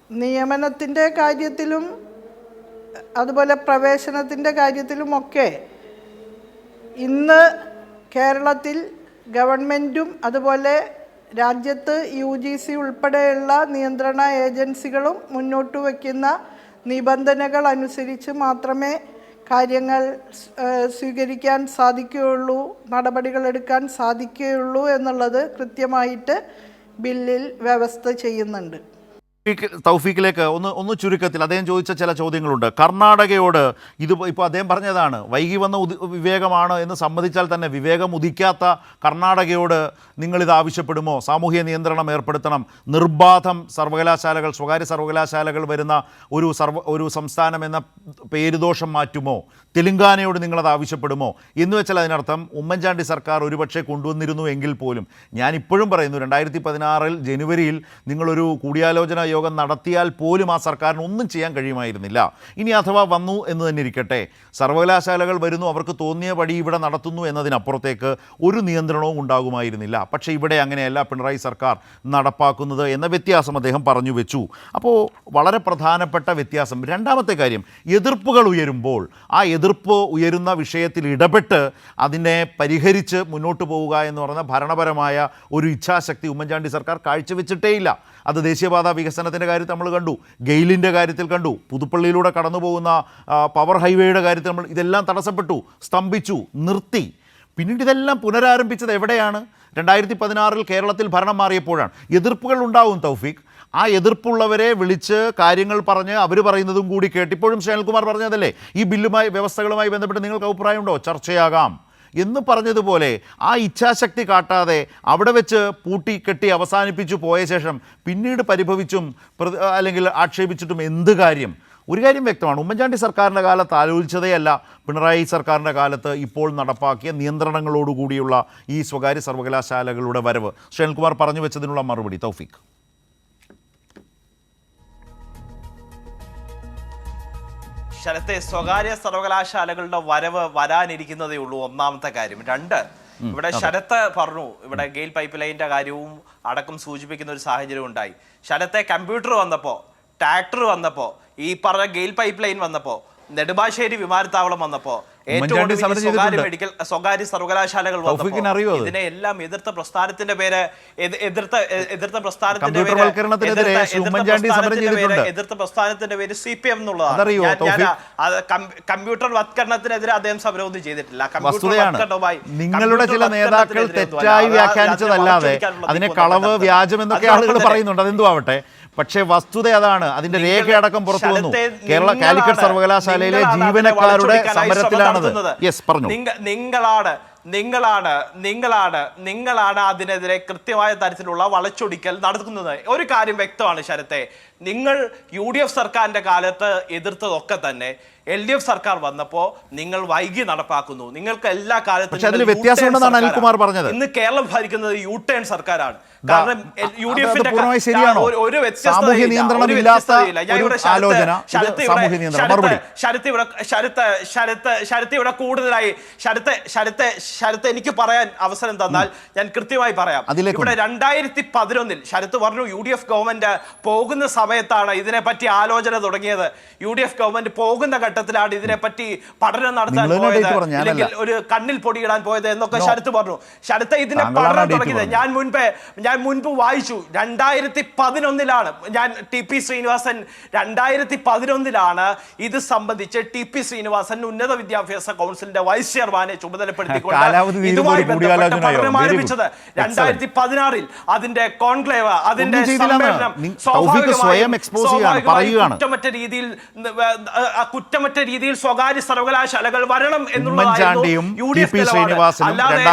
നിയമനത്തിൻ്റെ കാര്യത്തിലും അതുപോലെ പ്രവേശനത്തിൻ്റെ കാര്യത്തിലുമൊക്കെ ഇന്ന് കേരളത്തിൽ ഗവൺമെൻറ്റും അതുപോലെ രാജ്യത്ത് UGC ഉൾപ്പെടെയുള്ള നിയന്ത്രണ ഏജൻസികളും മുന്നോട്ട് വയ്ക്കുന്ന നിബന്ധനകൾ അനുസരിച്ച് മാത്രമേ കാര്യങ്ങൾ സ്വീകരിക്കാൻ സാധിക്കുകയുള്ളൂ, നടപടികളെടുക്കാൻ സാധിക്കുകയുള്ളൂ എന്നുള്ളത് കൃത്യമായിട്ട് ബില്ലിൽ വ്യവസ്ഥ ചെയ്യുന്നുണ്ട്. തൗഫീഖിലേക്ക് ഒന്ന് ചുരുക്കത്തിൽ അദ്ദേഹം ചോദിച്ച ചില ചോദ്യങ്ങളുണ്ട്. കർണാടകയോട് ഇത് ഇപ്പോൾ അദ്ദേഹം പറഞ്ഞതാണ്, വൈകി വന്ന വിവേകമാണ് എന്ന് സമ്മതിച്ചാൽ തന്നെ വിവേകം ഉദിക്കാത്ത കർണാടകയോട് നിങ്ങളിത് ആവശ്യപ്പെടുമോ? സാമൂഹ്യ നിയന്ത്രണം ഏർപ്പെടുത്തണം, നിർബാധം സർവകലാശാലകൾ, സ്വകാര്യ സർവകലാശാലകൾ വരുന്ന ഒരു സംസ്ഥാനം എന്ന പേരുദോഷം മാറ്റുമോ? തെലുങ്കാനയോട് നിങ്ങളത് ആവശ്യപ്പെടുമോ എന്ന് വെച്ചാൽ അതിനർത്ഥം ഉമ്മൻചാണ്ടി സർക്കാർ ഒരുപക്ഷെ കൊണ്ടുവന്നിരുന്നു എങ്കിൽ പോലും, ഞാനിപ്പോഴും പറയുന്നു 2016 ജനുവരിയിൽ നിങ്ങളൊരു കൂടിയാലോചന യോഗം നടത്തിയാൽ പോലും ആ സർക്കാരിന് ഒന്നും ചെയ്യാൻ കഴിയുമായിരുന്നില്ല. ഇനി അഥവാ വന്നു എന്ന് തന്നെ ഇരിക്കട്ടെ, സർവകലാശാലകൾ വരുന്നു, അവർക്ക് തോന്നിയ പടി ഇവിടെ നടത്തുന്നു എന്നതിനപ്പുറത്തേക്ക് ഒരു നിയന്ത്രണവും ഉണ്ടാകുമായിരുന്നില്ല. പക്ഷേ ഇവിടെ അങ്ങനെയല്ല പിണറായി സർക്കാർ നടപ്പാക്കുന്നത് എന്ന വ്യത്യാസം അദ്ദേഹം പറഞ്ഞു വെച്ചു. അപ്പോൾ വളരെ പ്രധാനപ്പെട്ട വ്യത്യാസം. രണ്ടാമത്തെ കാര്യം, എതിർപ്പുകൾ ഉയരുമ്പോൾ ആ എതിർപ്പ് ഉയരുന്ന വിഷയത്തിൽ ഇടപെട്ട് അതിനെ പരിഹരിച്ച് മുന്നോട്ട് പോവുക എന്ന് പറയുന്ന ഭരണപരമായ ഒരു ഇച്ഛാശക്തി ഉമ്മൻചാണ്ടി സർക്കാർ കാഴ്ചവെച്ചിട്ടേയില്ല. അത് ദേശീയപാത വികസനത്തിൻ്റെ കാര്യത്തിൽ നമ്മൾ കണ്ടു, ഗെയിലിൻ്റെ കാര്യത്തിൽ കണ്ടു, പുതുപ്പള്ളിയിലൂടെ കടന്നു പോകുന്ന പവർ ഹൈവേയുടെ കാര്യത്തിൽ നമ്മൾ ഇതെല്ലാം തടസ്സപ്പെട്ടു, സ്തംഭിച്ചു, നിർത്തി. പിന്നീട് ഇതെല്ലാം പുനരാരംഭിച്ചത് എവിടെയാണ്? 2016 കേരളത്തിൽ ഭരണം മാറിയപ്പോഴാണ്. എതിർപ്പുകൾ ഉണ്ടാവും തൗഫീഖ്, ആ എതിർപ്പുള്ളവരെ വിളിച്ച് കാര്യങ്ങൾ പറഞ്ഞ് അവർ പറയുന്നതും കൂടി കേട്ട്, ഇപ്പോഴും ശരൺകുമാർ പറഞ്ഞതല്ലേ, ഈ ബില്ലുമായി വ്യവസ്ഥകളുമായി ബന്ധപ്പെട്ട് നിങ്ങൾക്ക് അഭിപ്രായമുണ്ടോ, ചർച്ചയാകാം എന്ന് പറഞ്ഞതുപോലെ ആ ഇച്ഛാശക്തി കാട്ടാതെ അവിടെ വെച്ച് പൂട്ടിക്കെട്ടി അവസാനിപ്പിച്ചു പോയ ശേഷം പിന്നീട് പരിഭവിച്ചും അല്ലെങ്കിൽ ആക്ഷേപിച്ചിട്ടും എന്ത് കാര്യം? ഒരു കാര്യം വ്യക്തമാണ്, ഉമ്മൻചാണ്ടി സർക്കാരിൻ്റെ കാലത്ത് ആലോചിച്ചതേയല്ല പിണറായി സർക്കാരിൻ്റെ കാലത്ത് ഇപ്പോൾ നടപ്പാക്കിയ നിയന്ത്രണങ്ങളോടുകൂടിയുള്ള ഈ സ്വകാര്യ സർവകലാശാലകളുടെ വരവ്. ശരൺകുമാർ പറഞ്ഞു വെച്ചതിനുള്ള മറുപടി തൗഫീഖ്. ശരത്തെ, സ്വകാര്യ സർവകലാശാലകളുടെ വരവ് വരാനിരിക്കുന്നതേ ഉള്ളൂ, ഒന്നാമത്തെ കാര്യം. രണ്ട്, ഇവിടെ ശരത്ത് പറഞ്ഞു, ഇവിടെ ഗെയിൽ പൈപ്പ് ലൈനിന്റെ കാര്യവും അടക്കം സൂചിപ്പിക്കുന്ന ഒരു സാഹചര്യം ഉണ്ടായി. ശരത്തെ, കമ്പ്യൂട്ടർ വന്നപ്പോ, ട്രാക്ടർ വന്നപ്പോ, ഈ പറഞ്ഞ ഗെയിൽ പൈപ്പ് ലൈൻ വന്നപ്പോ, നെടുമ്പാശ്ശേരി വിമാനത്താവളം വന്നപ്പോ, ഏറ്റവും സ്വകാര്യ സർവകലാശാലകൾ വന്നപ്പോ, ഇതിനെ എല്ലാം എതിർത്ത പ്രസ്ഥാനത്തിന്റെ പേര് CPM എന്നുള്ളതാണ്. കമ്പ്യൂട്ടർ വത്കരണത്തിനെതിരെ അദ്ദേഹം സമരമൊന്നും ചെയ്തിട്ടില്ല. നിങ്ങളുടെ ചില നേതാക്കൾ തെറ്റായി വ്യാഖ്യാനിച്ചതല്ലാതെ അതിനെ കളവ്, വ്യാജം എന്നൊക്കെ ആളുകൾ പറയുന്നുണ്ട്, അതെന്തും ആവട്ടെ. പക്ഷേ വസ്തുത അതാണ്, അതിന്റെ രേഖയടക്കം പുറത്തു വന്നു. കാലിക്കറ്റ് സർവകലാശാലയിലെ ജീവനക്കാരുടെ സമരത്തിലാണത്. നിങ്ങളാണ് അതിനെതിരെ കൃത്യമായ തരത്തിലുള്ള വളച്ചൊടിക്കൽ നടത്തുന്നത്. ഒരു കാര്യം വ്യക്തമാണ് ശരത്തെ, നിങ്ങൾ UDF സർക്കാരിന്റെ കാലത്ത് എതിർത്തതൊക്കെ തന്നെ LDF സർക്കാർ വന്നപ്പോ നിങ്ങൾ വൈകി നടപ്പാക്കുന്നു. നിങ്ങൾക്ക് എല്ലാ കാലത്തും ഇന്ന് കേരളം ഭരിക്കുന്നത് U-turn സർക്കാരാണ്. കാരണം UDF-ന്റെ ഒരു വ്യത്യസ്തതയില്ല. ശരത്ത് ഇവിടെ കൂടുതലായി ശരത്ത് എനിക്ക് പറയാൻ അവസരം തന്നാൽ ഞാൻ കൃത്യമായി പറയാം. ഇവിടെ 2011 ശരത്ത് പറഞ്ഞു UDF ഗവൺമെന്റ് പോകുന്ന സമയത്താണ് ഇതിനെപ്പറ്റി ആലോചന തുടങ്ങിയത്. UDF ഗവൺമെന്റ് പോകുന്ന ഘട്ടത്തിലാണ് ഇതിനെപ്പറ്റി പഠനം നടത്താൻ പോയത്, അല്ലെങ്കിൽ ഒരു കണ്ണിൽ പൊടിയിടാൻ പോയത് എന്നൊക്കെ ശരത്ത് പറഞ്ഞു. ശരത്ത് ഇതിനെ പഠനം തുടങ്ങിയത് ഞാൻ മുൻപ് വായിച്ചു. 2011 ഞാൻ TP ശ്രീനിവാസൻ 2011 ഇത് സംബന്ധിച്ച് TP ശ്രീനിവാസൻ ഉന്നത വിദ്യാഭ്യാസ കൗൺസിലിന്റെ വൈസ് ചെയർമാനെ ചുമതലപ്പെടുത്തിക്കൊണ്ട് ഇതുമായി ബന്ധപ്പെട്ട പഠനം ആരംഭിച്ചത്. 2016 അതിന്റെ കോൺക്ലേവ്, അതിന്റെ സമ്മേളനം കുറ്റമറ്റ രീതിയിൽ സ്വകാര്യ സർവകലാശാലകൾ വരണം എന്നുള്ളതായിരുന്നു UDF നിലപാട്. അല്ലാതെ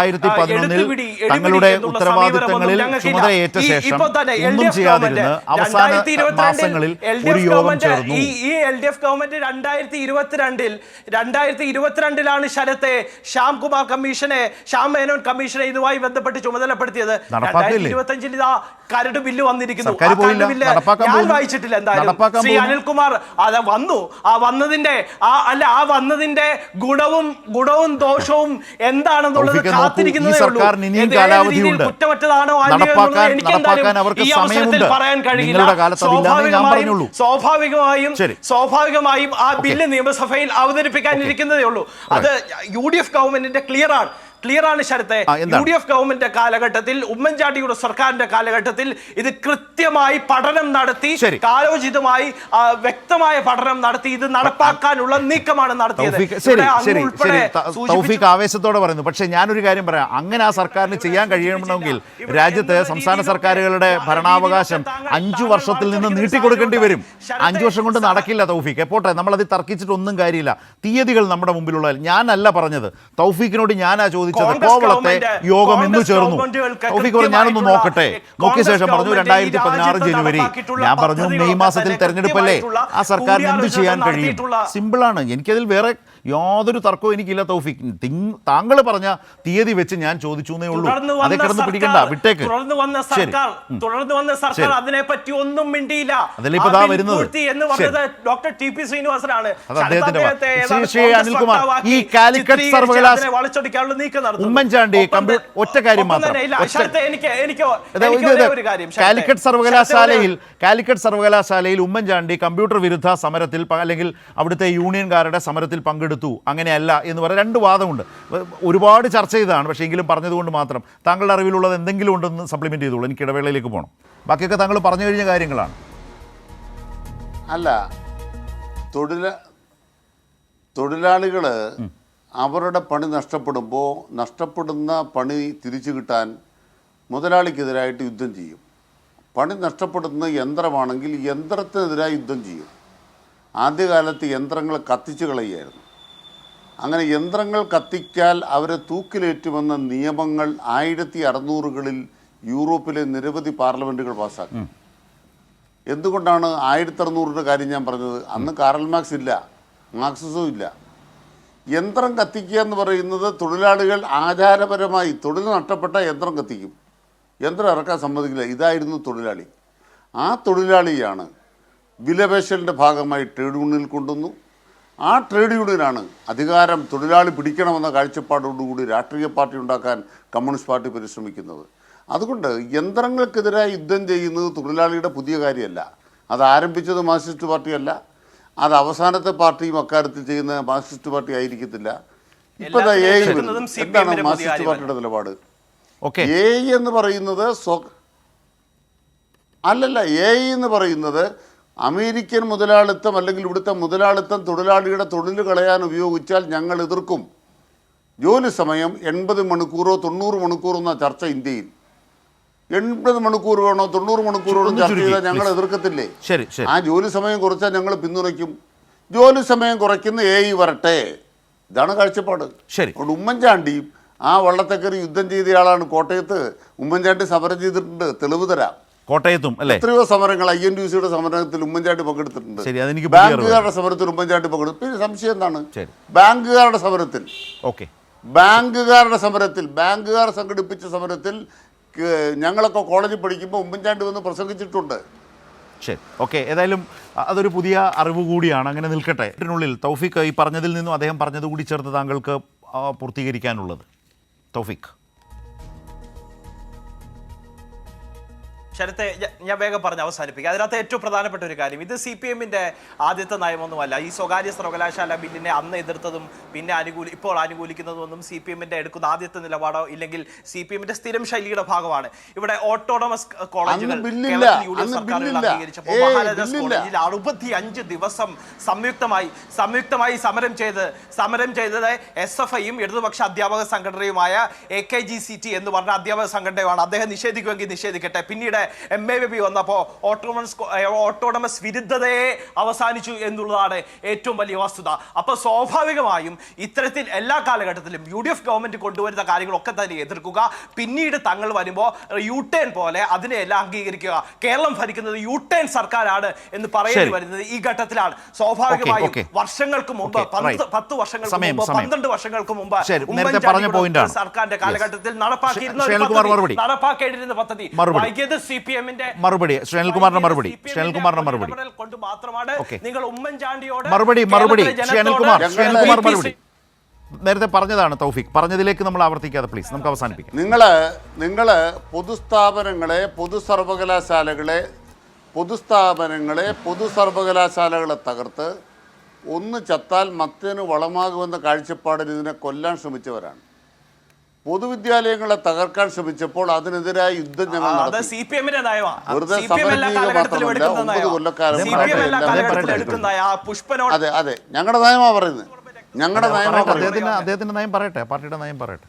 തങ്ങളുടെ ഉത്തരവാദിത്തങ്ങളിൽ ചുമതലയേറ്റ ശേഷം ഒന്നും ചെയ്യാതിരുന്ന് അവസാന മാസങ്ങളിൽ ഒരു യോഗം ചേർന്നു. ഈ LDF ഗവൺമെന്റ് 2022 ശരത്തെ ശ്യാം മേനോൻ കമ്മീഷനെ ഇതുമായി ബന്ധപ്പെട്ട് ചുമതലപ്പെടുത്തിയത്. 2025 ഇതാ കരട് ബില്ല് വന്നിരിക്കുന്നു. സർക്കാർ പോയില്ല, നടപ്പാക്കാൻ ഞാൻ പോകുന്നു. വായിച്ചിട്ടില്ല. എന്തായാലും നടപ്പാക്കാൻ ശ്രീ പോകുന്നു. അനിൽകുമാർ അത് വന്നു. ആ വന്നതിന്റെ ഗുണവും ദോഷവും എന്താണെന്നുള്ളത് തൗഫീഖെ നോക്കൂ, ഈ കാത്തിരിക്കുന്നതേ ഉള്ളൂ. സർക്കാരിന് ഇനിയും ഏത് കാലാവധിയുണ്ട്. കുറ്റമറ്റതാണോ അല്ലയോ നടപ്പാക്കാൻ എന്നുള്ളത് എനിക്ക് എന്തായാലും അവർക്ക് ഈ അവസരത്തിൽ സമയമുണ്ട്. പറയാൻ കഴിയില്ല. നിങ്ങളുടെ കാലത്ത് അതില്ലാന്നേ ഞാൻ പറഞ്ഞുള്ളൂ. സ്വാഭാവികമായും ശരി. ആ ബില്ല് നിയമസഭയിൽ അവതരിപ്പിക്കാനിരിക്കുന്നതേ ഉള്ളൂ. അത് UDF ഗവൺമെന്റിന്റെ ക്ലിയർ ആണ് ശരത്തെ. UDF ഗവൺമെന്റ് കാലഘട്ടത്തിൽ, ഉമ്മൻചാണ്ടിയുടെ സർക്കാരിന്റെ കാലഘട്ടത്തിൽ ഇത് കൃത്യമായി പഠനം നടത്തി, കാലോചിതമായി വ്യക്തമായ പഠനം നടത്തി ഇത് നടപ്പാക്കാനുള്ള നീക്കമാണ് നടത്തിയത്. തൗഫീഖ് ആവേശത്തോടെ പറയുന്നു. പക്ഷേ ഞാനൊരു കാര്യം പറയാം, അങ്ങനെ ആ സർക്കാരിന് ചെയ്യാൻ കഴിയണമെങ്കിൽ രാജ്യത്ത് സംസ്ഥാന സർക്കാരുകളുടെ ഭരണാവകാശം 5 വർഷത്തിൽ നിന്ന് നീട്ടിക്കൊടുക്കേണ്ടി വരും. 5 വർഷം കൊണ്ട് നടക്കില്ല തൗഫീഖ്. പോട്ടെ, നമ്മളത് തർക്കിച്ചിട്ട് ഒന്നും കാര്യമില്ല. തീയതികൾ നമ്മുടെ മുമ്പിലുള്ള ഞാനല്ല പറഞ്ഞത്, തൗഫീഖിനോട് ഞാനാ ചോദിച്ചത്. കോവളത്തെ യോഗം എന്ന് ചേർന്നു. തൗഫീഖ് പറഞ്ഞു ഞാനൊന്ന് നോക്കട്ടെ. നോക്കിയ ശേഷം പറഞ്ഞു 2016 ജനുവരി. ഞാൻ പറഞ്ഞു മെയ് മാസത്തിൽ തെരഞ്ഞെടുപ്പല്ലേ, ആ സർക്കാരിന് എന്ത് ചെയ്യാൻ കഴിയും? സിമ്പിളാണ്. എനിക്കതിൽ വേറെ യാതൊരു തർക്കവും എനിക്കില്ല തൗഫീഖ്. താങ്കൾ പറഞ്ഞ തീയതി വെച്ച് ഞാൻ ചോദിച്ചു എന്നേ ഉള്ളൂ. അതേ കിടന്ന് പിടിക്കണ്ട, വിട്ടേക്ക്. തുടർന്ന് വന്ന സർക്കാർ അതിനെപ്പറ്റി ഒന്നും മിണ്ടിയില്ല. അതല്ലേ ഇപ്പൊ ദാ വരുന്നത്. Doctor TP ശ്രീനിവാസനാണ്. അനിൽകുമാർ, ഈ കാലിക്കറ്റ് സർവകലാശാല വളച്ചൊടിക്കാനുള്ള നീക്കം നടത്തുന്നു. ഉമ്മൻചാണ്ടി ഒറ്റ കാര്യം മാത്രം. കാലിക്കറ്റ് സർവകലാശാലയിൽ ഉമ്മൻചാണ്ടി കമ്പ്യൂട്ടർ വിരുദ്ധ സമരത്തിൽ അല്ലെങ്കിൽ അവിടുത്തെ യൂണിയൻകാരുടെ സമരത്തിൽ പങ്കെടുത്തു, അങ്ങനെയല്ല എന്ന് പറയുന്ന 2 വാദമുണ്ട്. ഒരുപാട് ചർച്ച ചെയ്തതാണ്, പക്ഷേ എങ്കിലും പറഞ്ഞതുകൊണ്ട് മാത്രം. താങ്കളുടെ അറിവിലുള്ളത് എന്തെങ്കിലും ഉണ്ടെന്ന് സപ്ലിമെന്റ് ചെയ്തോളൂ. എനിക്ക് ഇടവേളയിലേക്ക് പോകണം. ബാക്കിയൊക്കെ താങ്കൾ പറഞ്ഞു കഴിഞ്ഞ കാര്യങ്ങളാണ്. അല്ല, തൊഴിലാളികൾ അവരുടെ പണി നഷ്ടപ്പെടുന്ന പണി തിരിച്ചു കിട്ടാൻ മുതലാളിക്കെതിരായിട്ട് യുദ്ധം ചെയ്യും. പണി നഷ്ടപ്പെടുന്ന യന്ത്രമാണെങ്കിൽ യന്ത്രത്തിനെതിരായി യുദ്ധം ചെയ്യും. ആദ്യകാലത്ത് യന്ത്രങ്ങൾ കത്തിച്ചു കളയുകയായിരുന്നു. അങ്ങനെ യന്ത്രങ്ങൾ കത്തിച്ചാൽ അവരെ തൂക്കിലേറ്റുമെന്ന നിയമങ്ങൾ 1600കളിൽ യൂറോപ്പിലെ നിരവധി പാർലമെൻറ്റുകൾ പാസ്സാക്കി. എന്തുകൊണ്ടാണ് 1600യുടെ കാര്യം ഞാൻ പറഞ്ഞത്? അന്ന് കാറൽ മാർക്സ് ഇല്ല, മാർക്സിസവും ഇല്ല. യന്ത്രം കത്തിക്കുക എന്ന് പറയുന്നത് തൊഴിലാളികൾ ആചാരപരമായി തൊഴിൽ നഷ്ടപ്പെട്ട യന്ത്രം കത്തിക്കും, യന്ത്രം ഇറക്കാൻ സമ്മതിക്കില്ല. ഇതായിരുന്നു തൊഴിലാളി. ആ തൊഴിലാളിയാണ് വിലപേശലിൻ്റെ ഭാഗമായി ട്രേഡ് യൂണിയനിൽ കൊണ്ടുവന്നു. ആ ട്രേഡ് യൂണിയനാണ് അധികാരം തൊഴിലാളി പിടിക്കണമെന്ന കാഴ്ചപ്പാടോടുകൂടി രാഷ്ട്രീയ പാർട്ടി ഉണ്ടാക്കാൻ കമ്മ്യൂണിസ്റ്റ് പാർട്ടി പരിശ്രമിക്കുന്നത്. അതുകൊണ്ട് യന്ത്രങ്ങൾക്കെതിരായി യുദ്ധം ചെയ്യുന്നത് തൊഴിലാളിയുടെ പുതിയ കാര്യമല്ല. അത് ആരംഭിച്ചത് മാർക്സിസ്റ്റ് പാർട്ടിയല്ല, അത് അവസാനത്തെ പാർട്ടിയും അക്കാര്യത്തിൽ ചെയ്യുന്ന മാർക്സിസ്റ്റ് പാർട്ടി ആയിരിക്കത്തില്ല. ഇപ്പോഴത്തെ എന്താണ് മാർക്സിസ്റ്റ് പാർട്ടിയുടെ നിലപാട്? AI എന്ന് പറയുന്നത് AI എന്ന് പറയുന്നത് അമേരിക്കൻ മുതലാളിത്തം അല്ലെങ്കിൽ ഇവിടുത്തെ മുതലാളിത്തം തൊഴിലാളിയുടെ തൊഴിൽ കളയാൻ ഉപയോഗിച്ചാൽ ഞങ്ങൾ എതിർക്കും. ജോലി സമയം 80 മണിക്കൂറോ 90 മണിക്കൂറോ എന്ന ചർച്ച ഇന്ത്യയിൽ. 80 മണിക്കൂർ വേണോ 90 മണിക്കൂർ വേണോ ചർച്ച ചെയ്താൽ ഞങ്ങൾ എതിർക്കത്തില്ലേ? ആ ജോലി സമയം കുറച്ചാൽ ഞങ്ങൾ പിന്തുണയ്ക്കും. ജോലി സമയം കുറയ്ക്കുന്ന AI വരട്ടെ, ഇതാണ് കാഴ്ചപ്പാട്. അതുകൊണ്ട് ഉമ്മൻചാണ്ടി ആ വള്ളത്തെക്കറി യുദ്ധം ചെയ്തയാളാണ്. കോട്ടയത്ത് ഉമ്മൻചാണ്ടി സമരം ചെയ്തിട്ടുണ്ട്, തെളിവ് തരാം. കോട്ടയത്തും അല്ലേ എത്രയോ സമരങ്ങൾ, INTUCയുടെ സമരത്തിൽ ഉമ്മൻചാണ്ടി പങ്കെടുത്തിട്ടുണ്ട്. ബാങ്കുകാരുടെ സമരത്തിൽ ഉമ്മൻചാണ്ടി പങ്കെടുത്തു. പിന്നെ സംശയം എന്താണ്? ബാങ്കുകാരുടെ സമരത്തിൽ ബാങ്കുകാർ സംഘടിപ്പിച്ച സമരത്തിൽ ഞങ്ങളൊക്കെ കോളേജിൽ പഠിക്കുമ്പോൾ ഉമ്മൻചാണ്ടി വന്ന് പ്രസംഗിച്ചിട്ടുണ്ട്. ശരി, ഓക്കെ. ഏതായാലും അതൊരു പുതിയ അറിവ് കൂടിയാണ്. അങ്ങനെ നിൽക്കട്ടെ. ഇതിനുള്ളിൽ തൗഫീഖ് ഈ പറഞ്ഞതിൽ നിന്നും അദ്ദേഹം പറഞ്ഞത് കൂടി ചേർത്ത് താങ്കൾക്ക് പൂർത്തീകരിക്കാനുള്ളത്. തൗഫീഖ്. ശരത്തെ, ഞാൻ വേഗം പറഞ്ഞ് അവസാനിപ്പിക്കുക. അതിനകത്ത് ഏറ്റവും പ്രധാനപ്പെട്ട ഒരു കാര്യം, ഇത് CPM-ന്റെ ആദ്യത്തെ നയമൊന്നുമല്ല. ഈ സ്വകാര്യ സർവകലാശാല ബില്ലിനെ അന്ന് എതിർത്തതും പിന്നെ ഇപ്പോൾ അനുകൂലിക്കുന്നതൊന്നും CPM-ന്റെ എടുക്കുന്ന ആദ്യത്തെ നിലപാടോ ഇല്ലെങ്കിൽ CPM-ന്റെ സ്ഥിരം ശൈലിയുടെ ഭാഗമാണ്. ഇവിടെ ഓട്ടോണമസ് കോളേജുകൾ സർക്കാരുകൾ അംഗീകരിച്ചപ്പോൾ മഹാരാജാസ് കോളേജിൽ 65 ദിവസം സംയുക്തമായി സമരം ചെയ്തത് SFI-യും ഇടതുപക്ഷ അധ്യാപക സംഘടനയുമായ AKGCT എന്ന് പറഞ്ഞ അധ്യാപക സംഘടനയാണ്. അദ്ദേഹം നിഷേധിക്കുമെങ്കിൽ നിഷേധിക്കട്ടെ. പിന്നീട് MABB വന്നപ്പോൾ ഓട്ടോണമസ് വിരുദ്ധതയെ അവസാനിച്ചു എന്നുള്ളതാണ് ഏറ്റവും വലിയ വസ്തുത. അപ്പോൾ സ്വാഭാവികമായും ഇത്തരത്തിൽ എല്ലാ കാലഘട്ടത്തിലും UDF ഗവൺമെന്റ് കൊണ്ടുവരുന്ന കാര്യങ്ങളൊക്കെ തന്നെ എതിർക്കുക. പിന്നീട് തങ്ങൾ വരുമ്പോൾ യൂട്ടേൺ പോലെ അതിനെല്ലാം അംഗീകരിക്കുക. കേരളം ഭരിക്കുന്നത് യൂട്ടേൺ സർക്കാരാണ് എന്ന് പറയേണ്ടി വരുന്നത് ഈ ഘട്ടത്തിലാണ്. സ്വാഭാവികമായും വർഷങ്ങൾക്ക് മുമ്പ് 10 വർഷങ്ങൾക്ക് മുമ്പ് 12 വർഷങ്ങൾക്ക് മുമ്പ് സർക്കാരിന്റെ കാലഘട്ടത്തിൽ നടപ്പാക്കിയിരുന്ന പദ്ധതി വൈകിയത് മറുപടി ശ്രീനിൽകുമാറിന്റെ മറുപടി കൊണ്ട് മാത്രമാണ് ഓക്കെ. നിങ്ങൾ ഉമ്മൻചാണ്ടിയോട് മറുപടി കേരളത്തിലെ ശ്രീനിൽകുമാർ ജനത്തോട് മറുപടി നേരത്തെ പറഞ്ഞതാണ് തൗഫീഖ്, പറഞ്ഞതിലേക്ക് നമ്മൾ ആവർത്തിക്കാതെ പ്ലീസ് നമുക്ക് അവസാനിപ്പിക്കാം. നിങ്ങൾ പൊതുസ്ഥാപനങ്ങളെ പൊതു സർവകലാശാലകളെ തകർത്ത് ഒന്ന് ചത്താൽ മറ്റേന് വളമാകുമെന്ന കാഴ്ചപ്പാടിൽ ഇതിനെ കൊല്ലാൻ ശ്രമിച്ചവരാണ്. പൊതുവിദ്യാലയങ്ങളെ തകർക്കാൻ ശ്രമിച്ചപ്പോൾ അതിനെതിരായ യുദ്ധം ഞങ്ങൾ നടത്തി. CPM-ന്റെ നയമാണ്. വെറുതെ CPM എല്ലാ സമരം ചെയ്യുക കാലഘട്ടത്തിലും മാത്രമല്ല, എടുക്കുന്ന 9 നയമാണ്. കൊല്ലക്കാലം CPM എല്ലാ പറയട്ടെ. കാലഘട്ടത്തിലും എടുക്കുന്ന നയം. ആ പുഷ്പനോട് അതെ ഞങ്ങളുടെ നയമാണ് പറയുന്നത്. അദ്ദേഹത്തിന്റെ നയം പറയട്ടെ, പാർട്ടിയുടെ നയം പറയട്ടെ.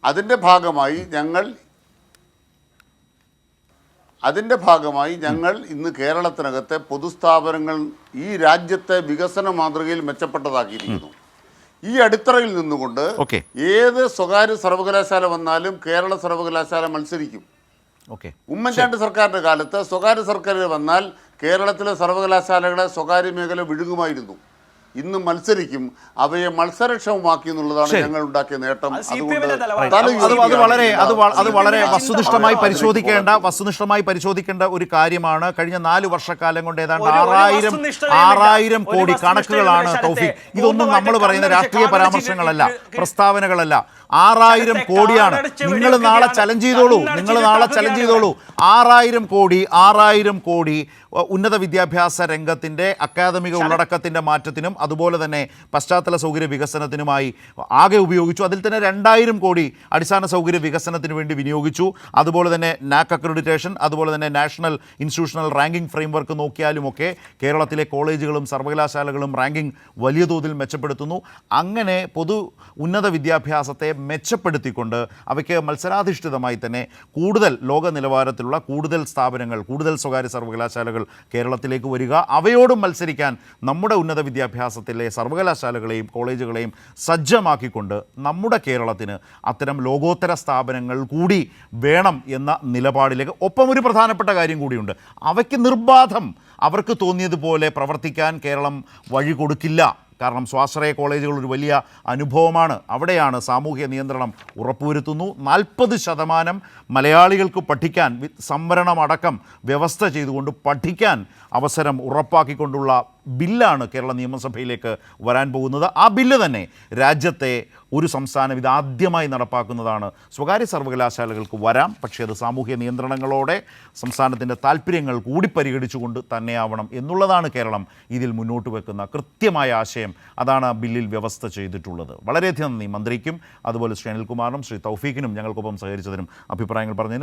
അതിൻ്റെ ഭാഗമായി ഞങ്ങൾ ഇന്ന് കേരളത്തിനകത്തെ പൊതുസ്ഥാപനങ്ങൾ ഈ രാജ്യത്തെ വികസന മാതൃകയിൽ മെച്ചപ്പെട്ടതാക്കിയിരിക്കുന്നു. ഈ അടിത്തറയിൽ നിന്നുകൊണ്ട് ഓക്കെ. ഏത് സ്വകാര്യ സർവകലാശാല വന്നാലും കേരള സർവകലാശാല മത്സരിക്കും. ഓക്കെ. ഉമ്മൻചാണ്ടി സർക്കാരിൻ്റെ കാലത്ത് സ്വകാര്യ സർക്കാർ വന്നാൽ കേരളത്തിലെ സർവകലാശാലകളെ സ്വകാര്യ മേഖല വിഴുകുമായിരുന്നു. ഇന്ന് മത്സരിക്കും. അവയെ മത്സരക്ഷമമാക്കി എന്നുള്ളതാണ് ഞങ്ങൾ ഉണ്ടാക്കിയ നേട്ടം. അത് വളരെ വസ്തുനിഷ്ഠമായി പരിശോധിക്കേണ്ട ഒരു കാര്യമാണ്. കഴിഞ്ഞ 4 വർഷക്കാലം കൊണ്ട് ഏതാണ്ട് 6,000 കോടി കണക്കുകളാണ് തൗഫീഖ്. ഇതൊന്നും നമ്മൾ പറയുന്ന രാഷ്ട്രീയ പരാമർശങ്ങളല്ല, പ്രസ്താവനകളല്ല. 6,000 കോടിയാണ്. നിങ്ങൾ നാളെ ചലഞ്ച് ചെയ്തോളൂ. 6,000 കോടി ഉന്നത വിദ്യാഭ്യാസ രംഗത്തിൻ്റെ അക്കാദമിക ഉള്ളടക്കത്തിൻ്റെ മാറ്റത്തിനും അതുപോലെ തന്നെ പശ്ചാത്തല സൗകര്യ വികസനത്തിനുമായി ആകെ ഉപയോഗിച്ചു. അതിൽ തന്നെ 2,000 കോടി അടിസ്ഥാന സൗകര്യ വികസനത്തിന് വേണ്ടി വിനിയോഗിച്ചു. അതുപോലെ തന്നെ നാക് അക്രഡിറ്റേഷൻ, അതുപോലെ തന്നെ നാഷണൽ ഇൻസ്റ്റിറ്റ്യൂഷണൽ റാങ്കിംഗ് ഫ്രെയിംവർക്ക് നോക്കിയാലുമൊക്കെ കേരളത്തിലെ കോളേജുകളും സർവകലാശാലകളും റാങ്കിംഗ് വലിയ തോതിൽ മെച്ചപ്പെടുത്തുന്നു. അങ്ങനെ ഉന്നത വിദ്യാഭ്യാസത്തെ മെച്ചപ്പെടുത്തിക്കൊണ്ട് അവയ്ക്ക് മത്സരാധിഷ്ഠിതമായി തന്നെ കൂടുതൽ ലോക നിലവാരത്തിലുള്ള കൂടുതൽ സ്ഥാപനങ്ങൾ, കൂടുതൽ സ്വകാര്യ സർവകലാശാലകൾ കേരളത്തിലേക്ക് വരിക, അവയോടും മത്സരിക്കാൻ നമ്മുടെ ഉന്നത വിദ്യാഭ്യാസത്തിലെ സർവകലാശാലകളെയും കോളേജുകളെയും സജ്ജമാക്കിക്കൊണ്ട് നമ്മുടെ കേരളത്തിന് അത്തരം ലോകോത്തര സ്ഥാപനങ്ങൾ കൂടി വേണം എന്ന നിലപാടിലേക്ക്. ഒപ്പം ഒരു പ്രധാനപ്പെട്ട കാര്യം കൂടിയുണ്ട്. അവയ്ക്ക് നിർബാധം അവർക്ക് തോന്നിയതുപോലെ പ്രവർത്തിക്കാൻ കേരളം വഴി കൊടുക്കില്ല. കാരണം സ്വാശ്രയ കോളേജുകൾ ഒരു വലിയ അനുഭവമാണ്. അവിടെയാണ് സാമൂഹ്യ നിയന്ത്രണം ഉറപ്പുവരുത്തുന്നു. 40% മലയാളികൾക്ക് പഠിക്കാൻ സംവരണമടക്കം വ്യവസ്ഥ ചെയ്തുകൊണ്ട് പഠിക്കാൻ അവസരം ഉറപ്പാക്കിക്കൊണ്ടുള്ള ബില്ലാണ് കേരള നിയമസഭയിലേക്ക് വരാൻ പോകുന്നത്. ആ ബില്ല് തന്നെ രാജ്യത്തെ ഒരു സംസ്ഥാനം ഇതാദ്യമായി നടപ്പാക്കുന്നതാണ്. സ്വകാര്യ സർവകലാശാലകൾക്ക് വരാം, പക്ഷേ അത് സാമൂഹ്യ നിയന്ത്രണങ്ങളോടെ സംസ്ഥാനത്തിൻ്റെ താല്പര്യങ്ങൾ കൂടി പരിഗണിച്ചുകൊണ്ട് തന്നെയാവണം എന്നുള്ളതാണ് കേരളം ഇതിൽ മുന്നോട്ട് വെക്കുന്ന കൃത്യമായ ആശയം. അതാണ് ആ ബില്ലിൽ വ്യവസ്ഥ ചെയ്തിട്ടുള്ളത്. വളരെയധികം നന്ദി മന്ത്രിക്കും അതുപോലെ ശ്രീ അനിൽകുമാറിനും ശ്രീ തൗഫീഖിനും ഞങ്ങൾക്കൊപ്പം സഹകരിച്ചതിനും അഭിപ്രായങ്ങൾ പറഞ്ഞതിനും.